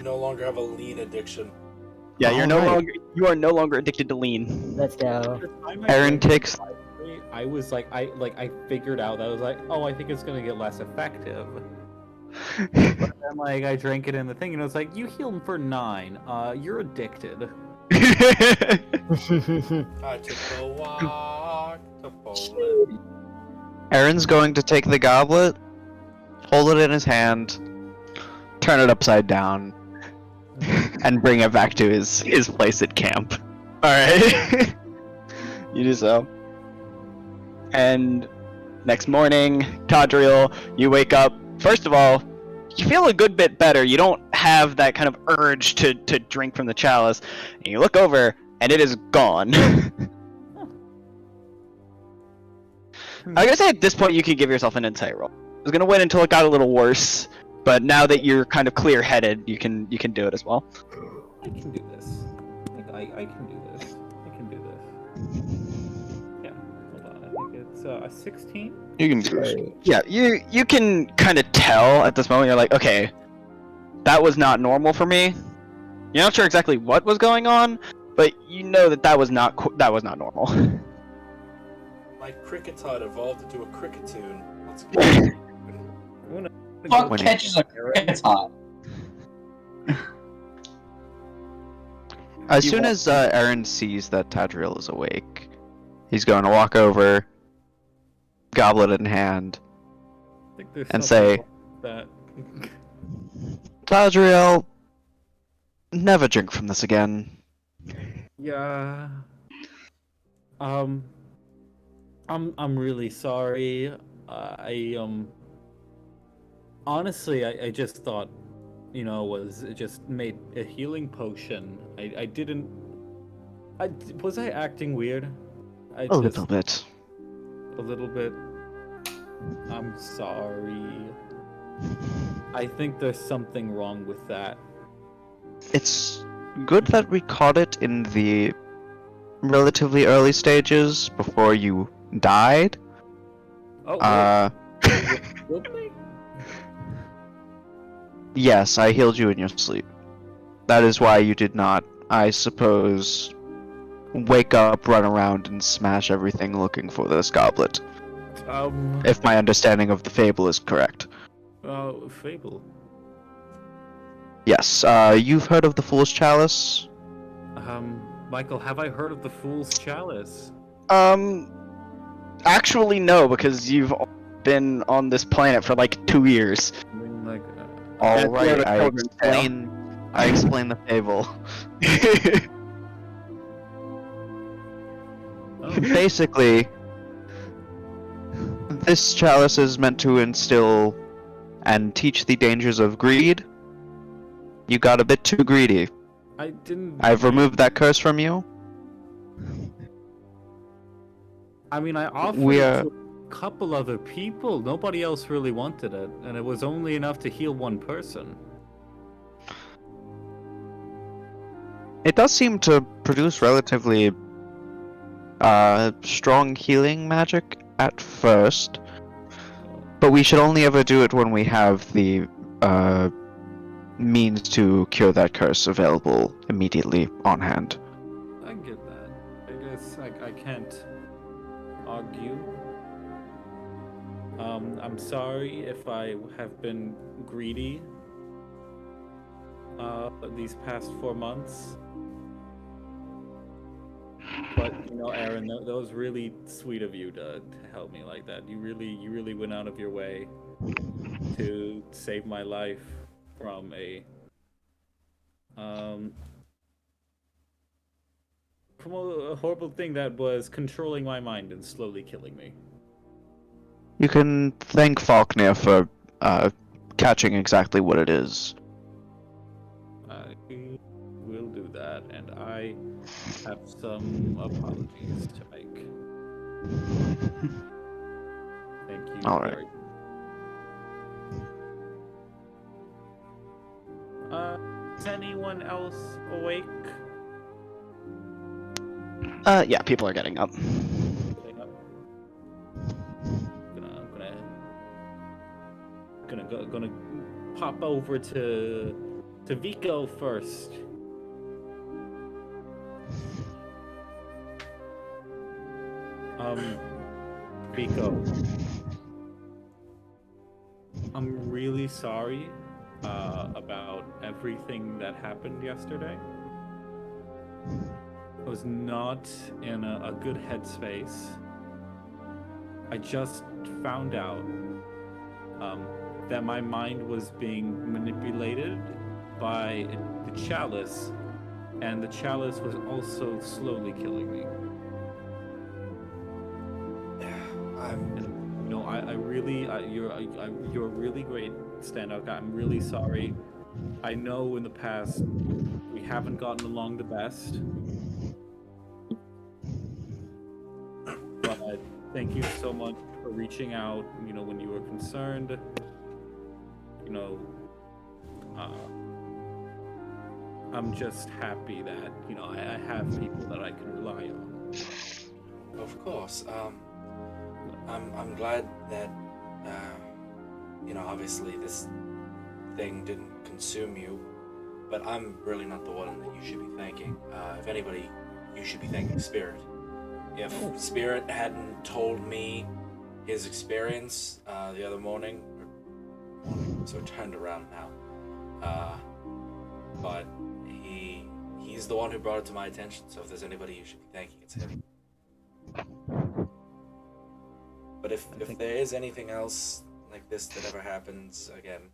no longer have a lean addiction. Yeah, All you are no longer addicted to lean. Let's go. Aaron takes. I was like, I figured out that I was like, oh, I think it's gonna get less effective. But then, like, I drank it in the thing, and it was like, you heal him for 9. You're addicted. I took a walk to Poland. Aaron's going to take the goblet, hold it in his hand, turn it upside down, and bring it back to his place at camp. Alright. You do so. And next morning, Tadriel, you wake up. First of all, you feel a good bit better. You don't have that kind of urge to drink from the chalice. And you look over, and it is gone. I gotta say, at this point, you can give yourself an insight roll. I was gonna wait until it got a little worse, but now that you're kind of clear-headed, you can do it as well. I can do this. I can do this. I can do this. Yeah, hold on. I think it's a 16. You can do it. Yeah, you can kind of tell at this moment. You're like, okay, that was not normal for me. You're not sure exactly what was going on, but you know that was not normal. My cricket tot evolved into a cricketoon. Let's go. Fuck catches a cricket tot. As soon as Erin sees that Tadriel is awake, he's going to walk over, goblet in hand, I think there's and something say, wrong with Tadriel, never drink from this again. that. Yeah. I'm really sorry. Honestly, I just thought, was just made a healing potion. I didn't. Was I acting weird? A little bit. A little bit. I'm sorry. I think there's something wrong with that. It's good that we caught it in the relatively early stages before you died. Oh, really? Yes, I healed you in your sleep. That is why you did not, I suppose, wake up, run around, and smash everything looking for this goblet. If my understanding of the fable is correct. Fable. Yes, you've heard of the Fool's Chalice? Michael, have I heard of the Fool's Chalice? Actually no, because you've been on this planet for like 2 years. I mean, like, All right, the I children's tale. explain the fable. Basically, this chalice is meant to instill and teach the dangers of greed. You got a bit too greedy. I didn't. I've removed that curse from you. I mean, I offered We it are. to a couple other people. Nobody else really wanted it, and it was only enough to heal one person. It does seem to produce relatively strong healing magic at first, but we should only ever do it when we have the means to cure that curse available immediately on hand. I get that. I guess I can't argue. I'm sorry if I have been greedy these past 4 months. But Erin, that was really sweet of you to help me like that. You really went out of your way to save my life from a horrible thing that was controlling my mind and slowly killing me. You can thank Falknir for catching exactly what it is. I will do that, and I have some apologies to make. Thank you. All right. Very is anyone else awake? Yeah, people are getting up. Getting up. Gonna pop over to Vico first. Vico, I'm really sorry about everything that happened yesterday. I was not in a good headspace. I just found out that my mind was being manipulated by the chalice, and the chalice was also slowly killing me. You're a really great standout guy. I'm really sorry. I know in the past we haven't gotten along the best, but thank you so much for reaching out. You know, when you were concerned. You know, I'm just happy that I have people that I can rely on. Of course. I'm glad that obviously this thing didn't consume you, but I'm really not the one that you should be thanking. If anybody, you should be thanking Spirit. If Spirit hadn't told me his experience the other morning, so turned around now, but he's the one who brought it to my attention, so if there's anybody you should be thanking, it's him. But if there is anything else like this that ever happens again,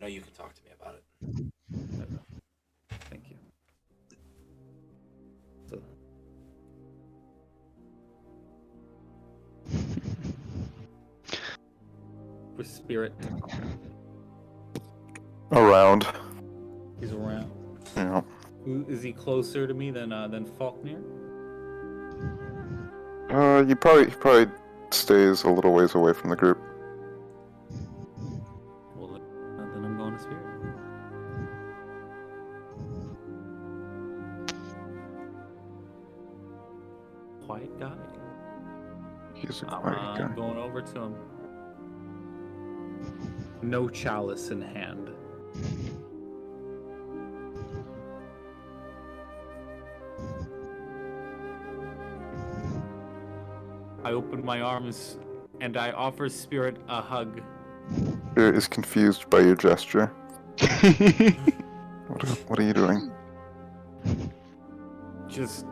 you can talk to me about it. Thank you. So. For Spirit. Around. He's around. Yeah. Is he closer to me than Falknir? He probably stays a little ways away from the group. Well, then I'm going to Spirit. Quiet guy. He's a quiet guy. I'm going over to him. No chalice in hand. I open my arms and I offer Spirit a hug. Spirit is confused by your gesture. What are you doing? Just,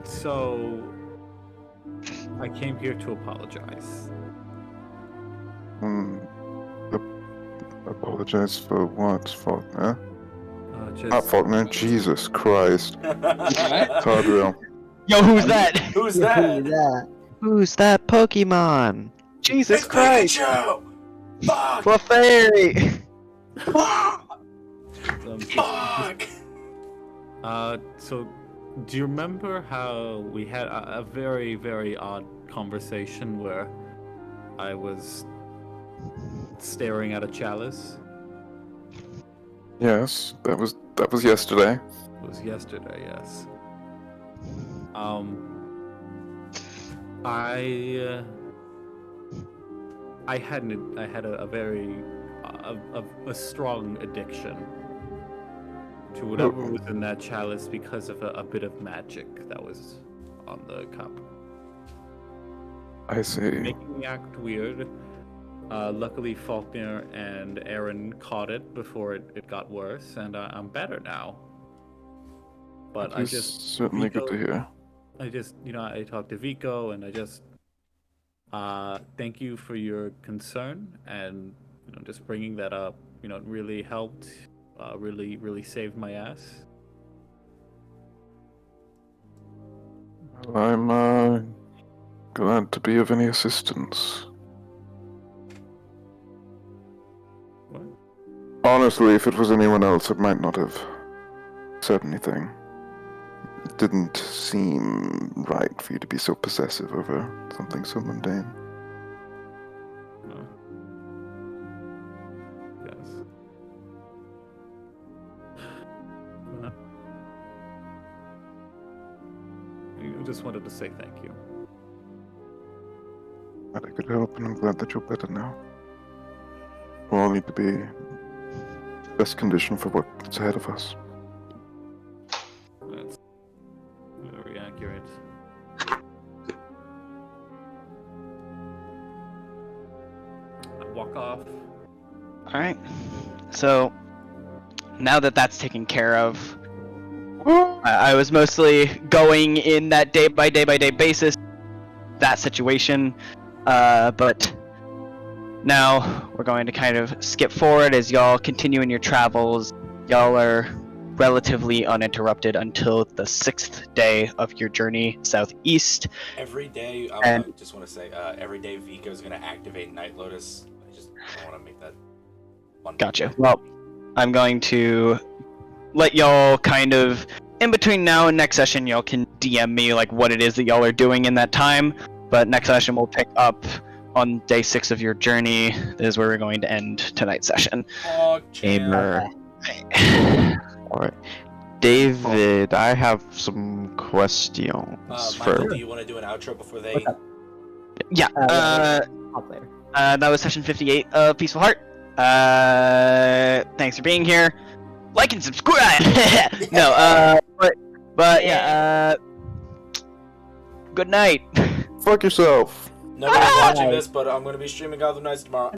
So, I came here to apologize. Apologize for what, Falknir? Just... Not Falknir, Jesus Christ. Tadriel. Yo, who's that? Who's that? Who's that Pokemon? Jesus It's Christ! Pikachu! Fuck! Clefairy! Fuck! So, do you remember how we had a very, very odd conversation where I was staring at a chalice? Yes, that was yesterday. It was yesterday, yes. I had a very a strong addiction to whatever was in that chalice because of a bit of magic that was on the cup. I see. Making me act weird. Luckily, Falknir and Erin caught it before it got worse, and I'm better now. But I just certainly good to hear. I just, I talked to Vico, and I just thank you for your concern, and just bringing that up. It really helped. Really saved my ass. I'm Glad to be of any assistance. What? Honestly, if it was anyone else, I might not have said anything. It didn't seem right for you to be so possessive over something so mundane. No. Yes. I just wanted to say thank you. Glad I could help, and I'm glad that you're better now. We all need to be in best condition for what's ahead of us. That's very accurate. I walk off. Alright. So, now that that's taken care of, I was mostly going in that day by day basis, that situation, but now we're going to kind of skip forward as y'all continue in your travels. Y'all are relatively uninterrupted until the 6th day of your journey southeast. Every day, And- I just want to say, every day Vico's going to activate Night Lotus. I want to make that one. Gotcha. Well, I'm going to let y'all kind of, in between now and next session, y'all can DM me like what it is that y'all are doing in that time. But next session we'll pick up on day 6 of your journey. This is where we're going to end tonight's session. Gamer. Alright. David, I have some questions Michael, for. do you want to do an outro before they? Yeah. I'll play her. That was session 58 of Peaceful Heart. Thanks for being here. Like and subscribe. No. But yeah. Good night. Fuck yourself! Nobody's watching this, but I'm going to be streaming Gotham Knights tomorrow.